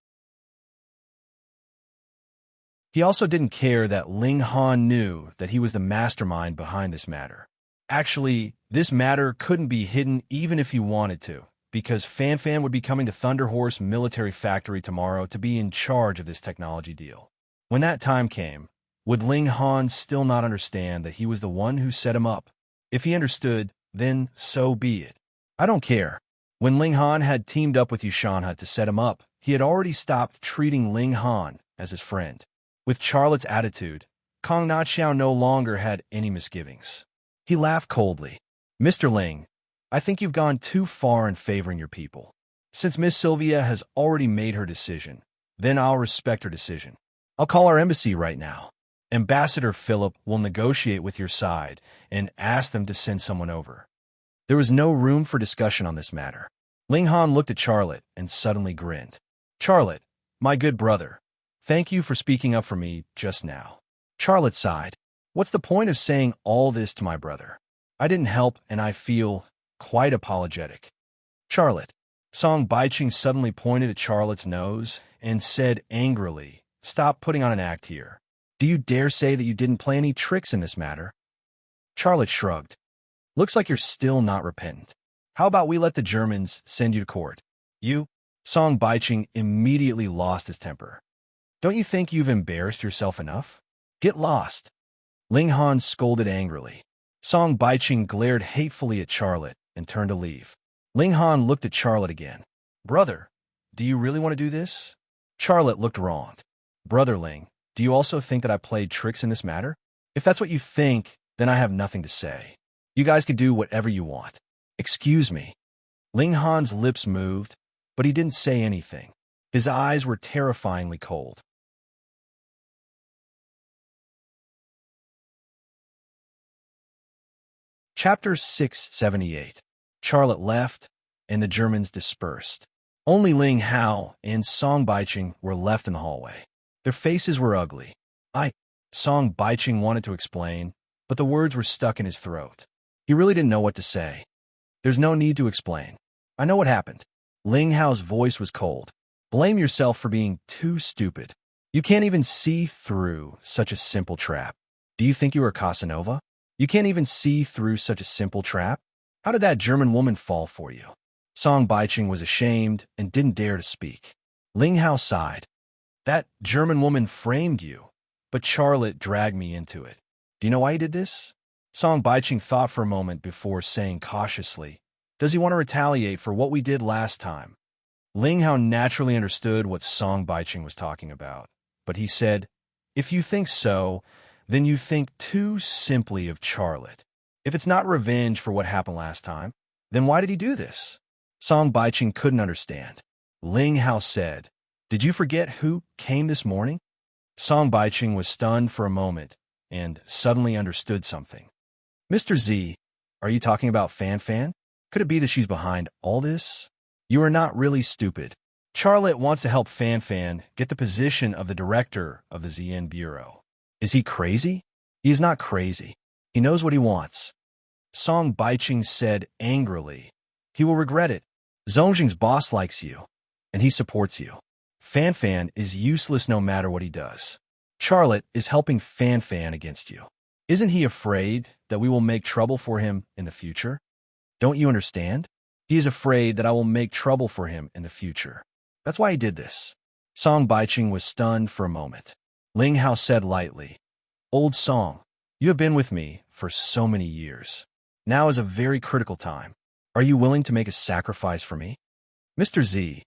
He also didn't care that Ling Han knew that he was the mastermind behind this matter. Actually, this matter couldn't be hidden even if he wanted to, because Fan Fan would be coming to Thunderhorse Military Factory tomorrow to be in charge of this technology deal. When that time came, would Ling Han still not understand that he was the one who set him up? If he understood, then so be it. I don't care. When Ling Han had teamed up with Yushanha to set him up, he had already stopped treating Ling Han as his friend. With Charlotte's attitude, Kong Naqiao no longer had any misgivings. He laughed coldly. Mr. Ling, I think you've gone too far in favoring your people. Since Miss Sylvia has already made her decision, then I'll respect her decision. I'll call our embassy right now. Ambassador Philip will negotiate with your side and ask them to send someone over. There was no room for discussion on this matter. Ling Han looked at Charlotte and suddenly grinned. Charlotte, my good brother, thank you for speaking up for me just now. Charlotte sighed. What's the point of saying all this to my brother? I didn't help and I feel quite apologetic. Charlotte. Song Baiqing suddenly pointed at Charlotte's nose and said angrily, Stop putting on an act here. Do you dare say that you didn't play any tricks in this matter? Charlotte shrugged. Looks like you're still not repentant. How about we let the Germans send you to court? You? Song Baiqing immediately lost his temper. Don't you think you've embarrassed yourself enough? Get lost. Ling Han scolded angrily. Song Baiqing glared hatefully at Charlotte and turned to leave. Ling Han looked at Charlotte again. Brother, do you really want to do this? Charlotte looked wronged. Brother Ling, do you also think that I played tricks in this matter? If that's what you think, then I have nothing to say. You guys can do whatever you want. Excuse me. Ling Han's lips moved, but he didn't say anything. His eyes were terrifyingly cold. Chapter 678. Charlotte left, and the Germans dispersed. Only Ling Hao and Song Baiching were left in the hallway. Their faces were ugly. Song Baiching wanted to explain, but the words were stuck in his throat. He really didn't know what to say. There's no need to explain. I know what happened. Ling Hao's voice was cold. Blame yourself for being too stupid. You can't even see through such a simple trap. Do you think you are Casanova? You can't even see through such a simple trap? How did that German woman fall for you? Song Baiching was ashamed and didn't dare to speak. Ling Hao sighed. That German woman framed you, but Charlotte dragged me into it. Do you know why he did this? Song Baiching thought for a moment before saying cautiously, does he want to retaliate for what we did last time? Ling Hao naturally understood what Song Baiching was talking about, but he said, if you think so, then you think too simply of Charlotte. If it's not revenge for what happened last time, then why did he do this? Song Baiching couldn't understand. Ling Hao said, did you forget who came this morning? Song Baiching was stunned for a moment and suddenly understood something. Mr. Z, are you talking about Fan Fan? Could it be that she's behind all this? You are not really stupid. Charlotte wants to help Fan Fan get the position of the director of the ZN Bureau. Is he crazy? He is not crazy. He knows what he wants. Song Baiching said angrily. He will regret it. Zongjing's boss likes you, and he supports you. Fan Fan is useless no matter what he does. Charlotte is helping Fan Fan against you. Isn't he afraid that we will make trouble for him in the future? Don't you understand? He is afraid that I will make trouble for him in the future. That's why he did this. Song Baiching was stunned for a moment. Ling Hao said lightly, Old Song, you have been with me for so many years. Now is a very critical time. Are you willing to make a sacrifice for me? Mr. Z,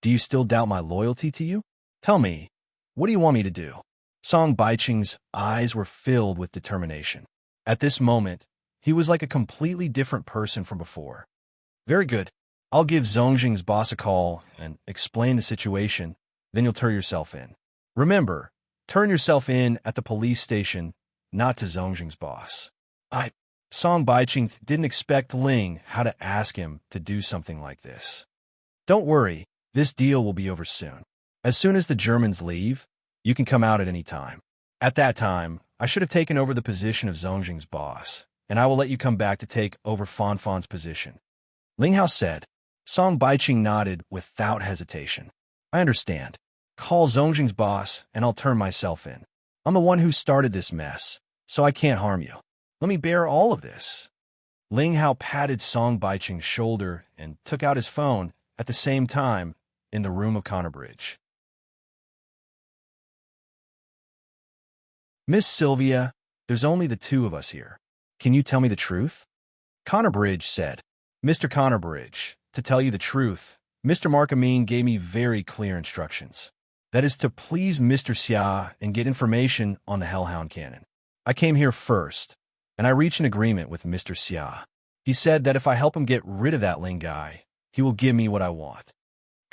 do you still doubt my loyalty to you? Tell me, what do you want me to do? Song Baiching's eyes were filled with determination. At this moment, he was like a completely different person from before. Very good. I'll give Zongjing's boss a call and explain the situation, then you'll turn yourself in. Remember, turn yourself in at the police station, not to Zongjing's boss. Song Baiching didn't expect Ling Hao to ask him to do something like this. Don't worry, this deal will be over soon. As soon as the Germans leave, you can come out at any time. At that time, I should have taken over the position of Zongjing's boss, and I will let you come back to take over Fan Fan's position. Ling Hao said. Song Baiching nodded without hesitation. I understand. Call Zongjing's boss, and I'll turn myself in. I'm the one who started this mess, so I can't harm you. Let me bear all of this. Ling Hao patted Song Baiching's shoulder and took out his phone at the same time in the room of Connor Bridge. Miss Sylvia, there's only the two of us here. Can you tell me the truth? Connor Bridge said. Mr. Connor Bridge, to tell you the truth, Mr. Mark Amin gave me very clear instructions. That is to please Mr. Xia and get information on the Hellhound Cannon. I came here first, and I reached an agreement with Mr. Xia. He said that if I help him get rid of that Ling guy, he will give me what I want.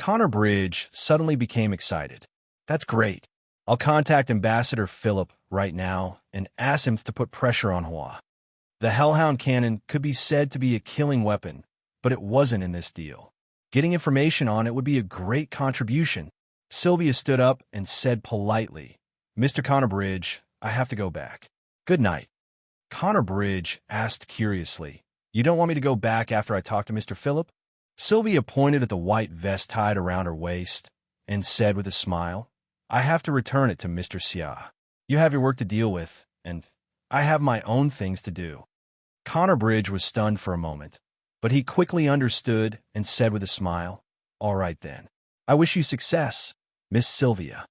Connor Bridge suddenly became excited. That's great. I'll contact Ambassador Philip right now and ask him to put pressure on Hua. The Hellhound Cannon could be said to be a killing weapon, but it wasn't in this deal. Getting information on it would be a great contribution. Sylvia stood up and said politely, Mr. Connor Bridge, I have to go back. Good night. Connor Bridge asked curiously, You don't want me to go back after I talk to Mr. Philip? Sylvia pointed at the white vest tied around her waist and said with a smile, I have to return it to Mr. Xia. You have your work to deal with, and I have my own things to do. Connor Bridge was stunned for a moment, but he quickly understood and said with a smile, All right then. I wish you success, Miss Sylvia.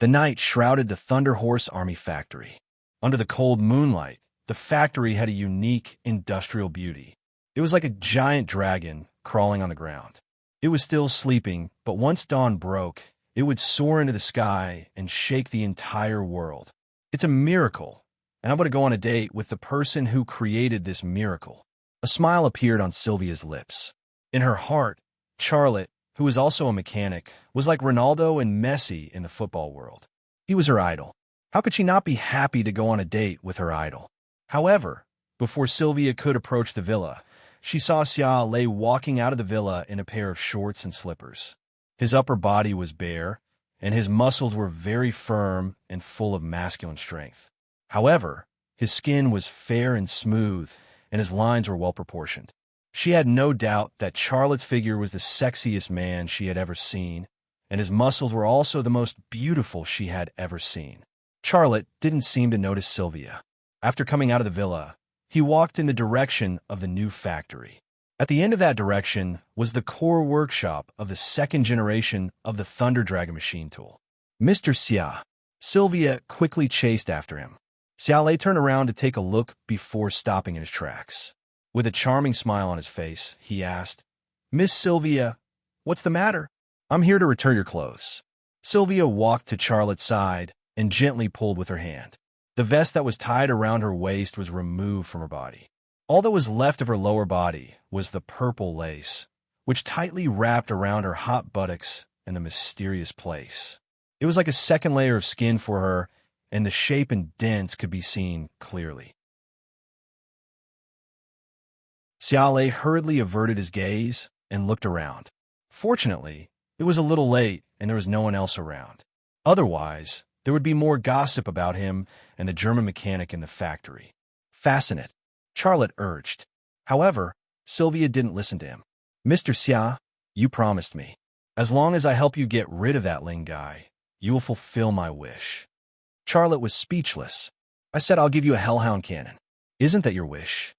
The night shrouded the Thunder Horse Army factory. Under the cold moonlight, the factory had a unique industrial beauty. It was like a giant dragon crawling on the ground. It was still sleeping, but once dawn broke, it would soar into the sky and shake the entire world. It's a miracle, and I'm going to go on a date with the person who created this miracle. A smile appeared on Sylvia's lips. In her heart, Charlotte, who was also a mechanic, was like Ronaldo and Messi in the football world. He was her idol. How could she not be happy to go on a date with her idol? However, before Sylvia could approach the villa, she saw Xia Lei walking out of the villa in a pair of shorts and slippers. His upper body was bare, and his muscles were very firm and full of masculine strength. However, his skin was fair and smooth, and his lines were well-proportioned. She had no doubt that Charlotte's figure was the sexiest man she had ever seen, and his muscles were also the most beautiful she had ever seen. Charlotte didn't seem to notice Sylvia. After coming out of the villa, he walked in the direction of the new factory. At the end of that direction was the core workshop of the second generation of the Thunder Dragon machine tool. Mr. Xia. Sylvia quickly chased after him. Xiaolei turned around to take a look before stopping in his tracks. With a charming smile on his face, he asked, "Miss Sylvia, what's the matter?" "I'm here to return your clothes." Sylvia walked to Charlotte's side and gently pulled with her hand. The vest that was tied around her waist was removed from her body. All that was left of her lower body was the purple lace, which tightly wrapped around her hot buttocks in the mysterious place. It was like a second layer of skin for her, and the shape and dents could be seen clearly. Xiaolei hurriedly averted his gaze and looked around. Fortunately, it was a little late and there was no one else around. Otherwise, there would be more gossip about him and the German mechanic in the factory. "Fasten it," Charlotte urged. However, Sylvia didn't listen to him. "Mr. Xia, you promised me. As long as I help you get rid of that Ling guy, you will fulfill my wish." Charlotte was speechless. "I said I'll give you a hellhound cannon. Isn't that your wish?"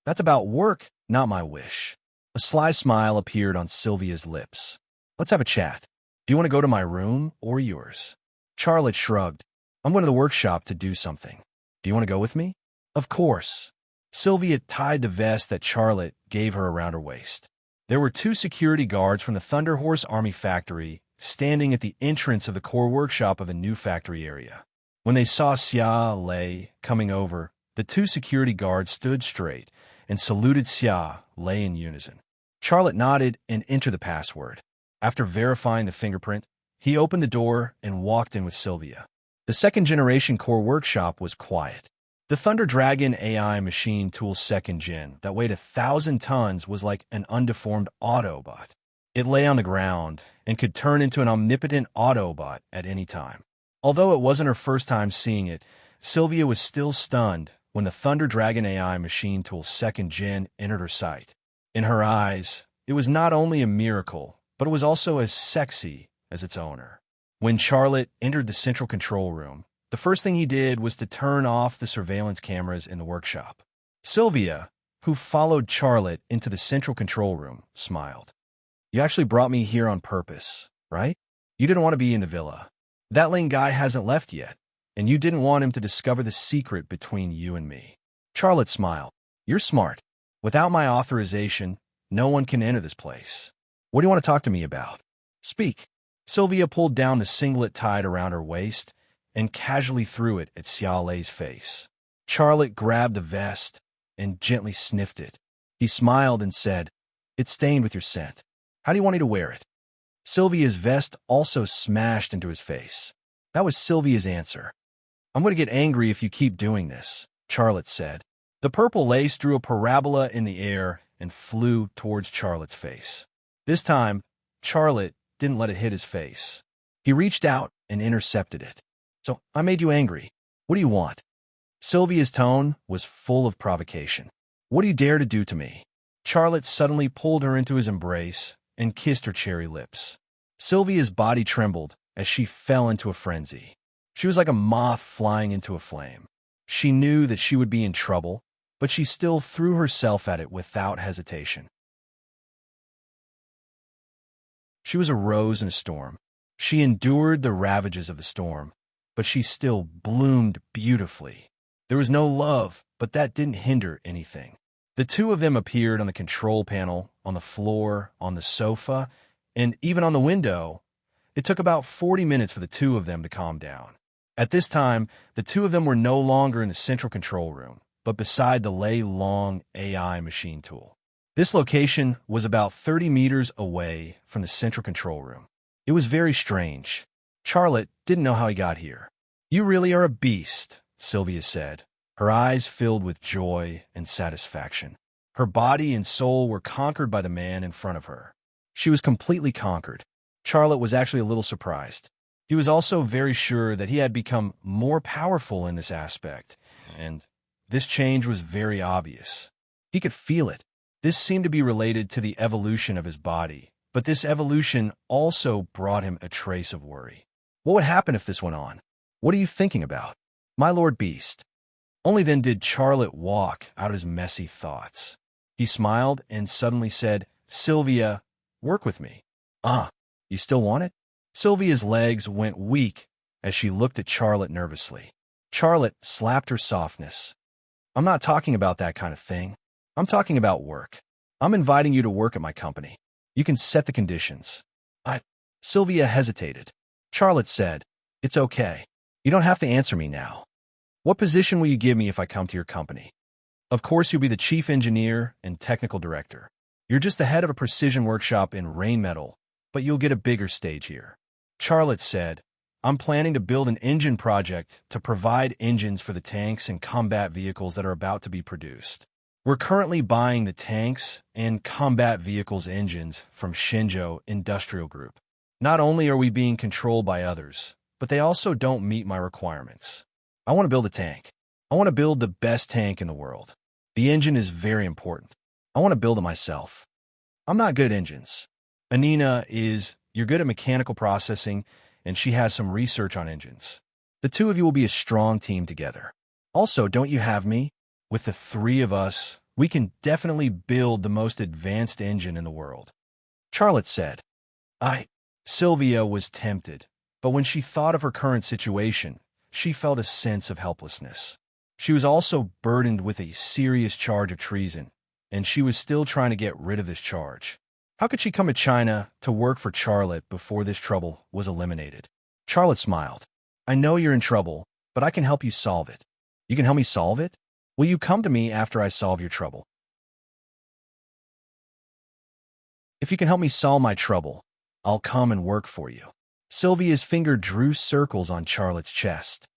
"That's about work, not my wish." A sly smile appeared on Sylvia's lips. "Let's have a chat. Do you want to go to my room or yours?" Charlotte shrugged. "I'm going to the workshop to do something. Do you want to go with me?" "Of course." Sylvia tied the vest that Charlotte gave her around her waist. There were 2 security guards from the Thunder Horse Army factory standing at the entrance of the core workshop of the new factory area. When they saw Xiaolei coming over, the 2 security guards stood straight and saluted Xiaolei in unison. Charlotte nodded and entered the password. After verifying the fingerprint, he opened the door and walked in with Sylvia. The second-generation core workshop was quiet. The Thunder Dragon AI machine tool second gen that weighed 1,000 tons was like an undeformed Autobot. It lay on the ground and could turn into an omnipotent Autobot at any time. Although it wasn't her first time seeing it, Sylvia was still stunned when the Thunder Dragon AI machine tool second gen entered her sight. In her eyes, it was not only a miracle, but it was also as sexy as its owner. When Charlotte entered the central control room, the first thing he did was to turn off the surveillance cameras in the workshop. Sylvia, who followed Charlotte into the central control room, smiled. "You actually brought me here on purpose, right? You didn't want to be in the villa. That Ling guy hasn't left yet, and you didn't want him to discover the secret between you and me." Charlotte smiled. "You're smart. Without my authorization, no one can enter this place. What do you want to talk to me about? Speak." Sylvia pulled down the singlet tied around her waist and casually threw it at Xiaolei's face. Charlotte grabbed the vest and gently sniffed it. He smiled and said, "It's stained with your scent. How do you want me to wear it?" Sylvia's vest also smashed into his face. That was Sylvia's answer. "I'm going to get angry if you keep doing this," Charlotte said. The purple lace drew a parabola in the air and flew towards Charlotte's face. This time, Charlotte didn't let it hit his face. He reached out and intercepted it. "So, I made you angry. What do you want?" Sylvia's tone was full of provocation. "What do you dare to do to me?" Charlotte suddenly pulled her into his embrace and kissed her cherry lips. Sylvia's body trembled as she fell into a frenzy. She was like a moth flying into a flame. She knew that she would be in trouble, but she still threw herself at it without hesitation. She was a rose in a storm. She endured the ravages of the storm, but she still bloomed beautifully. There was no love, but that didn't hinder anything. The 2 of them appeared on the control panel, on the floor, on the sofa, and even on the window. It took about 40 minutes for the 2 of them to calm down. At this time, the 2 of them were no longer in the central control room, but beside the Lei Long AI machine tool. This location was about 30 meters away from the central control room. It was very strange. Charlotte didn't know how he got here. "You really are a beast," Sylvia said, her eyes filled with joy and satisfaction. Her body and soul were conquered by the man in front of her. She was completely conquered. Charlotte was actually a little surprised. He was also very sure that he had become more powerful in this aspect, and this change was very obvious. He could feel it. This seemed to be related to the evolution of his body, but this evolution also brought him a trace of worry. What would happen if this went on? What are you thinking about? My Lord Beast. Only then did Charlotte walk out his messy thoughts. He smiled and suddenly said, Sylvia, work with me. You still want it? Sylvia's legs went weak as she looked at Charlotte nervously. Charlotte slapped her softness. I'm not talking about that kind of thing. I'm talking about work. I'm inviting you to work at my company. You can set the conditions. Sylvia hesitated. Charlotte said, It's okay. You don't have to answer me now. What position will you give me if I come to your company? Of course, you'll be the chief engineer and technical director. You're just the head of a precision workshop in rain metal, but you'll get a bigger stage here. Charlotte said, I'm planning to build an engine project to provide engines for the tanks and combat vehicles that are about to be produced. We're currently buying the tanks and combat vehicles engines from Shenzhou Industrial Group. Not only are we being controlled by others, but they also don't meet my requirements. I want to build a tank. I want to build the best tank in the world. The engine is very important. I want to build it myself. I'm not good at engines. Anina is, you're good at mechanical processing, and she has some research on engines. The two of you will be a strong team together. Also, don't you have me? With the three of us, we can definitely build the most advanced engine in the world. Charlotte said. Sylvia was tempted, but when she thought of her current situation, she felt a sense of helplessness. She was also burdened with a serious charge of treason, and she was still trying to get rid of this charge. How could she come to China to work for Charlotte before this trouble was eliminated? Charlotte smiled. I know you're in trouble, but I can help you solve it. You can help me solve it? Will you come to me after I solve your trouble? If you can help me solve my trouble, I'll come and work for you. Sylvia's finger drew circles on Charlotte's chest.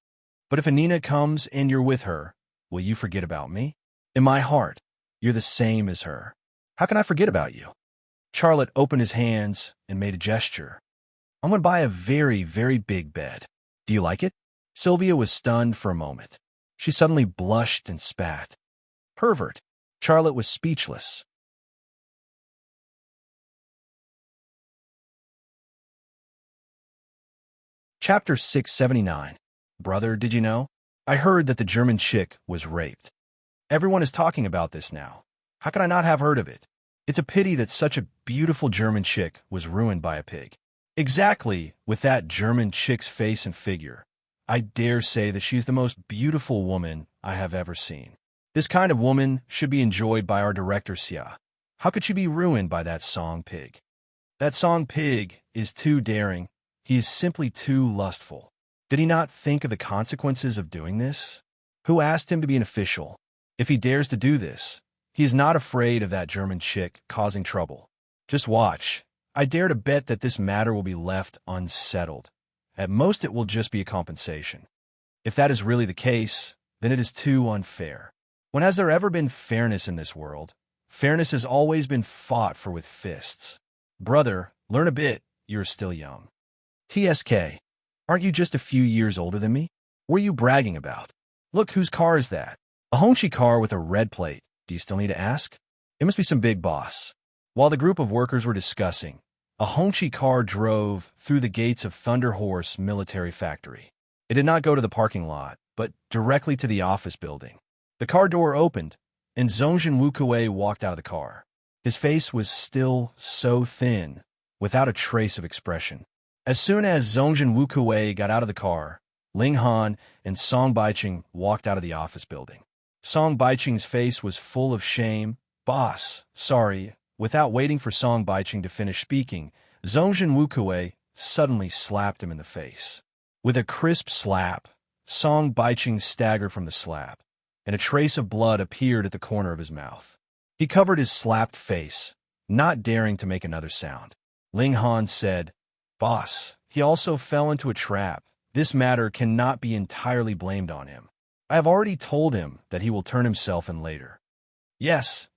But if Anina comes and you're with her, will you forget about me? In my heart, you're the same as her. How can I forget about you? Charlotte opened his hands and made a gesture. I'm going to buy a very, very big bed. Do you like it? Sylvia was stunned for a moment. She suddenly blushed and spat. Pervert. Charlotte was speechless. Chapter 679. Brother, did you know? I heard that the German chick was raped. Everyone is talking about this now. How could I not have heard of it? It's a pity that such a beautiful German chick was ruined by a pig. Exactly, with that German chick's face and figure. I dare say that she's the most beautiful woman I have ever seen. This kind of woman should be enjoyed by our director Xia. How could she be ruined by that song pig? That song pig is too daring. He is simply too lustful. Did he not think of the consequences of doing this? Who asked him to be an official? If he dares to do this, he is not afraid of that German chick causing trouble. Just watch. I dare to bet that this matter will be left unsettled. At most, it will just be a compensation. If that is really the case, then it is too unfair. When has there ever been fairness in this world? Fairness has always been fought for with fists. Brother, learn a bit. You're still young. TSK, aren't you just a few years older than me? What are you bragging about? Look, whose car is that? A Hongqi car with a red plate. Do you still need to ask? It must be some big boss. While the group of workers were discussing, a Hongqi car drove through the gates of Thunder Horse Military Factory. It did not go to the parking lot, but directly to the office building. The car door opened, and Zongjin Wukuei walked out of the car. His face was still so thin, without a trace of expression. As soon as Zongjin Wukuei got out of the car, Ling Han and Song Baiqing walked out of the office building. Song Baiqing's face was full of shame. Boss, sorry. Without waiting for Song Baiqing to finish speaking, Zongjin Wukuei suddenly slapped him in the face. With a crisp slap, Song Baiqing staggered from the slap, and a trace of blood appeared at the corner of his mouth. He covered his slapped face, not daring to make another sound. Ling Han said, Boss, he also fell into a trap. This matter cannot be entirely blamed on him. I have already told him that he will turn himself in later. Yes,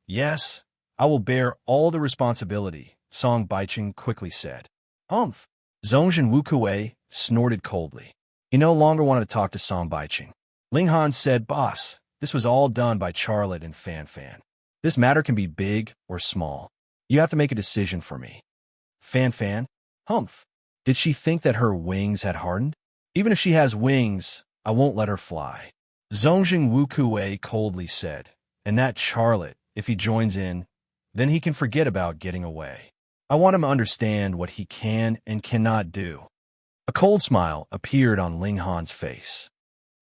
I will bear all the responsibility, Song Baiqing quickly said. Humph. Zongjin Wukue snorted coldly. He no longer wanted to talk to Song Baiqing. Ling Han said, Boss, this was all done by Charlotte and Fan Fan. This matter can be big or small. You have to make a decision for me. Fan Fan? Humph. Did she think that her wings had hardened? Even if she has wings, I won't let her fly. Zongjin Wukue coldly said, and that Charlotte, if he joins in, then he can forget about getting away. I want him to understand what he can and cannot do. A cold smile appeared on Ling Han's face.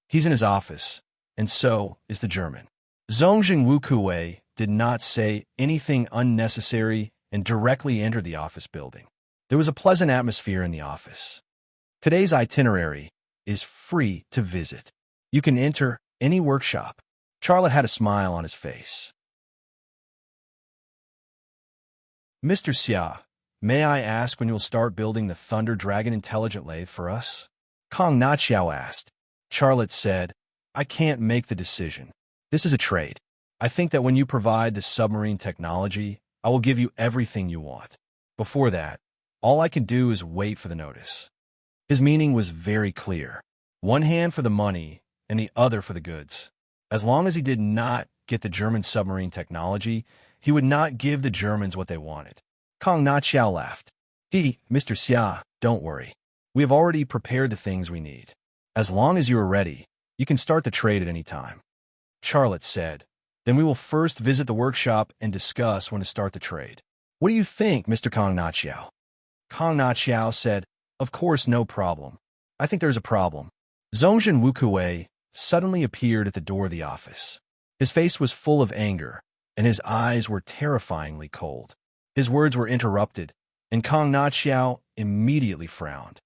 He's in his office, and so is the German. Zongjin Wukue did not say anything unnecessary and directly entered the office building. There was a pleasant atmosphere in the office. Today's itinerary is free to visit. You can enter any workshop. Charlotte had a smile on his face. Mr. Xia, may I ask when you'll start building the Thunder Dragon Intelligent Lathe for us? Kong Naqiao asked. Charlotte said, I can't make the decision. This is a trade. I think that when you provide the submarine technology, I will give you everything you want. Before that, all I can do is wait for the notice. His meaning was very clear. One hand for the money and the other for the goods. As long as he did not get the German submarine technology, he would not give the Germans what they wanted. Kong Naqiao laughed. Mr. Xia, don't worry. We have already prepared the things we need. As long as you are ready, you can start the trade at any time. Charlotte said, then we will first visit the workshop and discuss when to start the trade. What do you think, Mr. Kong Naqiao? Kong Naqiao said, of course, no problem. I think there's a problem. Zongjin Wukue suddenly appeared at the door of the office. His face was full of anger, and his eyes were terrifyingly cold. His words were interrupted, and Kong Naqiao immediately frowned.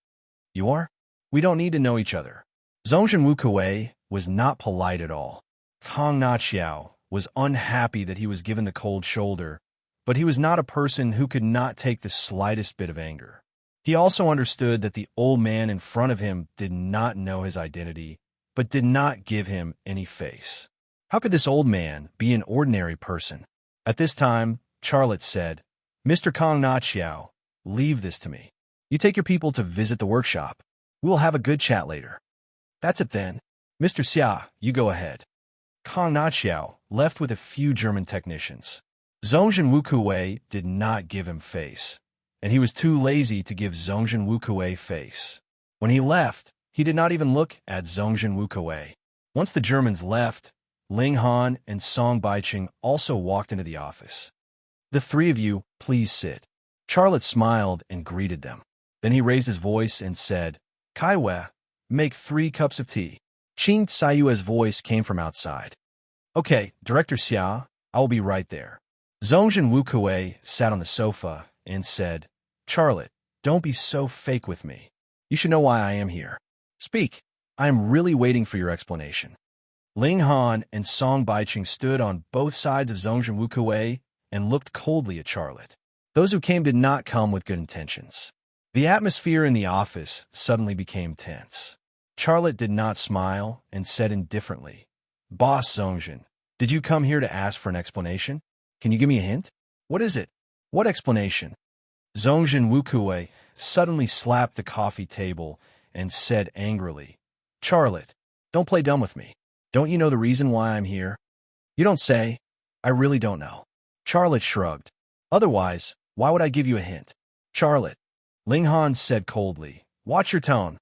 You are? We don't need to know each other. Zongjin Wukue was not polite at all. Kong Naqiao was unhappy that he was given the cold shoulder, but he was not a person who could not take the slightest bit of anger. He also understood that the old man in front of him did not know his identity, but did not give him any face. How could this old man be an ordinary person? At this time, Charlotte said, Mr. Kong Naqiao, leave this to me. You take your people to visit the workshop. We will have a good chat later. That's it then. Mr. Xia, you go ahead. Kong Naqiao left with a few German technicians. Zongjin Wukue did not give him face, and he was too lazy to give Zongjin Wukue face. When he left, he did not even look at Zongjin Wukue. Once the Germans left, Ling Han and Song Baiqing also walked into the office. The three of you, please sit. Charlotte smiled and greeted them. Then he raised his voice and said, Kaiwe, make 3 cups of tea. Qing Saiyue's voice came from outside. Okay, Director Xia, I will be right there. Zongjin Wukue sat on the sofa and said, Charlotte, don't be so fake with me. You should know why I am here. Speak. I am really waiting for your explanation. Ling Han and Song Baiqing stood on both sides of Zongjin Wukue and looked coldly at Charlotte. Those who came did not come with good intentions. The atmosphere in the office suddenly became tense. Charlotte did not smile and said indifferently, Boss Zongjin, did you come here to ask for an explanation? Can you give me a hint? What is it? What explanation? Zongjin Wukue suddenly slapped the coffee table and said angrily, Charlotte, don't play dumb with me. Don't you know the reason why I'm here? You don't say. I really don't know. Charlotte shrugged. Otherwise, why would I give you a hint? Charlotte, Ling Han said coldly, watch your tone.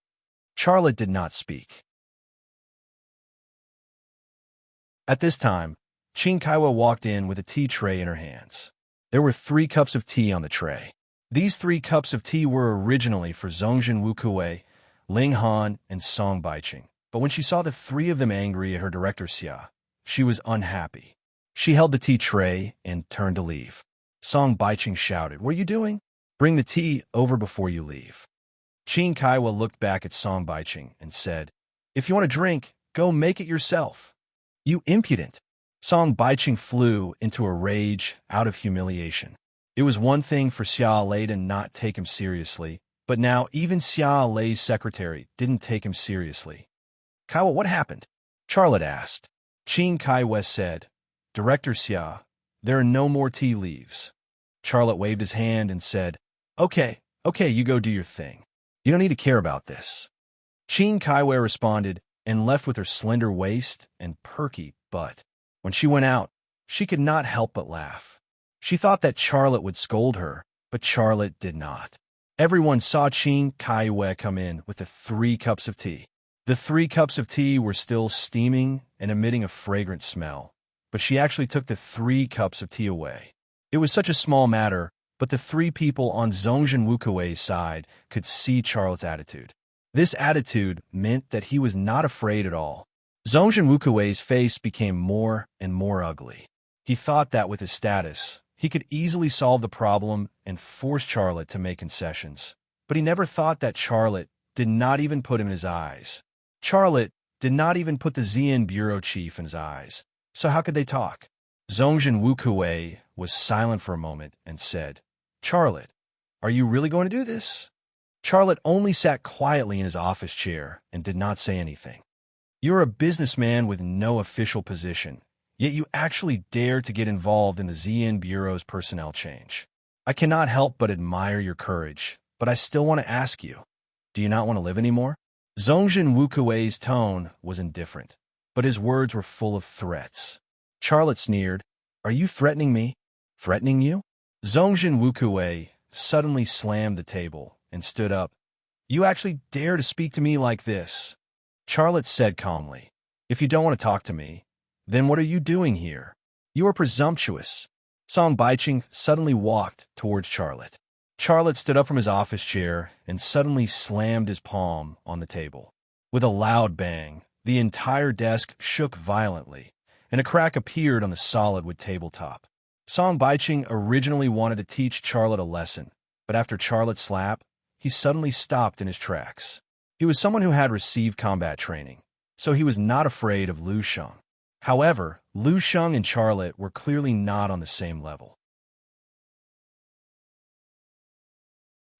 Charlotte did not speak. At this time, Qing Kaiwa walked in with a tea tray in her hands. There were 3 cups of tea on the tray. These 3 cups of tea were originally for Zongjin Wukue, Ling Han, and Song Baiqing. But when she saw the 3 of them angry at her Director Xia, she was unhappy. She held the tea tray and turned to leave. Song Baiqing shouted, What are you doing? Bring the tea over before you leave. Qing Kaiwa looked back at Song Baiqing and said, If you want a drink, go make it yourself. You impudent. Song Baiqing flew into a rage out of humiliation. It was one thing for Xia Lei to not take him seriously, but now even Xia Lei's secretary didn't take him seriously. Kaiwa, what happened? Charlotte asked. Qing Kaiwa said, Director Xia, there are no more tea leaves. Charlotte waved his hand and said, Okay, Okay, you go do your thing. You don't need to care about this. Qin Kaiwei responded and left with her slender waist and perky butt. When she went out, she could not help but laugh. She thought that Charlotte would scold her, but Charlotte did not. Everyone saw Qin Kaiwei come in with the 3 cups of tea. The 3 cups of tea were still steaming and emitting a fragrant smell, but she actually took the 3 cups of tea away. It was such a small matter, but the 3 people on Zongjin Wukuei's side could see Charlotte's attitude. This attitude meant that he was not afraid at all. Zongjin Wukuei's face became more and more ugly. He thought that with his status, he could easily solve the problem and force Charlotte to make concessions. But he never thought that Charlotte did not even put him in his eyes. Charlotte did not even put the Xian bureau chief in his eyes. So how could they talk? Zongjin Wukuei was silent for a moment and said, "Charlotte, are you really going to do this?" Charlotte only sat quietly in his office chair and did not say anything. "You're a businessman with no official position, yet you actually dare to get involved in the Xian Bureau's personnel change. I cannot help but admire your courage, but I still want to ask you, do you not want to live anymore?" Zongjin Wukuei's tone was indifferent, but his words were full of threats. Charlotte sneered, "Are you threatening me? Threatening you?" Zongjin Wukuei suddenly slammed the table and stood up. "You actually dare to speak to me like this?" Charlotte said calmly, "If you don't want to talk to me, then what are you doing here? You are presumptuous." Song Baiqing suddenly walked towards Charlotte. Charlotte stood up from his office chair and suddenly slammed his palm on the table. With a loud bang, the entire desk shook violently, and a crack appeared on the solid wood tabletop. Song Baiqing originally wanted to teach Charlotte a lesson, but after Charlotte's slap, he suddenly stopped in his tracks. He was someone who had received combat training, so he was not afraid of Lu Sheng. However, Lu Sheng and Charlotte were clearly not on the same level.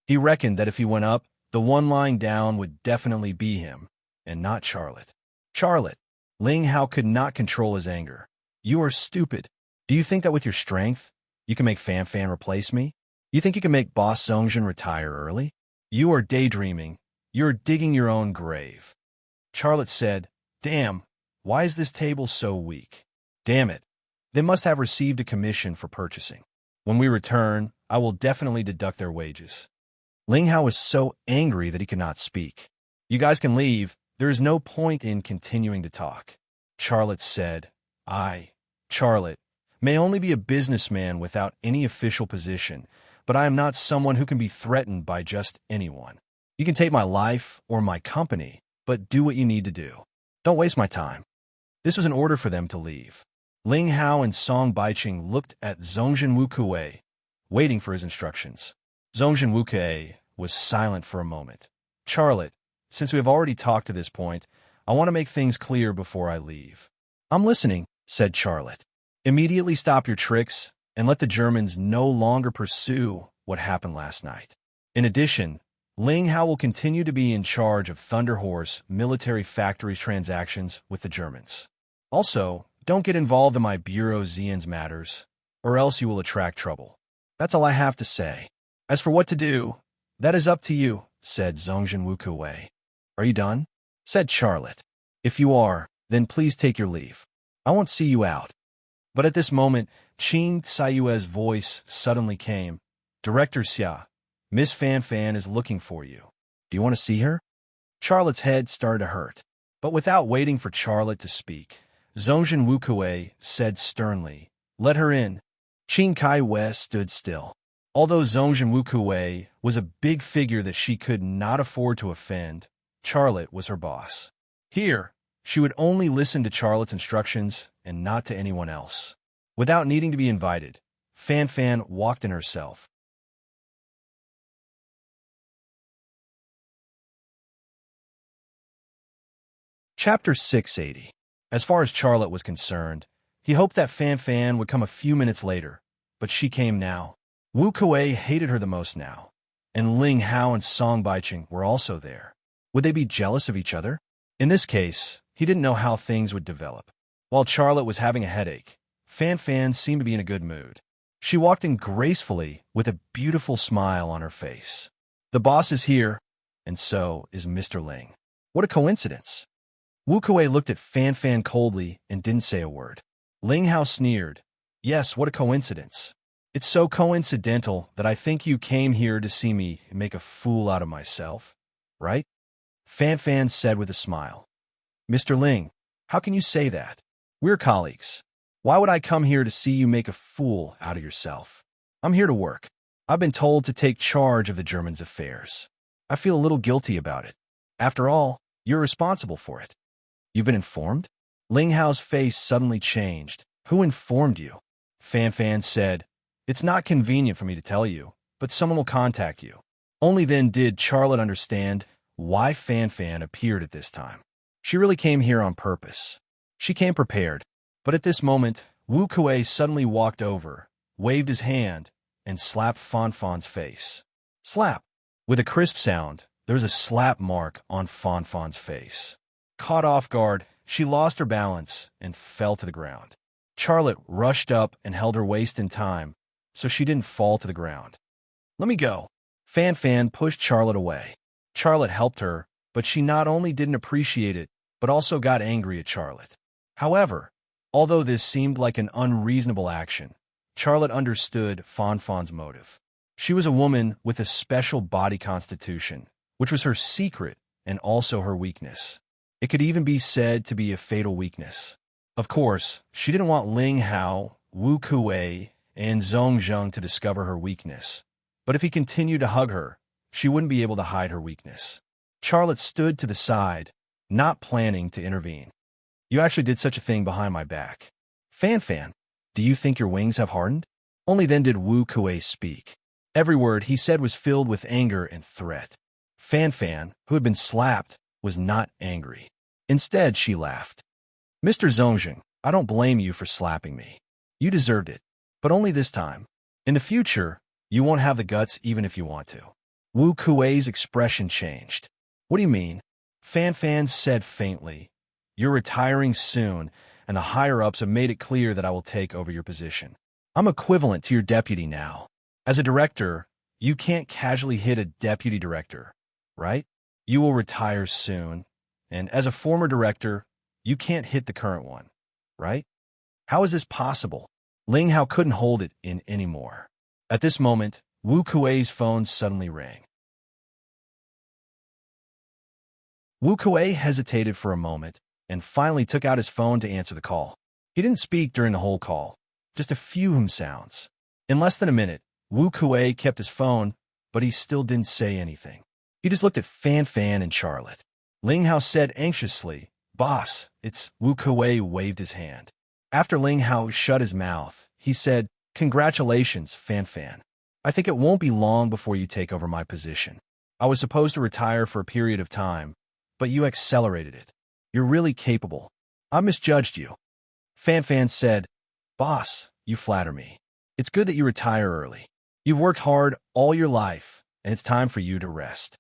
He reckoned that if he went up, the one lying down would definitely be him, and not Charlotte. "Charlotte," Ling Hao could not control his anger. "You are stupid. Do you think that with your strength, you can make Fan Fan replace me? You think you can make Boss Zongjin retire early? You are daydreaming. You're digging your own grave." Charlotte said, "Damn, why is this table so weak? Damn it. They must have received a commission for purchasing. When we return, I will definitely deduct their wages." Ling Hao was so angry that he could not speak. "You guys can leave. There is no point in continuing to talk." Charlotte said, Charlotte, may only be a businessman without any official position, but I am not someone who can be threatened by just anyone. You can take my life or my company, but do what you need to do. Don't waste my time." This was an order for them to leave. Ling Hao and Song Baiqing looked at Zongjin Wukuei, waiting for his instructions. Zongjin Wukuei was silent for a moment. "Charlotte, since we have already talked to this point, I want to make things clear before I leave." "I'm listening," said Charlotte. "Immediately stop your tricks and let the Germans no longer pursue what happened last night. In addition, Ling Hao will continue to be in charge of Thunder Horse military factories transactions with the Germans. Also, don't get involved in my Bureau Xian's matters, or else you will attract trouble. That's all I have to say. As for what to do, that is up to you," said Zongjin Wukuei. "Are you done?" said Charlotte. "If you are, then please take your leave. I won't see you out." But at this moment, Qin Saiyue's voice suddenly came. "Director Xia, Miss Fan Fan is looking for you. Do you want to see her?" Charlotte's head started to hurt. But without waiting for Charlotte to speak, Zongjin Wukuei said sternly, "Let her in." Qin Kaiwei stood still. Although Zongjin Wukuei was a big figure that she could not afford to offend, Charlotte was her boss. Here, she would only listen to Charlotte's instructions and not to anyone else. Without needing to be invited, Fan Fan walked in herself. Chapter 680. As far as Charlotte was concerned, he hoped that Fan Fan would come a few minutes later, but she came now. Wu Kuei hated her the most now, and Ling Hao and Song Baiqing were also there. Would they be jealous of each other? In this case, he didn't know how things would develop. While Charlotte was having a headache, Fan Fan seemed to be in a good mood. She walked in gracefully with a beautiful smile on her face. The boss is here, and so is Mr. Ling. What a coincidence. Wu Kuei looked at Fan Fan coldly and didn't say a word. Ling Hao sneered. Yes, what a coincidence. It's so coincidental that I think you came here to see me make a fool out of myself, right? Fan Fan said with a smile. Mr. Ling, how can you say that? We're colleagues. Why would I come here to see you make a fool out of yourself? I'm here to work. I've been told to take charge of the Germans' affairs. I feel a little guilty about it. After all, you're responsible for it. You've been informed? Ling Hao's face suddenly changed. Who informed you? Fan Fan said, It's not convenient for me to tell you, but someone will contact you. Only then did Charlotte understand why Fan Fan appeared at this time. She really came here on purpose. She came prepared. But at this moment, Wu Kuei suddenly walked over, waved his hand, and slapped Fan Fan's face. Slap! With a crisp sound, there was a slap mark on Fan Fan's face. Caught off guard, she lost her balance and fell to the ground. Charlotte rushed up and held her waist in time, so she didn't fall to the ground. Let me go. Fan Fan pushed Charlotte away. Charlotte helped her, but she not only didn't appreciate it, but also got angry at Charlotte. However, although this seemed like an unreasonable action, Charlotte understood Fan Fan's motive. She was a woman with a special body constitution, which was her secret and also her weakness. It could even be said to be a fatal weakness. Of course, she didn't want Ling Hao, Wu Kuei, and Zhong Zheng to discover her weakness. But if he continued to hug her, she wouldn't be able to hide her weakness. Charlotte stood to the side, not planning to intervene. You actually did such a thing behind my back. Fan Fan, do you think your wings have hardened? Only then did Wu Kuei speak. Every word he said was filled with anger and threat. Fan Fan, who had been slapped, was not angry. Instead, she laughed. Mr. Zhongzheng, I don't blame you for slapping me. You deserved it, but only this time. In the future, you won't have the guts even if you want to. Wu Kuei's expression changed. What do you mean? Fan Fan said faintly. You're retiring soon, and the higher-ups have made it clear that I will take over your position. I'm equivalent to your deputy now. As a director, you can't casually hit a deputy director, right? You will retire soon, and as a former director, you can't hit the current one, right? How is this possible? Ling Hao couldn't hold it in anymore. At this moment, Wu Kuei's phone suddenly rang. Wu Kuei hesitated for a moment and finally took out his phone to answer the call. He didn't speak during the whole call, just a few sounds. In less than a minute, Wu Kuei kept his phone, but he still didn't say anything. He just looked at Fan Fan and Charlotte. Ling Hao said anxiously, Boss, it's Wu Kuei waved his hand. After Ling Hao shut his mouth, he said, Congratulations, Fan Fan. I think it won't be long before you take over my position. I was supposed to retire for a period of time, but you accelerated it. You're really capable. I misjudged you. Fan Fan said, Boss, you flatter me. It's good that you retire early. You've worked hard all your life, and it's time for you to rest.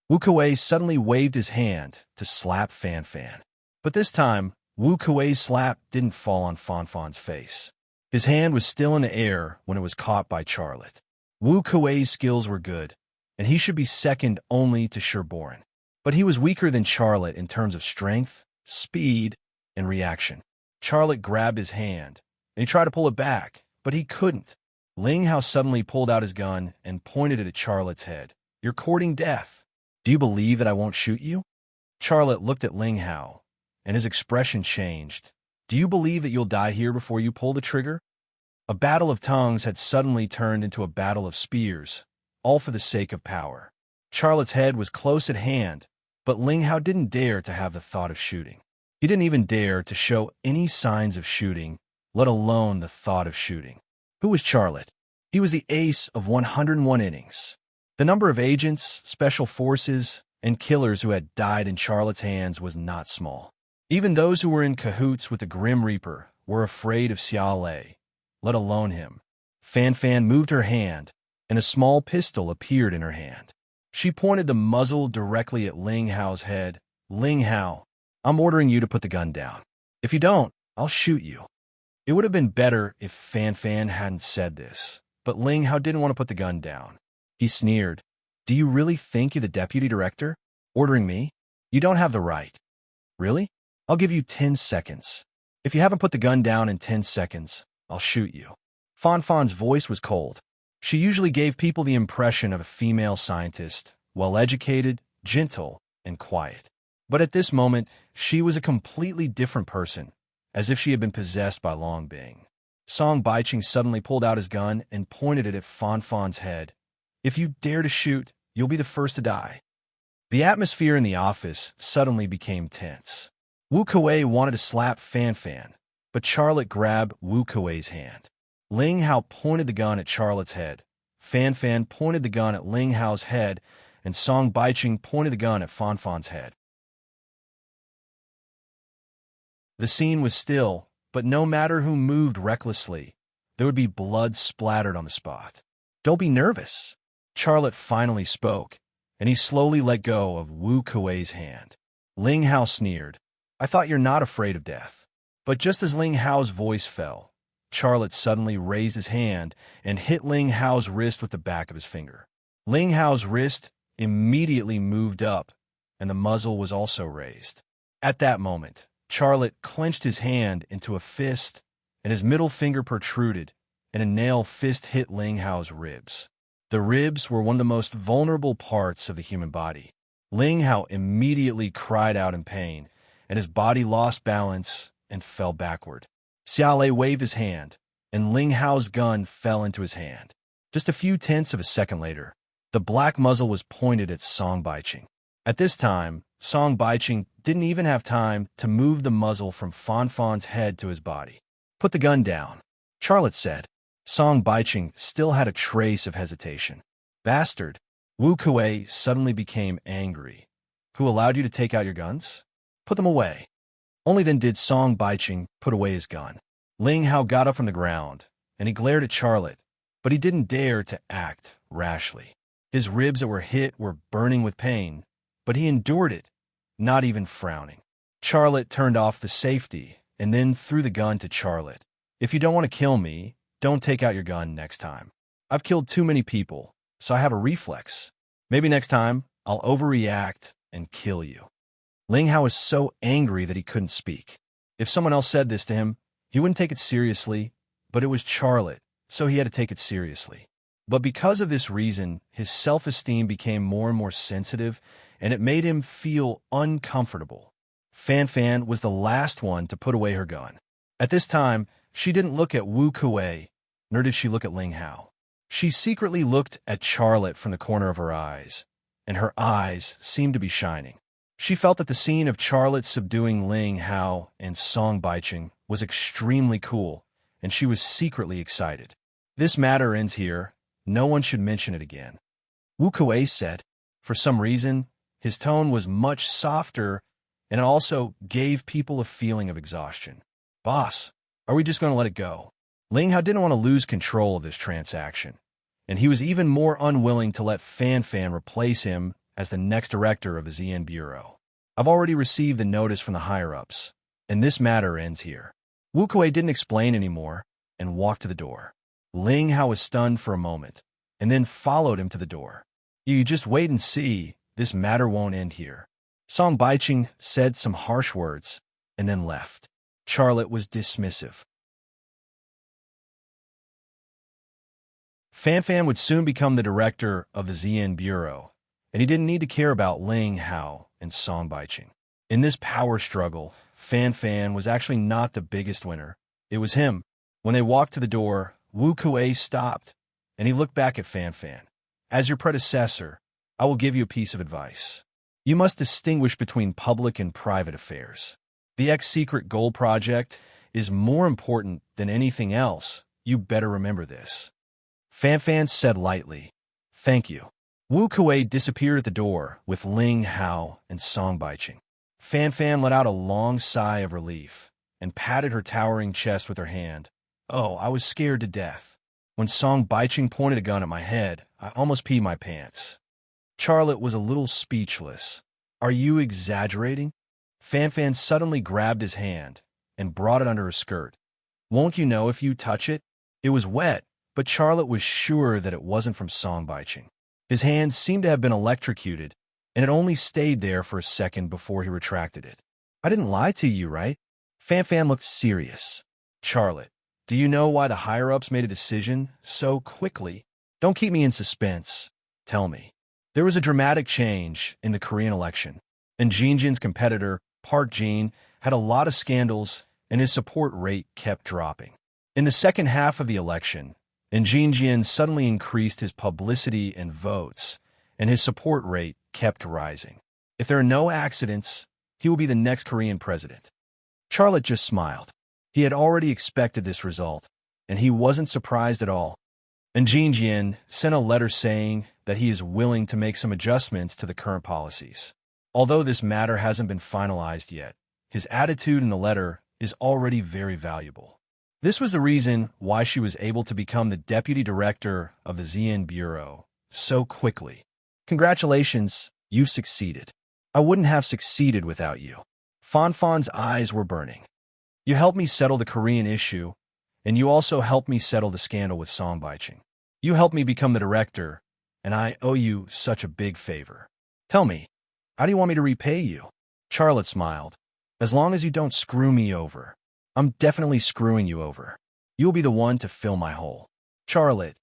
Wu Kuei suddenly waved his hand to slap Fan Fan. But this time, Wu Kuei's slap didn't fall on Fan Fan's face. His hand was still in the air when it was caught by Charlotte. Wu Kuei's skills were good, and he should be second only to Sherborin. But he was weaker than Charlotte in terms of strength, speed, and reaction. Charlotte grabbed his hand, and he tried to pull it back, but he couldn't. Ling Hao suddenly pulled out his gun and pointed it at Charlotte's head. You're courting death. Do you believe that I won't shoot you? Charlotte looked at Ling Hao, and his expression changed. Do you believe that you'll die here before you pull the trigger? A battle of tongues had suddenly turned into a battle of spears, all for the sake of power. Charlotte's head was close at hand, but Ling Hao didn't dare to have the thought of shooting. He didn't even dare to show any signs of shooting, let alone the thought of shooting. Who was Charlotte? He was the ace of 101 innings. The number of agents, special forces, and killers who had died in Charlotte's hands was not small. Even those who were in cahoots with the Grim Reaper were afraid of Xiao Lei, let alone him. Fan Fan moved her hand, and a small pistol appeared in her hand. She pointed the muzzle directly at Ling Hao's head. Ling Hao, I'm ordering you to put the gun down. If you don't, I'll shoot you. It would have been better if Fan Fan hadn't said this, but Ling Hao didn't want to put the gun down. He sneered. Do you really think you're the deputy director? Ordering me? You don't have the right. Really? I'll give you 10 seconds. If you haven't put the gun down in 10 seconds, I'll shoot you. Fanfan's voice was cold. She usually gave people the impression of a female scientist, well-educated, gentle, and quiet. But at this moment, she was a completely different person, as if she had been possessed by Long Bing. Song Baiching suddenly pulled out his gun and pointed it at Fanfan's head. If you dare to shoot, you'll be the first to die. The atmosphere in the office suddenly became tense. Wu Kuei wanted to slap Fanfan, but Charlotte grabbed Wu Kuei's hand. Ling Hao pointed the gun at Charlotte's head. Fanfan pointed the gun at Ling Hao's head, and Song Baiching pointed the gun at Fanfan's head. The scene was still, but no matter who moved recklessly, there would be blood splattered on the spot. Don't be nervous. Charlotte finally spoke, and he slowly let go of Wu Kuei's hand. Ling Hao sneered. I thought you're not afraid of death. But just as Ling Hao's voice fell, Charlotte suddenly raised his hand and hit Ling Hao's wrist with the back of his finger. Ling Hao's wrist immediately moved up, and the muzzle was also raised. At that moment, Charlotte clenched his hand into a fist, and his middle finger protruded, and a nail fist hit Ling Hao's ribs. The ribs were one of the most vulnerable parts of the human body. Ling Hao immediately cried out in pain, and his body lost balance and fell backward. Xiaolei waved his hand, and Ling Hao's gun fell into his hand. Just a few tenths of a second later, the black muzzle was pointed at Song Baiching. At this time, Song Baiching didn't even have time to move the muzzle from Fanfan's head to his body. Put the gun down, Charlotte said. Song Baiching still had a trace of hesitation. Bastard! Wu Kuei suddenly became angry. Who allowed you to take out your guns? Put them away. Only then did Song Baiching put away his gun. Ling Hao got up from the ground, and he glared at Charlotte, but he didn't dare to act rashly. His ribs that were hit were burning with pain, but he endured it, not even frowning. Charlotte turned off the safety and then threw the gun to Charlotte. If you don't want to kill me, don't take out your gun next time. I've killed too many people, so I have a reflex. Maybe next time, I'll overreact and kill you. Ling Hao was so angry that he couldn't speak. If someone else said this to him, he wouldn't take it seriously, but it was Charlotte, so he had to take it seriously. But because of this reason, his self-esteem became more and more sensitive, and it made him feel uncomfortable. Fanfan was the last one to put away her gun. At this time, she didn't look at Wu Kuei, nor did she look at Ling Hao. She secretly looked at Charlotte from the corner of her eyes, and her eyes seemed to be shining. She felt that the scene of Charlotte subduing Ling Hao and Song Baiching was extremely cool, and she was secretly excited. This matter ends here. No one should mention it again. Wu Kuei said. For some reason, his tone was much softer, and it also gave people a feeling of exhaustion. Boss, are we just going to let it go? Ling Hao didn't want to lose control of this transaction, and he was even more unwilling to let Fanfan replace him as the next director of the ZN Bureau. I've already received the notice from the higher-ups, and this matter ends here. Wu Kuei didn't explain anymore and walked to the door. Ling Hao was stunned for a moment, and then followed him to the door. You just wait and see, this matter won't end here. Song Baiching said some harsh words, and then left. Charlotte was dismissive. Fanfan would soon become the director of the ZN Bureau, and he didn't need to care about Ling Hao and Song Baiching. In this power struggle, Fanfan was actually not the biggest winner. It was him. When they walked to the door, Wu Kuei stopped, and he looked back at Fanfan. As your predecessor, I will give you a piece of advice. You must distinguish between public and private affairs. The X-Secret Gold Project is more important than anything else. You better remember this. Fanfan said lightly, Thank you. Wu Kuei disappeared at the door with Ling Hao and Song Baiching. Fanfan let out a long sigh of relief and patted her towering chest with her hand. Oh, I was scared to death. When Song Baiching pointed a gun at my head, I almost peed my pants. Charlotte was a little speechless. Are you exaggerating? Fanfan suddenly grabbed his hand and brought it under her skirt. Won't you know if you touch it? It was wet, but Charlotte was sure that it wasn't from Song Baiching. His hands seemed to have been electrocuted, and it only stayed there for a second before he retracted it. I didn't lie to you, right? Fan looked serious. Charlotte, do you know why the higher-ups made a decision so quickly? Don't keep me in suspense. Tell me. There was a dramatic change in the Korean election, and Jin's competitor, Park Jin, had a lot of scandals, and his support rate kept dropping. In the second half of the election, Jin suddenly increased his publicity and votes, and his support rate kept rising. If there are no accidents, he will be the next Korean president. Charlotte just smiled. He had already expected this result, and he wasn't surprised at all. And Jin sent a letter saying that he is willing to make some adjustments to the current policies. Although this matter hasn't been finalized yet, his attitude in the letter is already very valuable. This was the reason why she was able to become the deputy director of the ZN Bureau so quickly. Congratulations, you've succeeded. I wouldn't have succeeded without you. Fan's eyes were burning. You helped me settle the Korean issue, and you also helped me settle the scandal with Song Baiching. You helped me become the director, and I owe you such a big favor. Tell me, how do you want me to repay you? Charlotte smiled. As long as you don't screw me over. I'm definitely screwing you over. You'll be the one to fill my hole. Charlotte.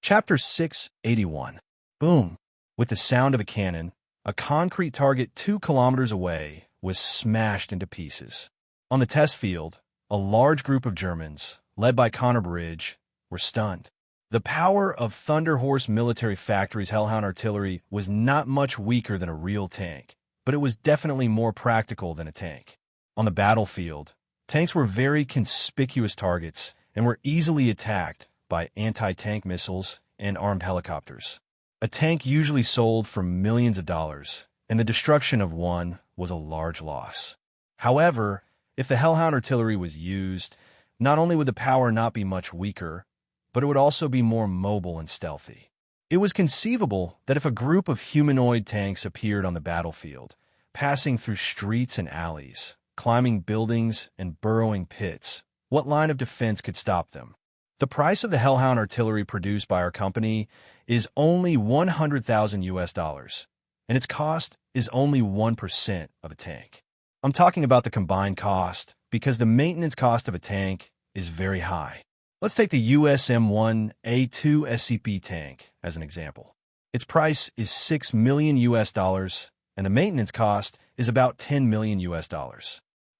Chapter 681. Boom. With the sound of a cannon, a concrete target 2 kilometers away was smashed into pieces. On the test field, a large group of Germans, led by Connor Bridge, were stunned. The power of Thunder Horse Military Factory's Hellhound artillery was not much weaker than a real tank, but it was definitely more practical than a tank. On the battlefield, tanks were very conspicuous targets and were easily attacked by anti-tank missiles and armed helicopters. A tank usually sold for millions of dollars, and the destruction of one was a large loss. However, if the Hellhound artillery was used, not only would the power not be much weaker, but it would also be more mobile and stealthy. It was conceivable that if a group of humanoid tanks appeared on the battlefield, passing through streets and alleys, climbing buildings and burrowing pits, what line of defense could stop them? The price of the Hellhound artillery produced by our company is only $100,000, and its cost is only 1% of a tank. I'm talking about the combined cost because the maintenance cost of a tank is very high. Let's take the US M1A2 SCP tank as an example. Its price is $6 million, and the maintenance cost is about $10 million.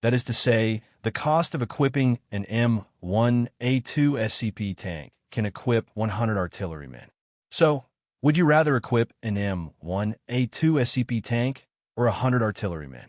That is to say, the cost of equipping an M1A2 SCP tank can equip 100 artillerymen. So, would you rather equip an M1A2 SCP tank or 100 artillerymen?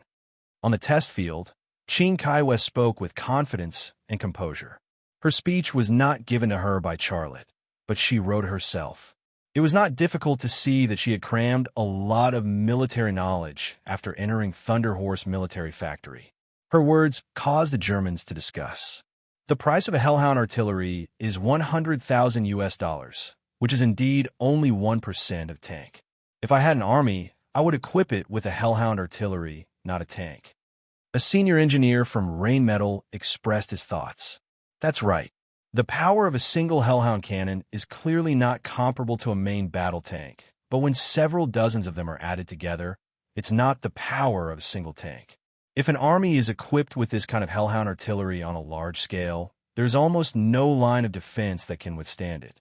On the test field, Qin Kaiwa spoke with confidence and composure. Her speech was not given to her by Charlotte, but she wrote it herself. It was not difficult to see that she had crammed a lot of military knowledge after entering Thunder Horse Military Factory. Her words caused the Germans to discuss. The price of a Hellhound artillery is $100,000, which is indeed only 1% of tank. If I had an army, I would equip it with a Hellhound artillery, not a tank. A senior engineer from Rainmetal expressed his thoughts. That's right. The power of a single Hellhound cannon is clearly not comparable to a main battle tank, but when several dozens of them are added together, it's not the power of a single tank. If an army is equipped with this kind of Hellhound artillery on a large scale, there's almost no line of defense that can withstand it.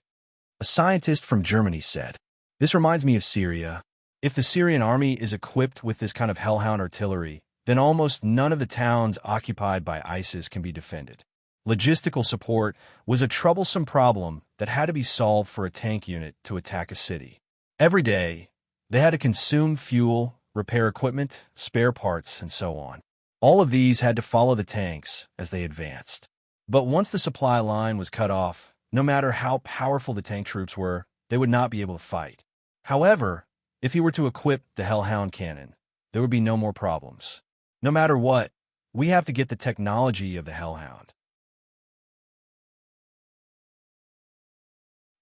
A scientist from Germany said, "This reminds me of Syria. If the Syrian army is equipped with this kind of Hellhound artillery, then almost none of the towns occupied by ISIS can be defended." Logistical support was a troublesome problem that had to be solved for a tank unit to attack a city. Every day, they had to consume fuel, repair equipment, spare parts, and so on. All of these had to follow the tanks as they advanced. But once the supply line was cut off, no matter how powerful the tank troops were, they would not be able to fight. However, if he were to equip the Hellhound cannon, there would be no more problems. No matter what, we have to get the technology of the Hellhound.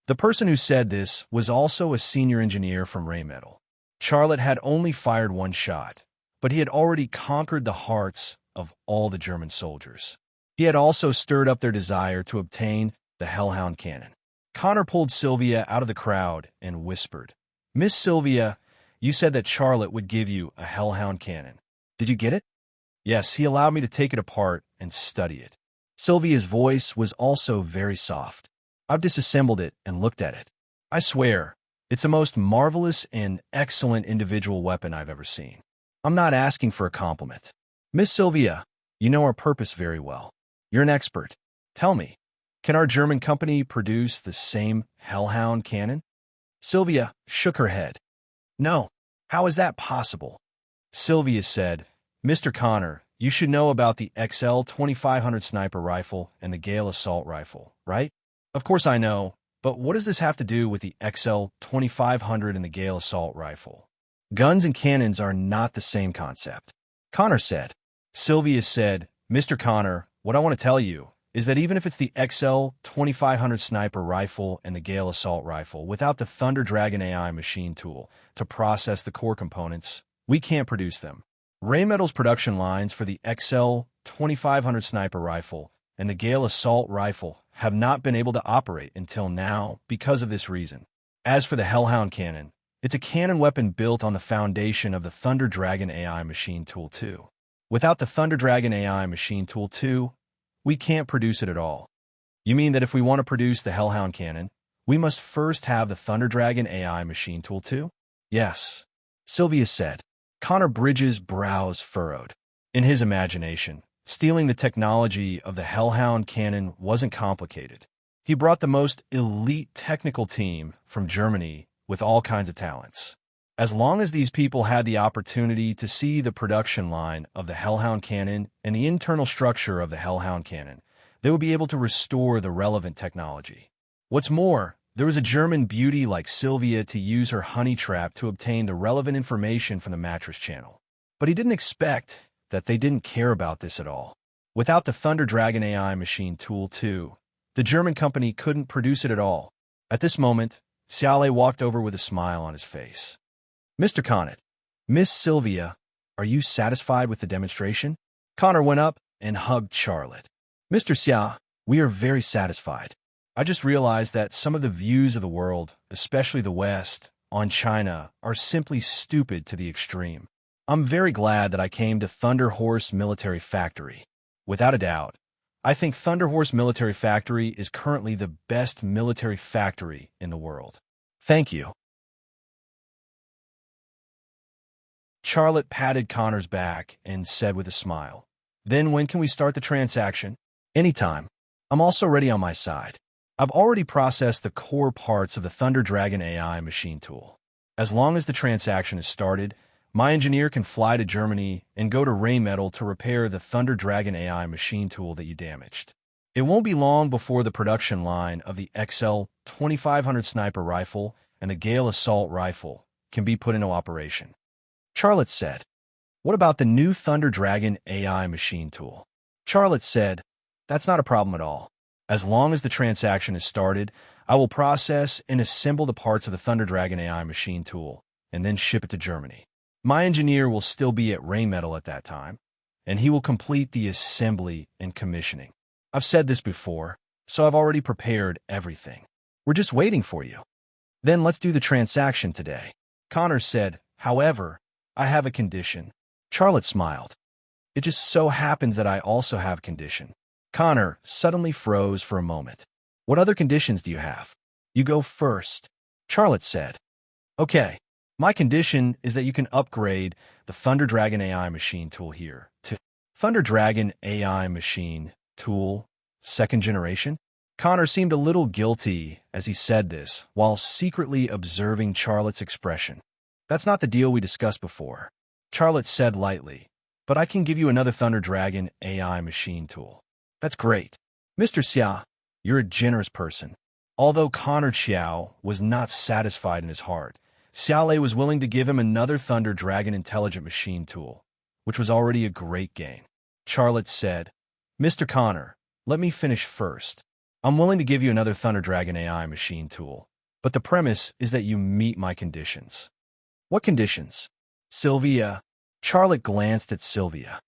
The person who said this was also a senior engineer from Rainmetal. Charlotte had only fired one shot, but he had already conquered the hearts of all the German soldiers. He He had also stirred up their desire to obtain the Hellhound cannon. Connor pulled Sylvia out of the crowd and whispered, "Miss Sylvia, you said that Charlotte would give you a Hellhound cannon. Did you get it?" "Yes, he allowed me to take it apart and study it." Sylvia's voice was also very soft. "I've disassembled it and looked at it. I swear, it's the most marvelous and excellent individual weapon I've ever seen. I'm not asking for a compliment. Miss Sylvia, you know our purpose very well. You're an expert. Tell me, can our German company produce the same Hellhound cannon?" Sylvia shook her head. "No, how is that possible?" Sylvia said, "Mr. Connor, you should know about the XL 2500 sniper rifle and the Gale assault rifle, right?" "Of course I know, but what does this have to do with the XL 2500 and the Gale assault rifle?" "Guns and cannons are not the same concept," Connor said. Sylvia said, "Mr. Connor, what I want to tell you is that even if it's the XL 2500 sniper rifle and the Gale assault rifle, without the Thunder Dragon AI machine tool to process the core components, we can't produce them. Rheinmetall's production lines for the XL 2500 sniper rifle and the Gale assault rifle have not been able to operate until now because of this reason. As for the Hellhound cannon, it's a cannon weapon built on the foundation of the Thunder Dragon AI machine tool 2. Without the Thunder Dragon AI machine tool 2, we can't produce it at all." "You mean that if we want to produce the Hellhound cannon, we must first have the Thunder Dragon AI machine tool 2? "Yes," Sylvia said. Connor Bridges' brows furrowed. In his imagination, stealing the technology of the Hellhound cannon wasn't complicated. He brought the most elite technical team from Germany with all kinds of talents. As long as these people had the opportunity to see the production line of the Hellhound cannon and the internal structure of the Hellhound cannon, they would be able to restore the relevant technology. What's more, there was a German beauty like Sylvia to use her honey trap to obtain the relevant information from the mattress channel. But he didn't expect that they didn't care about this at all. Without the Thunder Dragon AI machine tool 2, the German company couldn't produce it at all. At this moment, Xiaolei walked over with a smile on his face. "Mr. Connett, Miss Sylvia, are you satisfied with the demonstration?" Connor went up and hugged Charlotte. "Mr. Xia, we are very satisfied. I just realized that some of the views of the world, especially the West, on China are simply stupid to the extreme. I'm very glad that I came to Thunder Horse Military Factory. Without a doubt, I think Thunder Horse Military Factory is currently the best military factory in the world. Thank you." Charlotte patted Connor's back and said with a smile, "Then when can we start the transaction?" "Anytime. I'm also ready on my side. I've already processed the core parts of the Thunder Dragon AI machine tool. As long as the transaction is started, my engineer can fly to Germany and go to Rheinmetall to repair the Thunder Dragon AI machine tool that you damaged. It won't be long before the production line of the XL 2500 sniper rifle and the Gale assault rifle can be put into operation." Charlotte said, "What about the new Thunder Dragon AI machine tool?" Charlotte said, "That's not a problem at all. As long as the transaction is started, I will process and assemble the parts of the Thunder Dragon AI machine tool and then ship it to Germany. My engineer will still be at Rheinmetall at that time, and he will complete the assembly and commissioning. I've said this before, so I've already prepared everything. We're just waiting for you." "Then let's do the transaction today." Connor said, "However, I have a condition." Charlotte smiled. "It just so happens that I also have a condition." Connor suddenly froze for a moment. "What other conditions do you have?" "You go first," Charlotte said. "Okay, my condition is that you can upgrade the Thunder Dragon AI machine tool here to Thunder Dragon AI machine tool, 2nd generation." Connor seemed a little guilty as he said this, while secretly observing Charlotte's expression. "That's not the deal we discussed before," Charlotte said lightly, "but I can give you another Thunder Dragon AI machine tool." "That's great. Mr. Xia, you're a generous person." Although Connor Xiao was not satisfied in his heart, Xiaolei was willing to give him another Thunder Dragon intelligent machine tool, which was already a great gain. Charlotte said, "Mr. Connor, let me finish first. I'm willing to give you another Thunder Dragon AI machine tool, but the premise is that you meet my conditions." "What conditions?" "Sylvia." Charlotte glanced at Sylvia.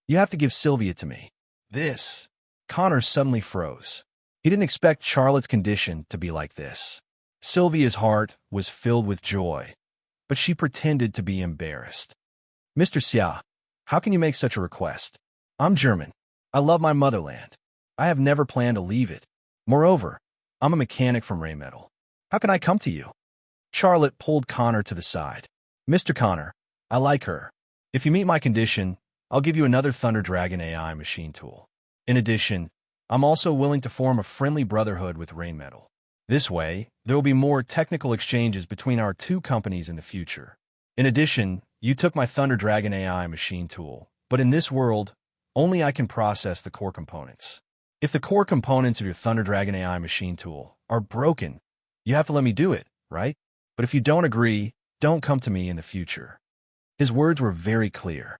"You have to give Sylvia to me." "This." Connor suddenly froze. He didn't expect Charlotte's condition to be like this. Sylvia's heart was filled with joy, but she pretended to be embarrassed. Mr. Xia, how can you make such a request? I'm German. I love my motherland. I have never planned to leave it. Moreover, I'm a mechanic from Raymetal. How can I come to you? Charlotte pulled Connor to the side. Mr. Connor, I like her. If you meet my condition, I'll give you another Thunder Dragon AI machine tool. In addition, I'm also willing to form a friendly brotherhood with Raymetal. This way, there will be more technical exchanges between our two companies in the future. In addition, you took my Thunder Dragon AI machine tool, but in this world, only I can process the core components. If the core components of your Thunder Dragon AI machine tool are broken, you have to let me do it, right? But if you don't agree, don't come to me in the future. His words were very clear.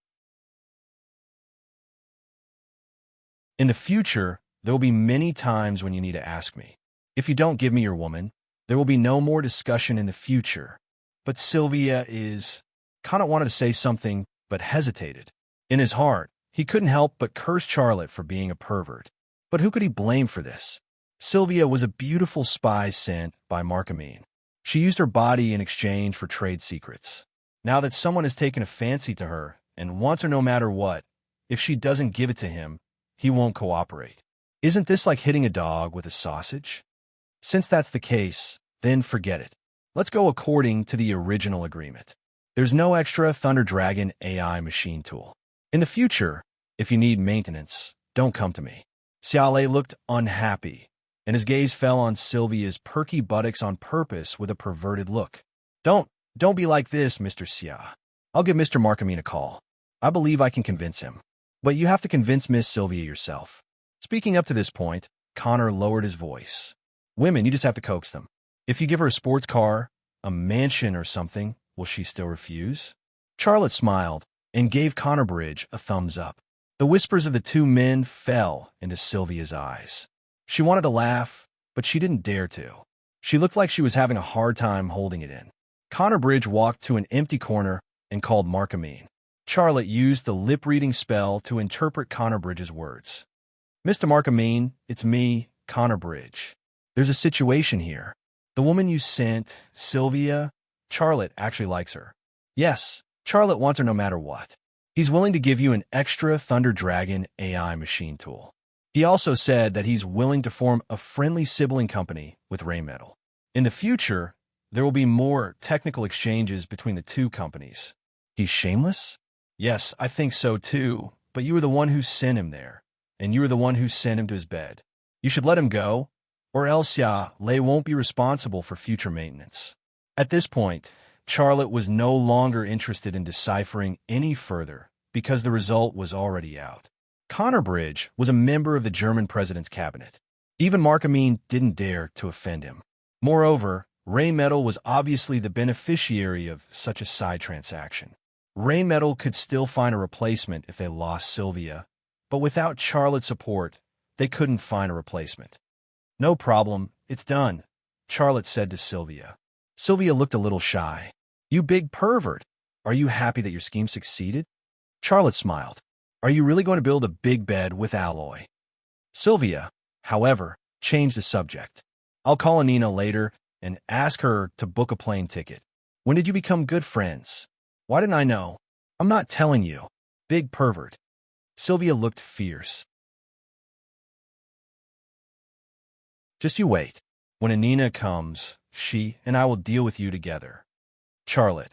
In the future, there will be many times when you need to ask me. If you don't give me your woman, there will be no more discussion in the future. But Sylvia is... Connor wanted to say something, but hesitated. In his heart, he couldn't help but curse Charlotte for being a pervert. But who could he blame for this? Sylvia was a beautiful spy sent by Markamine. She used her body in exchange for trade secrets. Now that someone has taken a fancy to her and wants her no matter what, if she doesn't give it to him, he won't cooperate. Isn't this like hitting a dog with a sausage? Since that's the case, then forget it. Let's go according to the original agreement. There's no extra Thunder Dragon AI machine tool. In the future, if you need maintenance, don't come to me. Xiaolei looked unhappy, and his gaze fell on Sylvia's perky buttocks on purpose with a perverted look. Don't be like this, Mr. Xia. I'll give Mr. Markamine a call. I believe I can convince him. But you have to convince Miss Sylvia yourself. Speaking up to this point, Connor lowered his voice. Women, you just have to coax them. If you give her a sports car, a mansion or something, will she still refuse? Charlotte smiled and gave Connor Bridge a thumbs up. The whispers of the two men fell into Sylvia's eyes. She wanted to laugh, but she didn't dare to. She looked like she was having a hard time holding it in. Connor Bridge walked to an empty corner and called Markamine. Charlotte used the lip-reading spell to interpret Connor Bridge's words. Mr. Markamine, it's me, Connor Bridge. There's a situation here. The woman you sent, Sylvia, Charlotte actually likes her. Yes, Charlotte wants her no matter what. He's willing to give you an extra Thunder Dragon AI machine tool. He also said that he's willing to form a friendly sibling company with Raymetal. In the future, there will be more technical exchanges between the two companies. He's shameless? Yes, I think so too, but you were the one who sent him there, and you were the one who sent him to his bed. You should let him go, or else Lei won't be responsible for future maintenance. At this point, Charlotte was no longer interested in deciphering any further because the result was already out. Connor Bridge was a member of the German president's cabinet. Even Markamine didn't dare to offend him. Moreover, Raymetal was obviously the beneficiary of such a side transaction. Raymetal could still find a replacement if they lost Sylvia, but without Charlotte's support, they couldn't find a replacement. No problem, it's done, Charlotte said to Sylvia. Sylvia looked a little shy. You big pervert! Are you happy that your scheme succeeded? Charlotte smiled. Are you really going to build a big bed with alloy? Sylvia, however, changed the subject. I'll call Anina later and ask her to book a plane ticket. When did you become good friends? Why didn't I know? I'm not telling you. Big pervert. Sylvia looked fierce. Just you wait. When Anina comes, she and I will deal with you together. Charlotte.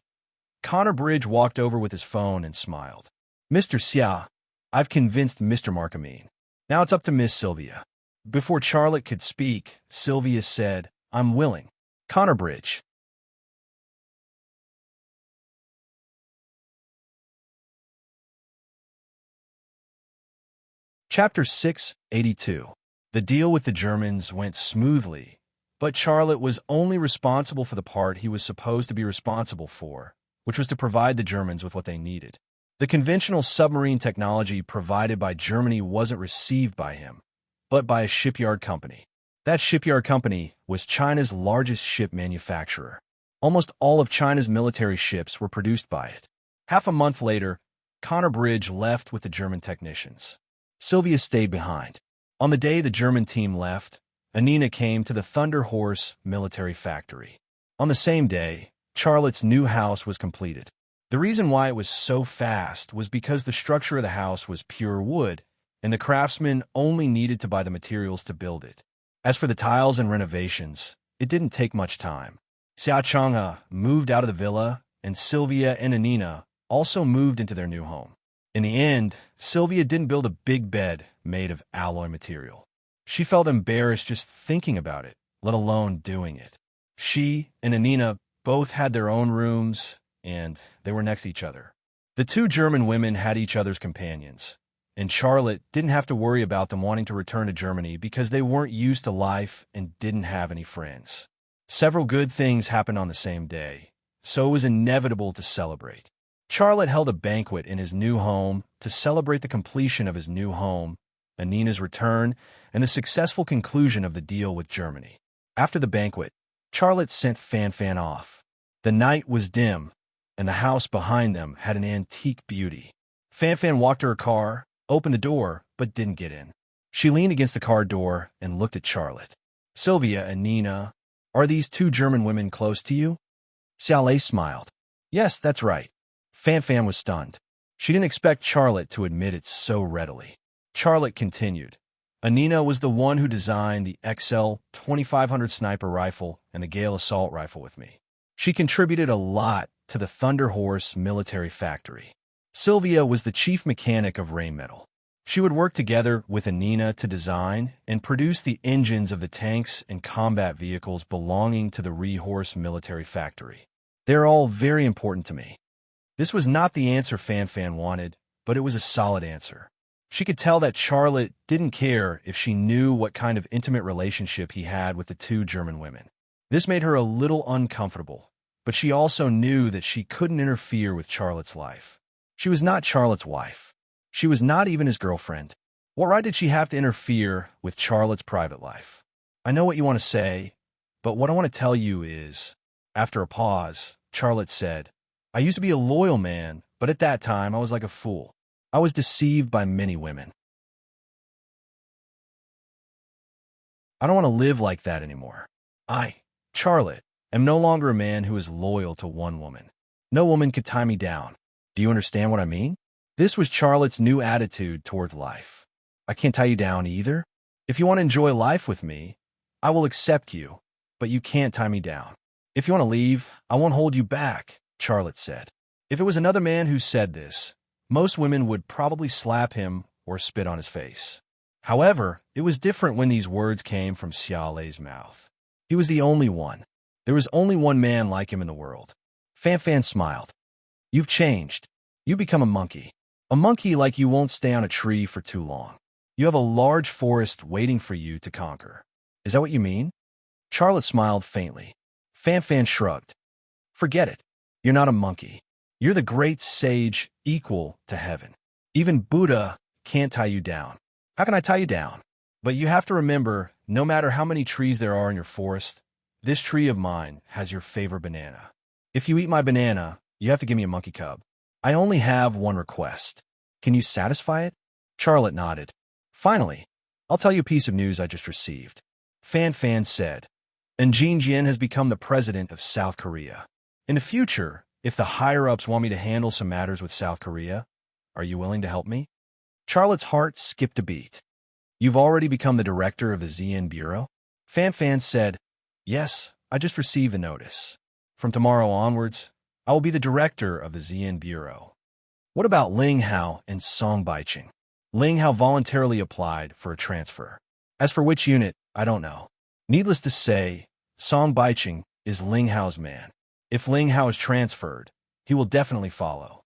Connor Bridge walked over with his phone and smiled. Mr. Xia, I've convinced Mr. Markamine. Now it's up to Miss Sylvia. Before Charlotte could speak, Sylvia said, I'm willing. Connor Bridge. Chapter 682. The deal with the Germans went smoothly, but Charlotte was only responsible for the part he was supposed to be responsible for, which was to provide the Germans with what they needed. The conventional submarine technology provided by Germany wasn't received by him, but by a shipyard company. That shipyard company was China's largest ship manufacturer. Almost all of China's military ships were produced by it. Half a month later, Connor Bridge left with the German technicians. Sylvia stayed behind. On the day the German team left, Anina came to the Thunder Horse military factory. On the same day, Charlotte's new house was completed. The reason why it was so fast was because the structure of the house was pure wood, and the craftsmen only needed to buy the materials to build it. As for the tiles and renovations, it didn't take much time. Xia Chang'e moved out of the villa, and Sylvia and Anina also moved into their new home. In the end, Sylvia didn't build a big bed made of alloy material. She felt embarrassed just thinking about it, let alone doing it. She and Anina both had their own rooms, and they were next to each other. The two German women had each other's companions, and Charlotte didn't have to worry about them wanting to return to Germany because they weren't used to life and didn't have any friends. Several good things happened on the same day, so it was inevitable to celebrate. Charlotte held a banquet in his new home to celebrate the completion of his new home, Anina's return, and the successful conclusion of the deal with Germany. After the banquet, Charlotte sent Fan Fan off. The night was dim, and the house behind them had an antique beauty. Fan Fan walked to her car, opened the door, but didn't get in. She leaned against the car door and looked at Charlotte. Sylvia and Nina, are these two German women close to you? Xiaolei smiled. Yes, that's right. Fan Fan was stunned. She didn't expect Charlotte to admit it so readily. Charlotte continued. Anina was the one who designed the XL 2500 sniper rifle and the Gale assault rifle with me. She contributed a lot to the Thunder Horse military factory. Sylvia was the chief mechanic of Rainmetal. She would work together with Anina to design and produce the engines of the tanks and combat vehicles belonging to the Horse military factory. They're all very important to me. This was not the answer Fan Fan wanted, but it was a solid answer. She could tell that Charlotte didn't care if she knew what kind of intimate relationship he had with the two German women. This made her a little uncomfortable, but she also knew that she couldn't interfere with Charlotte's life. She was not Charlotte's wife. She was not even his girlfriend. What right did she have to interfere with Charlotte's private life? I know what you want to say, but what I want to tell you is, after a pause, Charlotte said, I used to be a loyal man, but at that time I was like a fool. I was deceived by many women. I don't want to live like that anymore. I, Charlotte, am no longer a man who is loyal to one woman. No woman could tie me down. Do you understand what I mean? This was Charlotte's new attitude toward life. I can't tie you down either. If you want to enjoy life with me, I will accept you, but you can't tie me down. If you want to leave, I won't hold you back, Charlotte said. If it was another man who said this, most women would probably slap him or spit on his face. However, it was different when these words came from Xiaolei's mouth. He was the only one. There was only one man like him in the world. Fan Fan smiled. You've changed. You've become a monkey. A monkey like you won't stay on a tree for too long. You have a large forest waiting for you to conquer. Is that what you mean? Charlotte smiled faintly. Fan Fan shrugged. Forget it. You're not a monkey. You're the great sage equal to heaven. Even Buddha can't tie you down. How can I tie you down? But you have to remember, no matter how many trees there are in your forest, this tree of mine has your favorite banana. If you eat my banana, you have to give me a monkey cub. I only have one request. Can you satisfy it? Charlotte nodded. Finally, I'll tell you a piece of news I just received. Fan Fan said, and Jin Jian has become the president of South Korea. In the future, if the higher-ups want me to handle some matters with South Korea, are you willing to help me? Charlotte's heart skipped a beat. You've already become the director of the ZN Bureau? Fan Fan said, yes, I just received the notice. From tomorrow onwards, I will be the director of the ZN Bureau. What about Ling Hao and Song Baiqing? Ling Hao voluntarily applied for a transfer. As for which unit, I don't know. Needless to say, Song Baiqing is Ling Hao's man. If Ling Hao is transferred, he will definitely follow.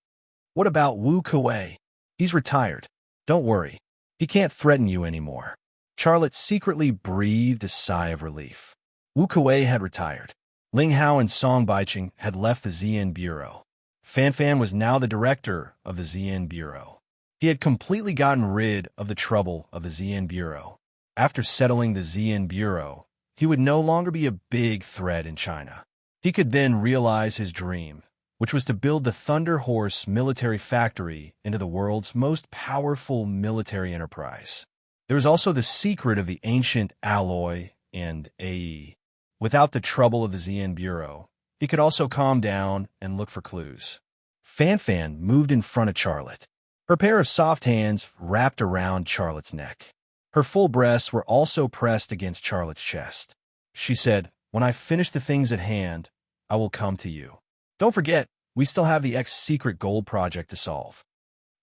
What about Wu Kuei? He's retired. Don't worry. He can't threaten you anymore. Charlotte secretly breathed a sigh of relief. Wu Kuei had retired. Ling Hao and Song Baiqing had left the ZN Bureau. Fan Fan was now the director of the ZN Bureau. He had completely gotten rid of the trouble of the ZN Bureau. After settling the ZN Bureau, he would no longer be a big threat in China. He could then realize his dream, which was to build the Thunder Horse military factory into the world's most powerful military enterprise. There was also the secret of the ancient alloy and AE. Without the trouble of the ZN Bureau, he could also calm down and look for clues. Fan Fan moved in front of Charlotte. Her pair of soft hands wrapped around Charlotte's neck. Her full breasts were also pressed against Charlotte's chest. She said, "When I finish the things at hand, I will come to you. Don't forget, we still have the X-Secret Gold project to solve."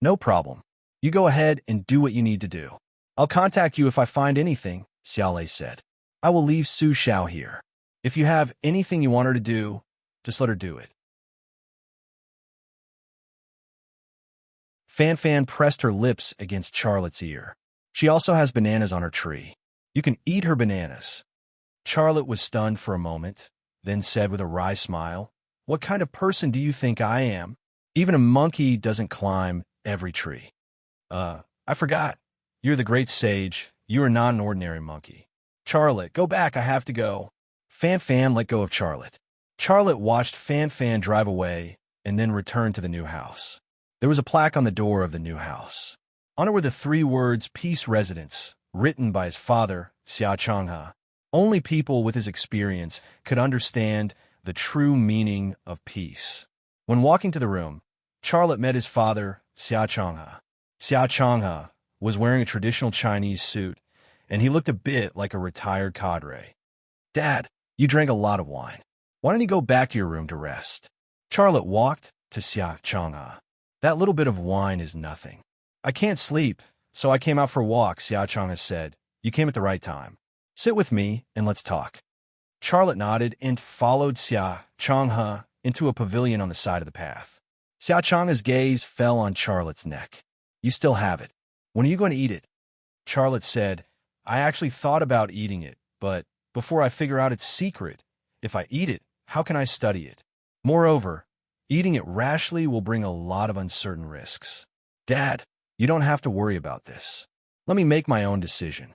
"No problem. You go ahead and do what you need to do. I'll contact you if I find anything," Xiaolei said. "I will leave Su Xiao here. If you have anything you want her to do, just let her do it." Fan Fan pressed her lips against Charlotte's ear. "She also has bananas on her tree. You can eat her bananas." Charlotte was stunned for a moment, then said with a wry smile, "What kind of person do you think I am? Even a monkey doesn't climb every tree." I forgot. You're the great sage. You are not an ordinary monkey." "Charlotte, go back. I have to go." Fan Fan let go of Charlotte. Charlotte watched Fan Fan drive away and then return to the new house. There was a plaque on the door of the new house. On it were the 3 words "Peace Residence," written by his father, Xia Changhe. Only people with his experience could understand the true meaning of peace. When walking to the room, Charlotte met his father, Xia Changhe. Xia Changhe was wearing a traditional Chinese suit, and he looked a bit like a retired cadre. "Dad, you drank a lot of wine. Why don't you go back to your room to rest?" Charlotte walked to Xia Changhe. "That little bit of wine is nothing. I can't sleep, so I came out for a walk," Xia Changhe said. "You came at the right time. Sit with me and let's talk." Charlotte nodded and followed Xia Changhe into a pavilion on the side of the path. Xia Changhe's gaze fell on Charlotte's neck. "You still have it. When are you going to eat it?" Charlotte said, "I actually thought about eating it, but before I figure out its secret, if I eat it, how can I study it? Moreover, eating it rashly will bring a lot of uncertain risks." "Dad, you don't have to worry about this. Let me make my own decision."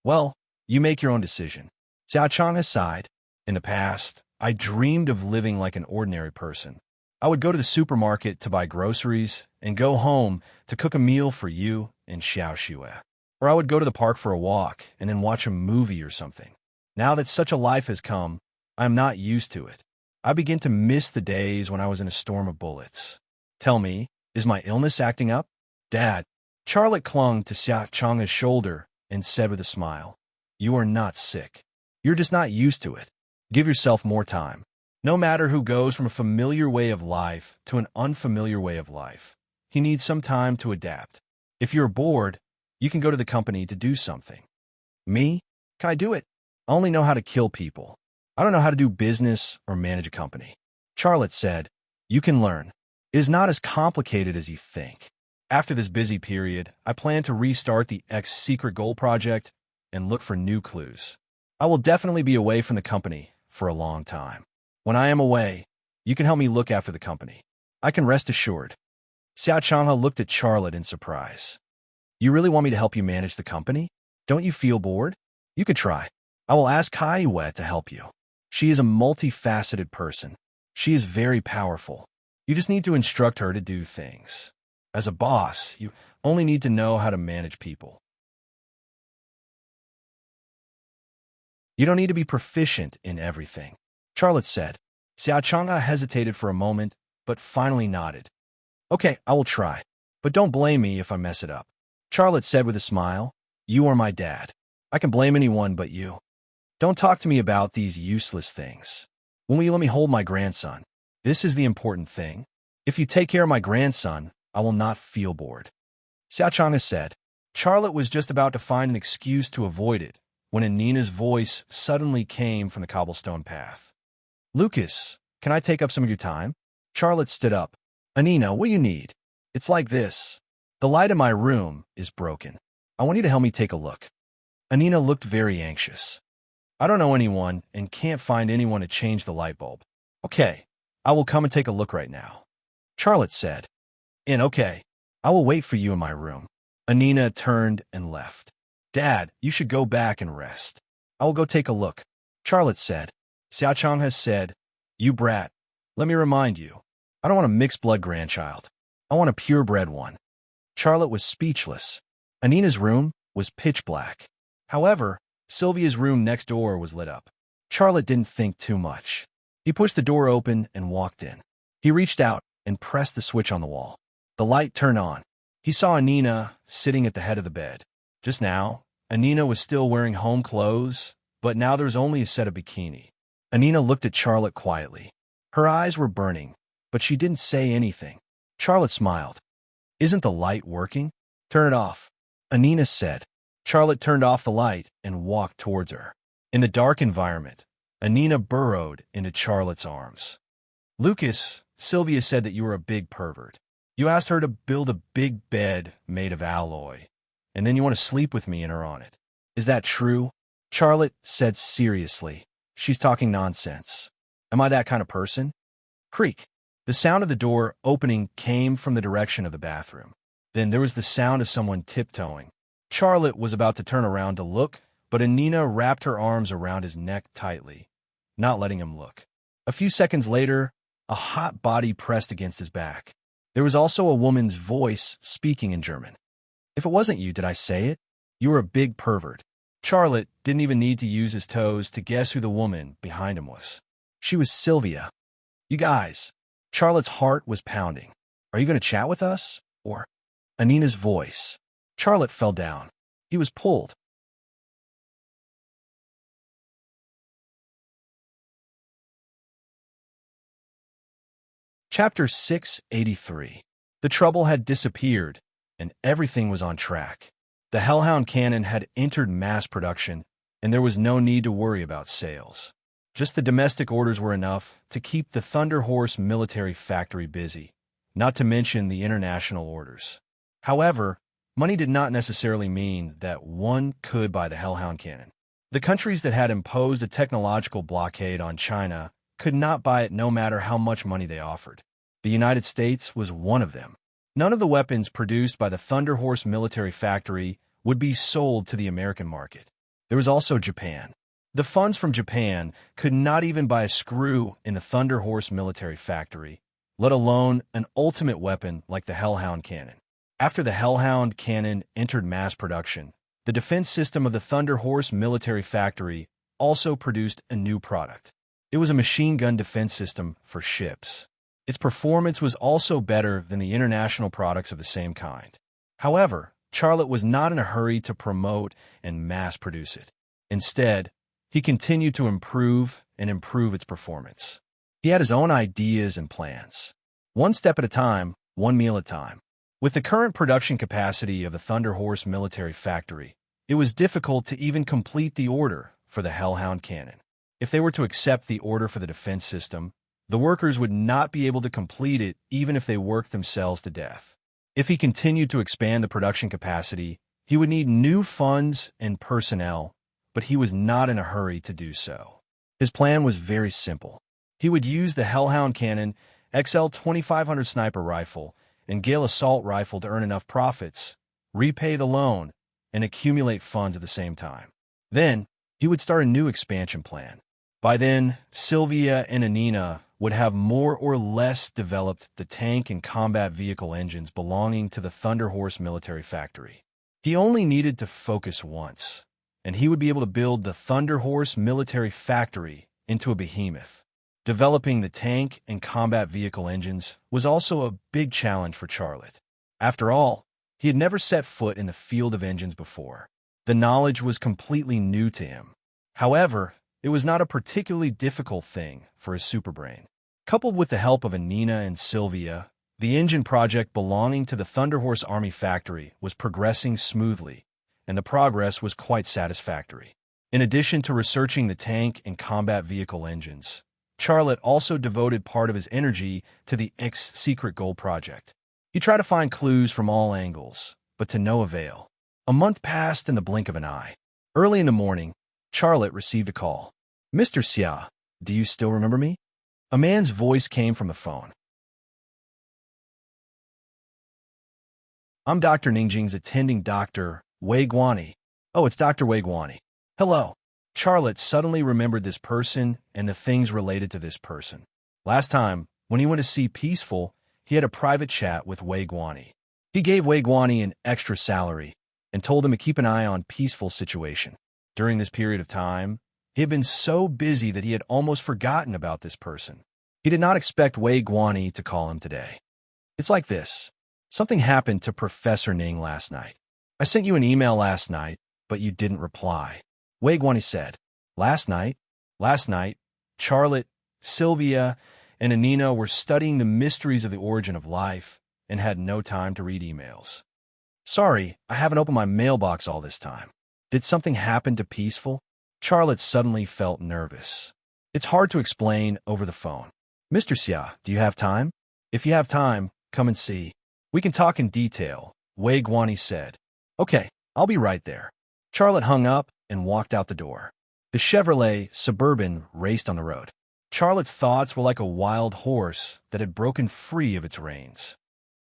"Well, you make your own decision." Xia Changhe sighed. "In the past, I dreamed of living like an ordinary person. I would go to the supermarket to buy groceries and go home to cook a meal for you and Xiao Xue. Or I would go to the park for a walk and then watch a movie or something. Now that such a life has come, I am not used to it. I begin to miss the days when I was in a storm of bullets. Tell me, is my illness acting up?" "Dad." Charlotte clung to Xia Changhe's shoulder and said with a smile, "You are not sick. You're just not used to it. Give yourself more time. No matter who goes from a familiar way of life to an unfamiliar way of life, he needs some time to adapt. If you're bored, you can go to the company to do something." "Me? Can I do it? I only know how to kill people. I don't know how to do business or manage a company." Charlotte said, "You can learn. It is not as complicated as you think. After this busy period, I plan to restart the X-Secret Gold project and look for new clues. I will definitely be away from the company for a long time. When I am away, you can help me look after the company. I can rest assured." Xia Changhe looked at Charlotte in surprise. "You really want me to help you manage the company? Don't you feel bored? You could try. I will ask Kai Yue to help you. She is a multifaceted person. She is very powerful. You just need to instruct her to do things. As a boss, you only need to know how to manage people. You don't need to be proficient in everything," Charlotte said. Xia Changhe hesitated for a moment, but finally nodded. "Okay, I will try. But don't blame me if I mess it up." Charlotte said with a smile, "You are my dad. I can blame anyone but you. Don't talk to me about these useless things. When will you let me hold my grandson? This is the important thing. If you take care of my grandson, I will not feel bored." Xia Changhe said. Charlotte was just about to find an excuse to avoid it when Anina's voice suddenly came from the cobblestone path. "Lucas, can I take up some of your time?" Charlotte stood up. "Anina, what do you need?" "It's like this. The light in my room is broken. I want you to help me take a look." Anina looked very anxious. "I don't know anyone and can't find anyone to change the light bulb." "Okay, I will come and take a look right now," Charlotte said. Okay, I will wait for you in my room." Anina turned and left. "Dad, you should go back and rest. I will go take a look," Charlotte said. Xia Changhe said, "You brat, let me remind you, I don't want a mixed-blood grandchild. I want a purebred one." Charlotte was speechless. Anina's room was pitch black. However, Sylvia's room next door was lit up. Charlotte didn't think too much. He pushed the door open and walked in. He reached out and pressed the switch on the wall. The light turned on. He saw Anina sitting at the head of the bed. Just now, Anina was still wearing home clothes, but now there was only a set of bikini. Anina looked at Charlotte quietly. Her eyes were burning, but she didn't say anything. Charlotte smiled. "Isn't the light working?" "Turn it off," Anina said. Charlotte turned off the light and walked towards her. In the dark environment, Anina burrowed into Charlotte's arms. "Lucas, Sylvia said that you were a big pervert. You asked her to build a big bed made of alloy, and then you want to sleep with me and her on it. Is that true?" Charlotte said seriously. "She's talking nonsense. Am I that kind of person?" Creak. The sound of the door opening came from the direction of the bathroom. Then there was the sound of someone tiptoeing. Charlotte was about to turn around to look, but Anina wrapped her arms around his neck tightly, not letting him look. A few seconds later, a hot body pressed against his back. There was also a woman's voice speaking in German. "If it wasn't you, did I say it? You were a big pervert." Charlotte didn't even need to use his toes to guess who the woman behind him was. She was Sylvia. "You guys." Charlotte's heart was pounding. "Are you going to chat with us? Or—" Anina's voice. Charlotte fell down. He was pulled. Chapter 683. The trouble had disappeared, and everything was on track. The Hellhound cannon had entered mass production, and there was no need to worry about sales. Just the domestic orders were enough to keep the Thunder Horse military factory busy, not to mention the international orders. However, money did not necessarily mean that one could buy the Hellhound cannon. The countries that had imposed a technological blockade on China could not buy it no matter how much money they offered. The United States was one of them. None of the weapons produced by the Thunder Horse military factory would be sold to the American market. There was also Japan. The funds from Japan could not even buy a screw in the Thunder Horse military factory, let alone an ultimate weapon like the Hellhound cannon. After the Hellhound cannon entered mass production, the defense system of the Thunder Horse military factory also produced a new product. It was a machine gun defense system for ships. Its performance was also better than the international products of the same kind. However, Charlotte was not in a hurry to promote and mass produce it. Instead, he continued to improve its performance. He had his own ideas and plans. One step at a time, one meal at a time. With the current production capacity of the Thunder Horse military factory, it was difficult to even complete the order for the Hellhound cannon. If they were to accept the order for the defense system, the workers would not be able to complete it even if they worked themselves to death. If he continued to expand the production capacity, he would need new funds and personnel, but he was not in a hurry to do so. His plan was very simple. He would use the Hellhound cannon, XL 2500 sniper rifle, and Gale assault rifle to earn enough profits, repay the loan, and accumulate funds at the same time. Then, he would start a new expansion plan. By then, Sylvia and Anina would have more or less developed the tank and combat vehicle engines belonging to the Thunder Horse military factory. He only needed to focus once, and he would be able to build the Thunder Horse military factory into a behemoth. Developing the tank and combat vehicle engines was also a big challenge for Charlotte. After all, he had never set foot in the field of engines before. The knowledge was completely new to him. However, it was not a particularly difficult thing for his superbrain. Coupled with the help of Anina and Sylvia, the engine project belonging to the Thunder Horse Army factory was progressing smoothly, and the progress was quite satisfactory. In addition to researching the tank and combat vehicle engines, Charlotte also devoted part of his energy to the X-Secret Gold project. He tried to find clues from all angles, but to no avail. A month passed in the blink of an eye. Early in the morning, Charlotte received a call. "Mr. Xia, do you still remember me?" A man's voice came from the phone. "I'm Dr. Ningjing's attending Dr. Wei Guani." "Oh, it's Dr. Wei Guani. Hello." Charlotte suddenly remembered this person and the things related to this person. Last time, when he went to see Peaceful, he had a private chat with Wei Guani. He gave Wei Guani an extra salary, and told him to keep an eye on Peaceful's situation. During this period of time, he had been so busy that he had almost forgotten about this person. He did not expect Wei Guani to call him today. It's like this. Something happened to Professor Ning last night. I sent you an email last night, but you didn't reply. Wei Guani said, Last night, Charlotte, Sylvia, and Anina were studying the mysteries of the origin of life and had no time to read emails. Sorry, I haven't opened my mailbox all this time. Did something happen to Peaceful? Charlotte suddenly felt nervous. It's hard to explain over the phone. Mr. Xia, do you have time? If you have time, come and see. We can talk in detail, Wei Guani said. Okay, I'll be right there. Charlotte hung up and walked out the door. The Chevrolet Suburban raced on the road. Charlotte's thoughts were like a wild horse that had broken free of its reins.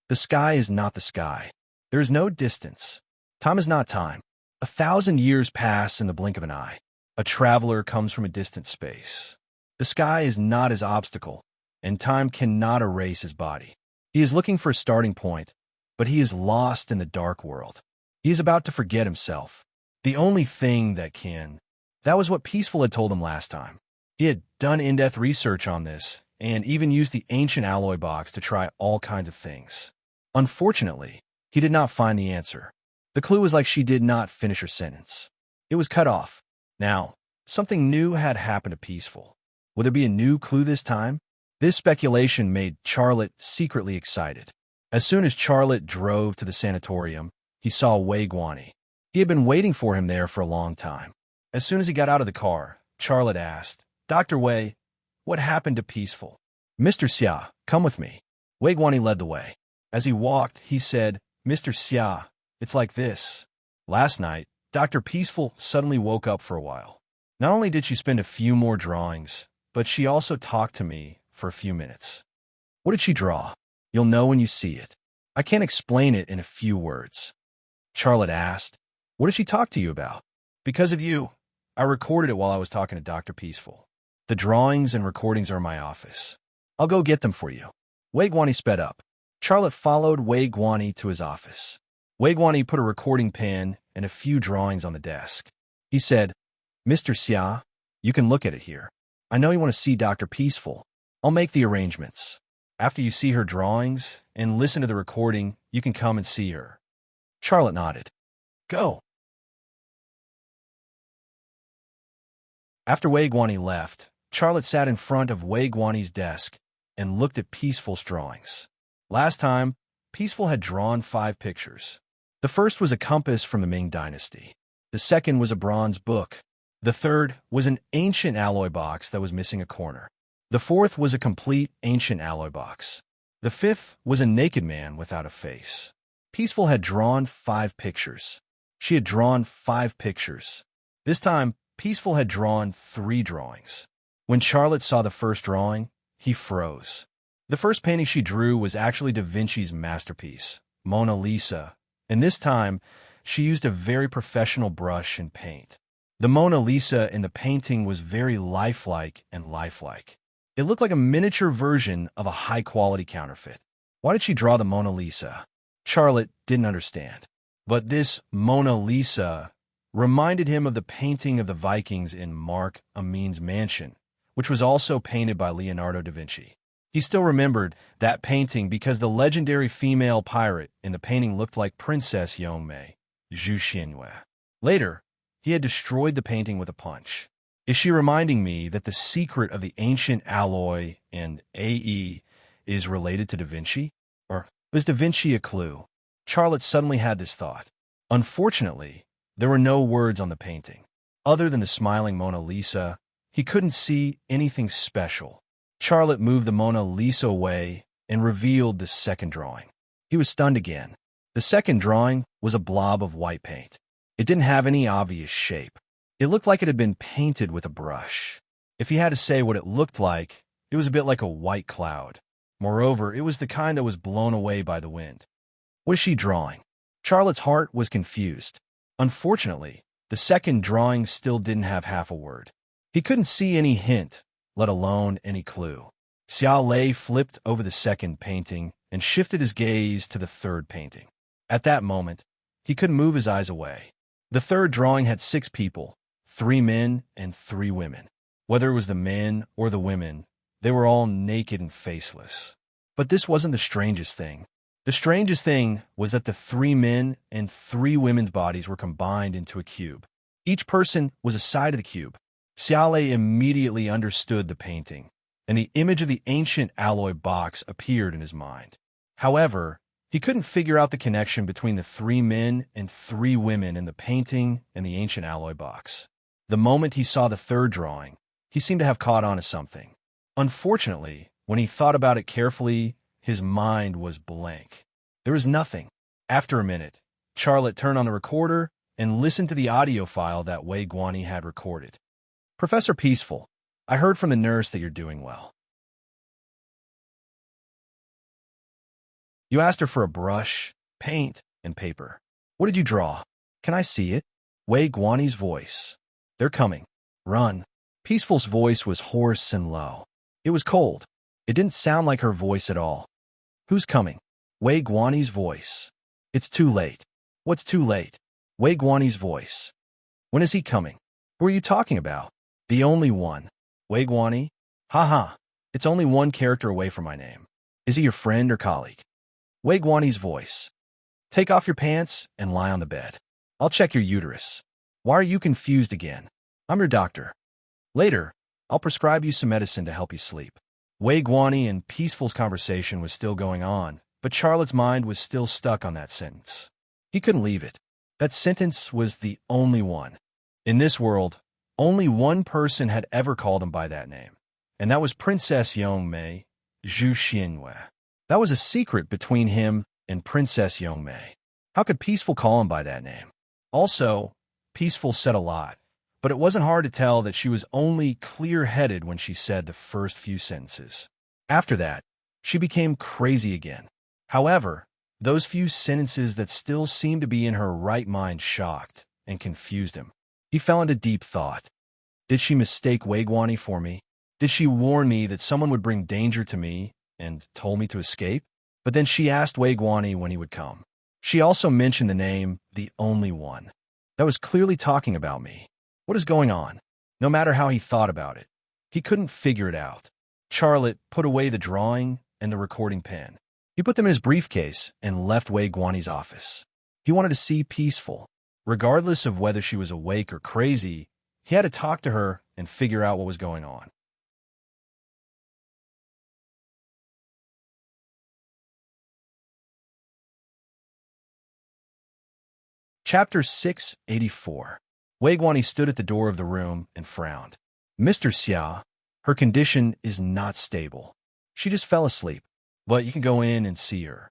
The sky is not the sky. There is no distance. Time is not time. 1,000 years pass in the blink of an eye. A traveler comes from a distant space. The sky is not his obstacle, and time cannot erase his body. He is looking for a starting point, but he is lost in the dark world. He is about to forget himself. The only thing that can. That was what Peaceful had told him last time. He had done in-depth research on this, and even used the ancient alloy box to try all kinds of things. Unfortunately, he did not find the answer. The clue was like she did not finish her sentence. It was cut off. Now, something new had happened to Peaceful. Would there be a new clue this time? This speculation made Charlotte secretly excited. As soon as Charlotte drove to the sanatorium, he saw Wei Guani. He had been waiting for him there for a long time. As soon as he got out of the car, Charlotte asked, Dr. Wei, what happened to Peaceful? Mr. Xia, come with me. Wei Guani led the way. As he walked, he said, Mr. Xia, it's like this. Last night, Dr. Peaceful suddenly woke up for a while. Not only did she spend a few more drawings, but she also talked to me for a few minutes. What did she draw? You'll know when you see it. I can't explain it in a few words. Charlotte asked, What did she talk to you about? Because of you. I recorded it while I was talking to Dr. Peaceful. The drawings and recordings are in my office. I'll go get them for you. Wei Guani sped up. Charlotte followed Wei Guani to his office. Wei Guani put a recording pen and a few drawings on the desk. He said, Mr. Xia, you can look at it here. I know you want to see Dr. Peaceful. I'll make the arrangements. After you see her drawings and listen to the recording, you can come and see her. Charlotte nodded. Go. After Wei Guani left, Charlotte sat in front of Wei Guani's desk and looked at Peaceful's drawings. Last time, Peaceful had drawn 5 pictures. The first was a compass from the Ming Dynasty. The second was a bronze book. The third was an ancient alloy box that was missing a corner. The fourth was a complete ancient alloy box. The fifth was a naked man without a face. Peaceful had drawn 5 pictures. She had drawn 5 pictures. This time, Peaceful had drawn 3 drawings. When Charlotte saw the first drawing, he froze. The first painting she drew was actually Da Vinci's masterpiece, Mona Lisa, and this time, she used a very professional brush and paint. The Mona Lisa in the painting was very lifelike and lifelike. It looked like a miniature version of a high-quality counterfeit. Why did she draw the Mona Lisa? Charlotte didn't understand. But this Mona Lisa reminded him of the painting of the Vikings in Mark Amin's mansion, which was also painted by Leonardo da Vinci. He still remembered that painting because the legendary female pirate in the painting looked like Princess Yongmei, Zhu Xinyue. Later, he had destroyed the painting with a punch. Is she reminding me that the secret of the ancient alloy in AE is related to Da Vinci? Or was Da Vinci a clue? Charlotte suddenly had this thought. Unfortunately, there were no words on the painting. Other than the smiling Mona Lisa, he couldn't see anything special. Charlotte moved the Mona Lisa away and revealed the second drawing. He was stunned again. The second drawing was a blob of white paint. It didn't have any obvious shape. It looked like it had been painted with a brush. If he had to say what it looked like, it was a bit like a white cloud. Moreover, it was the kind that was blown away by the wind. What is she drawing? Charlotte's heart was confused. Unfortunately, the second drawing still didn't have half a word. He couldn't see any hint, let alone any clue. Xia Lei flipped over the second painting and shifted his gaze to the third painting. At that moment, He couldn't move his eyes away. The third drawing had 6 people, 3 men and 3 women. Whether it was the men or the women, they were all naked and faceless. But this wasn't the strangest thing. The strangest thing was that the 3 men and 3 women's bodies were combined into a cube. Each person was a side of the cube. Xiaolei immediately understood the painting, and the image of the ancient alloy box appeared in his mind. However, he couldn't figure out the connection between the 3 men and 3 women in the painting and the ancient alloy box. The moment he saw the third drawing, he seemed to have caught on to something. Unfortunately, when he thought about it carefully, his mind was blank. There was nothing. After a minute, Charlotte turned on the recorder and listened to the audio file that Wei Guanyi had recorded. "Professor Peaceful, I heard from the nurse that you're doing well. You asked her for a brush, paint, and paper. What did you draw? Can I see it?" Wei Guanyi's voice. "They're coming. Run." Peaceful's voice was hoarse and low. It was cold. It didn't sound like her voice at all. "Who's coming?" Wei Guanyi's voice. "It's too late." "What's too late?" Wei Guanyi's voice. "When is he coming?" "Who are you talking about?" "The only one." Wei Guanyi. "Ha. It's only one character away from my name. Is he your friend or colleague?" Wei Guanyi's voice. "Take off your pants and lie on the bed. I'll check your uterus. Why are you confused again? I'm your doctor. Later, I'll prescribe you some medicine to help you sleep." Wei Guanyi and Peaceful's conversation was still going on, but Charlotte's mind was still stuck on that sentence. He couldn't leave it. That sentence was the only one. In this world, only one person had ever called him by that name, and that was Princess Yongmei, Zhu Xianwei. That was a secret between him and Princess Yongmei. How could Peaceful call him by that name? Also, Peaceful said a lot, but it wasn't hard to tell that she was only clear-headed when she said the first few sentences. After that, she became crazy again. However, those few sentences that still seemed to be in her right mind shocked and confused him. He fell into deep thought. Did she mistake Wei Guanyi for me? Did she warn me that someone would bring danger to me and told me to escape? But then she asked Wei Guanyi when he would come. She also mentioned the name, the only one. That was clearly talking about me. What is going on? No matter how he thought about it, he couldn't figure it out. Charlotte put away the drawing and the recording pen. He put them in his briefcase and left Wei Guanyi's office. He wanted to see Peaceful. Regardless of whether she was awake or crazy, he had to talk to her and figure out what was going on. Chapter 684. Wei Guanyi stood at the door of the room and frowned. "Mr. Xia, her condition is not stable. She just fell asleep, but you can go in and see her."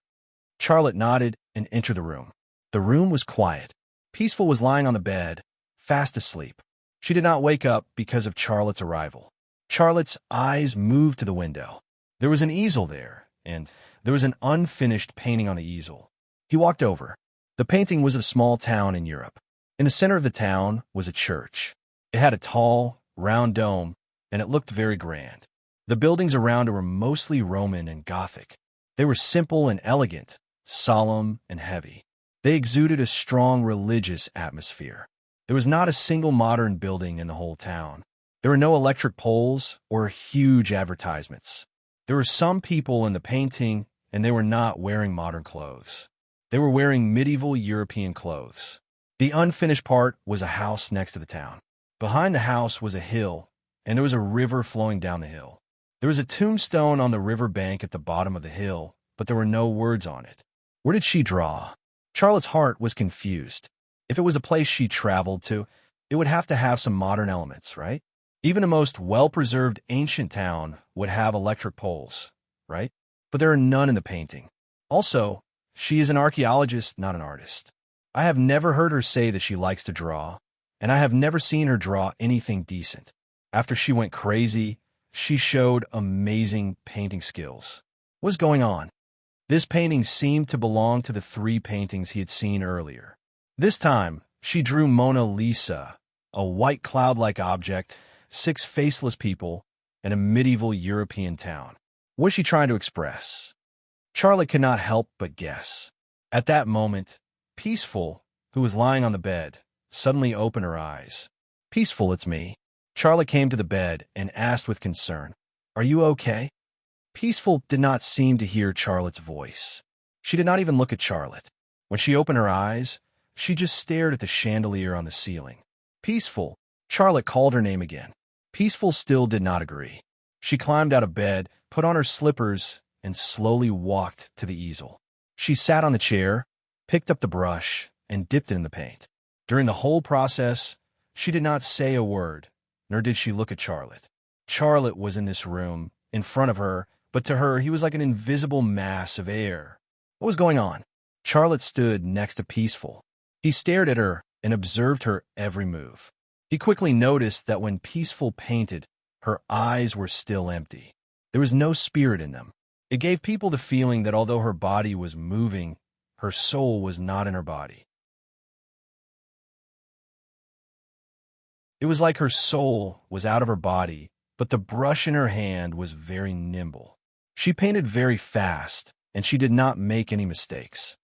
Charlotte nodded and entered the room. The room was quiet. Peaceful was lying on the bed, fast asleep. She did not wake up because of Charlotte's arrival. Charlotte's eyes moved to the window. There was an easel there, and there was an unfinished painting on the easel. He walked over. The painting was of a small town in Europe. In the center of the town was a church. It had a tall, round dome, and it looked very grand. The buildings around it were mostly Roman and Gothic. They were simple and elegant, solemn and heavy. They exuded a strong religious atmosphere. There was not a single modern building in the whole town. There were no electric poles or huge advertisements. There were some people in the painting, and they were not wearing modern clothes. They were wearing medieval European clothes. The unfinished part was a house next to the town. Behind the house was a hill, and there was a river flowing down the hill. There was a tombstone on the river bank at the bottom of the hill, but there were no words on it. Where did she draw? Charlotte's heart was confused. If it was a place she traveled to, it would have to have some modern elements, right? Even the most well-preserved ancient town would have electric poles, right? But there are none in the painting. Also, she is an archaeologist, not an artist. I have never heard her say that she likes to draw, and I have never seen her draw anything decent. After she went crazy, she showed amazing painting skills. What is going on? This painting seemed to belong to the 3 paintings he had seen earlier. This time, she drew Mona Lisa, a white cloud-like object, 6 faceless people, and a medieval European town. What is she trying to express? Charlotte could not help but guess. At that moment, Peaceful, who was lying on the bed, suddenly opened her eyes. Peaceful, it's me. Charlotte came to the bed and asked with concern, "Are you okay?" Peaceful did not seem to hear Charlotte's voice. She did not even look at Charlotte. When she opened her eyes, she just stared at the chandelier on the ceiling. Peaceful. Charlotte called her name again. Peaceful still did not agree. She climbed out of bed, put on her slippers, and slowly walked to the easel. She sat on the chair, picked up the brush, and dipped it in the paint. During the whole process, she did not say a word, nor did she look at Charlotte. Charlotte was in this room, in front of her, but to her he was like an invisible mass of air. What was going on? Charlotte stood next to Peaceful. He stared at her and observed her every move. He quickly noticed that when Peaceful painted, her eyes were still empty. There was no spirit in them. It gave people the feeling that although her body was moving, her soul was not in her body. It was like her soul was out of her body, but the brush in her hand was very nimble. She painted very fast, and she did not make any mistakes.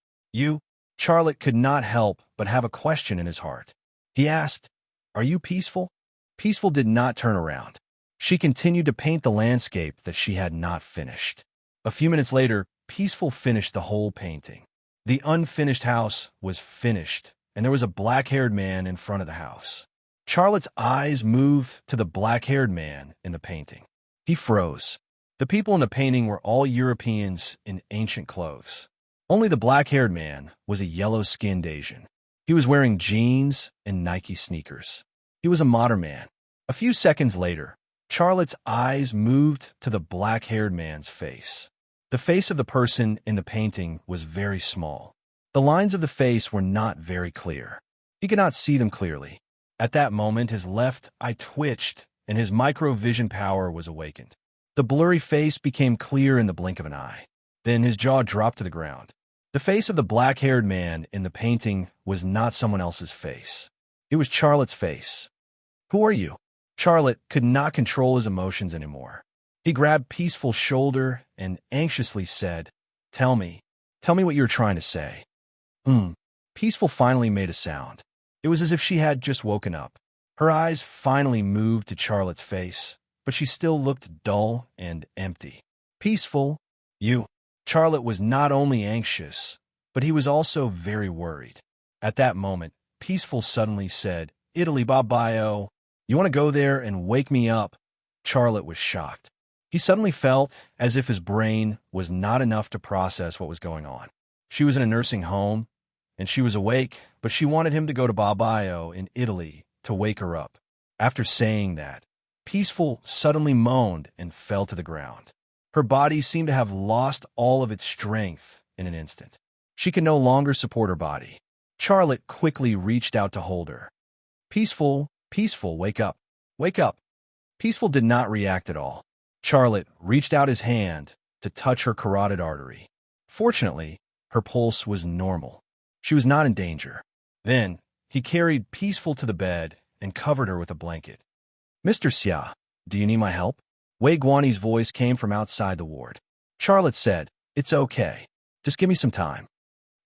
Charlotte could not help but have a question in his heart. He asked, "Are you Peaceful?" Peaceful did not turn around. She continued to paint the landscape that she had not finished. A few minutes later, Peaceful finished the whole painting. The unfinished house was finished, and there was a black-haired man in front of the house. Charlotte's eyes moved to the black-haired man in the painting. He froze. The people in the painting were all Europeans in ancient clothes. Only the black-haired man was a yellow-skinned Asian. He was wearing jeans and Nike sneakers. He was a modern man. A few seconds later, Charlotte's eyes moved to the black-haired man's face. The face of the person in the painting was very small. The lines of the face were not very clear. He could not see them clearly. At that moment, his left eye twitched, and his micro-vision power was awakened. The blurry face became clear in the blink of an eye. Then his jaw dropped to the ground. The face of the black-haired man in the painting was not someone else's face. It was Charlotte's face. "Who are you?" Charlotte could not control his emotions anymore. He grabbed Peaceful's shoulder and anxiously said, Tell me what you're trying to say." Peaceful finally made a sound. It was as if she had just woken up. Her eyes finally moved to Charlotte's face, but she still looked dull and empty. "Peaceful, you." Charlotte was not only anxious, but he was also very worried. At that moment, Peaceful suddenly said, "Italy, Babio. You want to go there and wake me up?" Charlotte was shocked. He suddenly felt as if his brain was not enough to process what was going on. She was in a nursing home, and she was awake, but she wanted him to go to Babio in Italy to wake her up. After saying that, Peaceful suddenly moaned and fell to the ground. Her body seemed to have lost all of its strength in an instant. She could no longer support her body. Charlotte quickly reached out to hold her. Peaceful, wake up. Wake up." Peaceful did not react at all. Charlotte reached out his hand to touch her carotid artery. Fortunately, her pulse was normal. She was not in danger. Then, he carried Peaceful to the bed and covered her with a blanket. "Mr. Xia, do you need my help?" Wei Guanyi's voice came from outside the ward. Charlotte said, "It's okay. Just give me some time."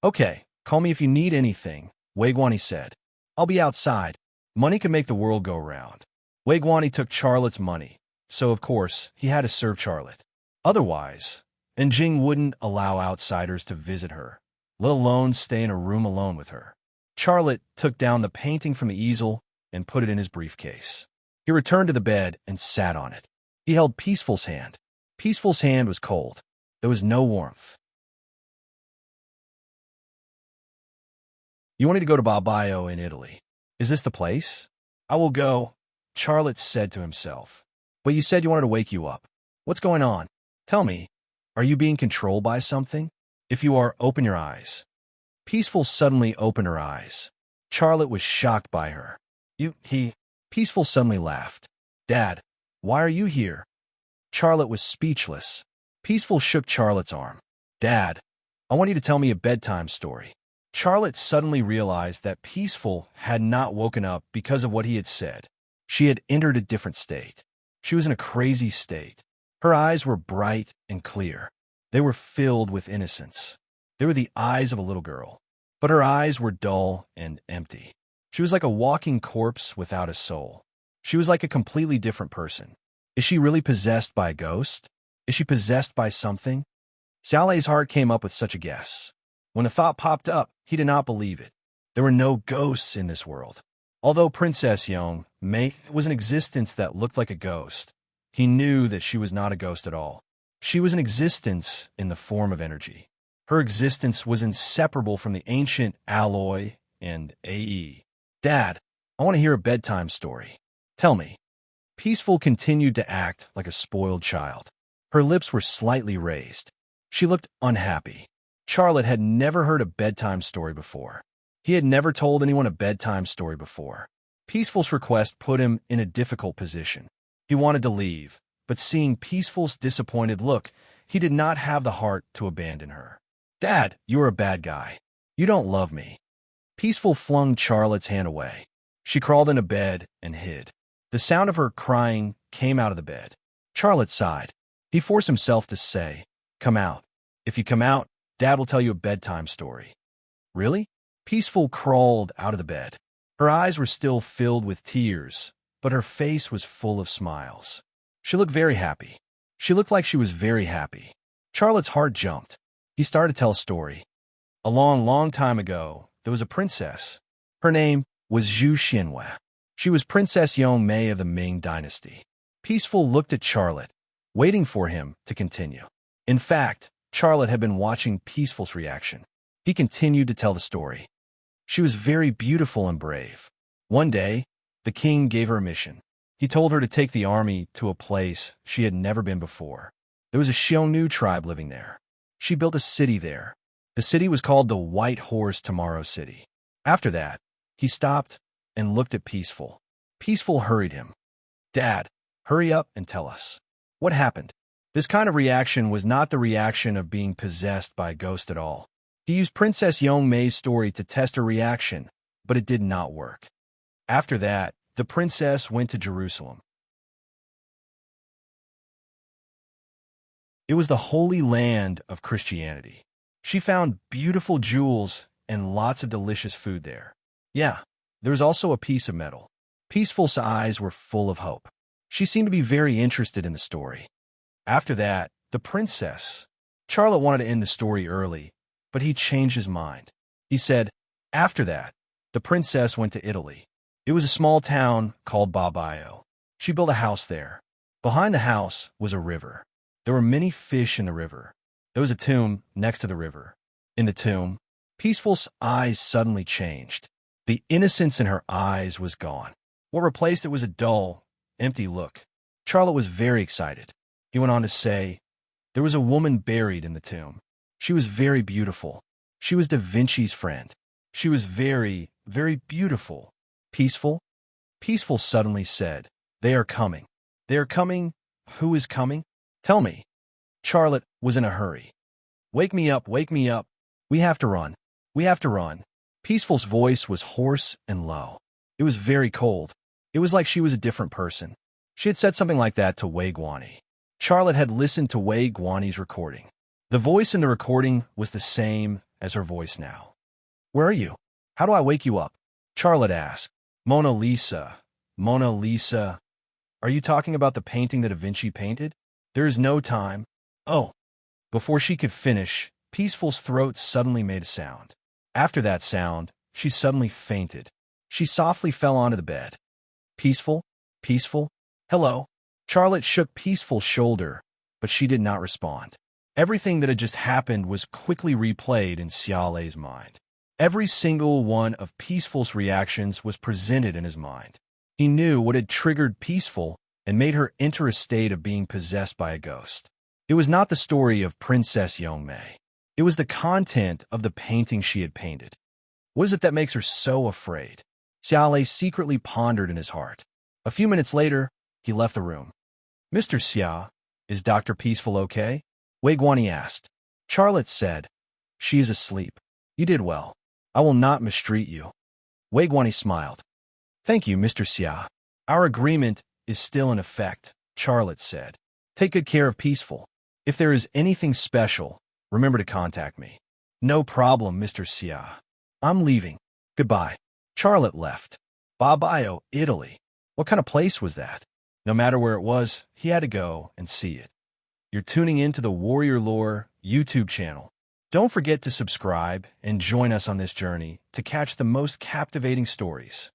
"Okay, call me if you need anything," Wei Guanyi said. "I'll be outside. Money can make the world go round." Wei Guanyi took Charlotte's money, so of course he had to serve Charlotte. Otherwise, Jing wouldn't allow outsiders to visit her, let alone stay in a room alone with her. Charlotte took down the painting from the easel and put it in his briefcase. He returned to the bed and sat on it. He held Peaceful's hand. Peaceful's hand was cold. There was no warmth. "You wanted to go to Babio in Italy. Is this the place?" "I will go," Charlotte said to himself. "But you said you wanted to wake you up. What's going on? Tell me, are you being controlled by something? If you are, open your eyes." Peaceful suddenly opened her eyes. Charlotte was shocked by her. Peaceful suddenly laughed. "Dad, why are you here?" Charlotte was speechless. Peaceful shook Charlotte's arm. "Dad, I want you to tell me a bedtime story." Charlotte suddenly realized that Peaceful had not woken up because of what he had said. She had entered a different state. She was in a crazy state. Her eyes were bright and clear. They were filled with innocence. They were the eyes of a little girl. but her eyes were dull and empty. She was like a walking corpse without a soul. She was like a completely different person. Is she really possessed by a ghost? Is she possessed by something? Xiaolei's heart came up with such a guess. When the thought popped up, he did not believe it. There were no ghosts in this world. Although Princess Yong Mei was an existence that looked like a ghost, he knew that she was not a ghost at all. She was an existence in the form of energy. Her existence was inseparable from the ancient alloy and AE. Dad, I want to hear a bedtime story. Tell me. Peaceful continued to act like a spoiled child. Her lips were slightly raised. She looked unhappy. Charlotte had never heard a bedtime story before. He had never told anyone a bedtime story before. Peaceful's request put him in a difficult position. He wanted to leave, but seeing Peaceful's disappointed look, he did not have the heart to abandon her. Dad, you're a bad guy. You don't love me. Peaceful flung Charlotte's hand away. She crawled into bed and hid. The sound of her crying came out of the bed. Charlotte sighed. He forced himself to say, "Come out. If you come out, Dad will tell you a bedtime story." Really? Peaceful crawled out of the bed. Her eyes were still filled with tears, but her face was full of smiles. She looked very happy. She looked like she was very happy. Charlotte's heart jumped. He started to tell a story. A long, long time ago, there was a princess. Her name was Zhu Xianhua. She was Princess Yong Mei of the Ming Dynasty. Peaceful looked at Charlotte, waiting for him to continue. In fact, Charlotte had been watching Peaceful's reaction. He continued to tell the story. She was very beautiful and brave. One day, the king gave her a mission. He told her to take the army to a place she had never been before. There was a Xiongnu tribe living there. She built a city there. The city was called the White Horse Tomorrow City. After that, he stopped and looked at Peaceful. Peaceful hurried him. Dad, hurry up and tell us. What happened? This kind of reaction was not the reaction of being possessed by a ghost at all. He used Princess Yong Mei's story to test her reaction, but it did not work. After that, the princess went to Jerusalem. It was the holy land of Christianity. She found beautiful jewels and lots of delicious food there. Yeah, there was also a piece of metal. Peaceful's eyes were full of hope. She seemed to be very interested in the story. After that, the princess. Charlotte wanted to end the story early, but he changed his mind. He said, after that, the princess went to Italy. It was a small town called Babaio. She built a house there. Behind the house was a river. There were many fish in the river. There was a tomb next to the river. In the tomb, Peaceful's eyes suddenly changed. The innocence in her eyes was gone. What replaced it was a dull, empty look. Charlotte was very excited. He went on to say, there was a woman buried in the tomb. She was very beautiful. She was Da Vinci's friend. She was very, very beautiful. Peaceful? Peaceful suddenly said, they are coming. They are coming. Who is coming? Tell me. Charlotte was in a hurry. Wake me up, wake me up. We have to run. We have to run. Peaceful's voice was hoarse and low. It was very cold. It was like she was a different person. She had said something like that to Wei Guani. Charlotte had listened to Wei Guani's recording. The voice in the recording was the same as her voice now. Where are you? How do I wake you up? Charlotte asked. Mona Lisa. Mona Lisa. Are you talking about the painting that Da Vinci painted? There is no time. Oh. Before she could finish, Peaceful's throat suddenly made a sound. After that sound, she suddenly fainted. She softly fell onto the bed. Peaceful? Peaceful? Hello? Charlotte shook Peaceful's shoulder, but she did not respond. Everything that had just happened was quickly replayed in Xiaolei's mind. Every single one of Peaceful's reactions was presented in his mind. He knew what had triggered Peaceful and made her enter a state of being possessed by a ghost. It was not the story of Princess Yong Mei. It was the content of the painting she had painted. What is it that makes her so afraid? Xiaolei secretly pondered in his heart. A few minutes later, he left the room. Mr. Xia, is Dr. Peaceful okay? Wei Guani asked. Charlotte said, she is asleep. You did well. I will not mistreat you. Wei Guani smiled. Thank you, Mr. Xia. Our agreement is still in effect, Charlotte said. Take good care of Peaceful. If there is anything special, remember to contact me. No problem, Mr. Xia. I'm leaving. Goodbye. Charlotte left. Bobbio, Italy. What kind of place was that? No matter where it was, he had to go and see it. You're tuning into the Warrior Lore YouTube channel. Don't forget to subscribe and join us on this journey to catch the most captivating stories.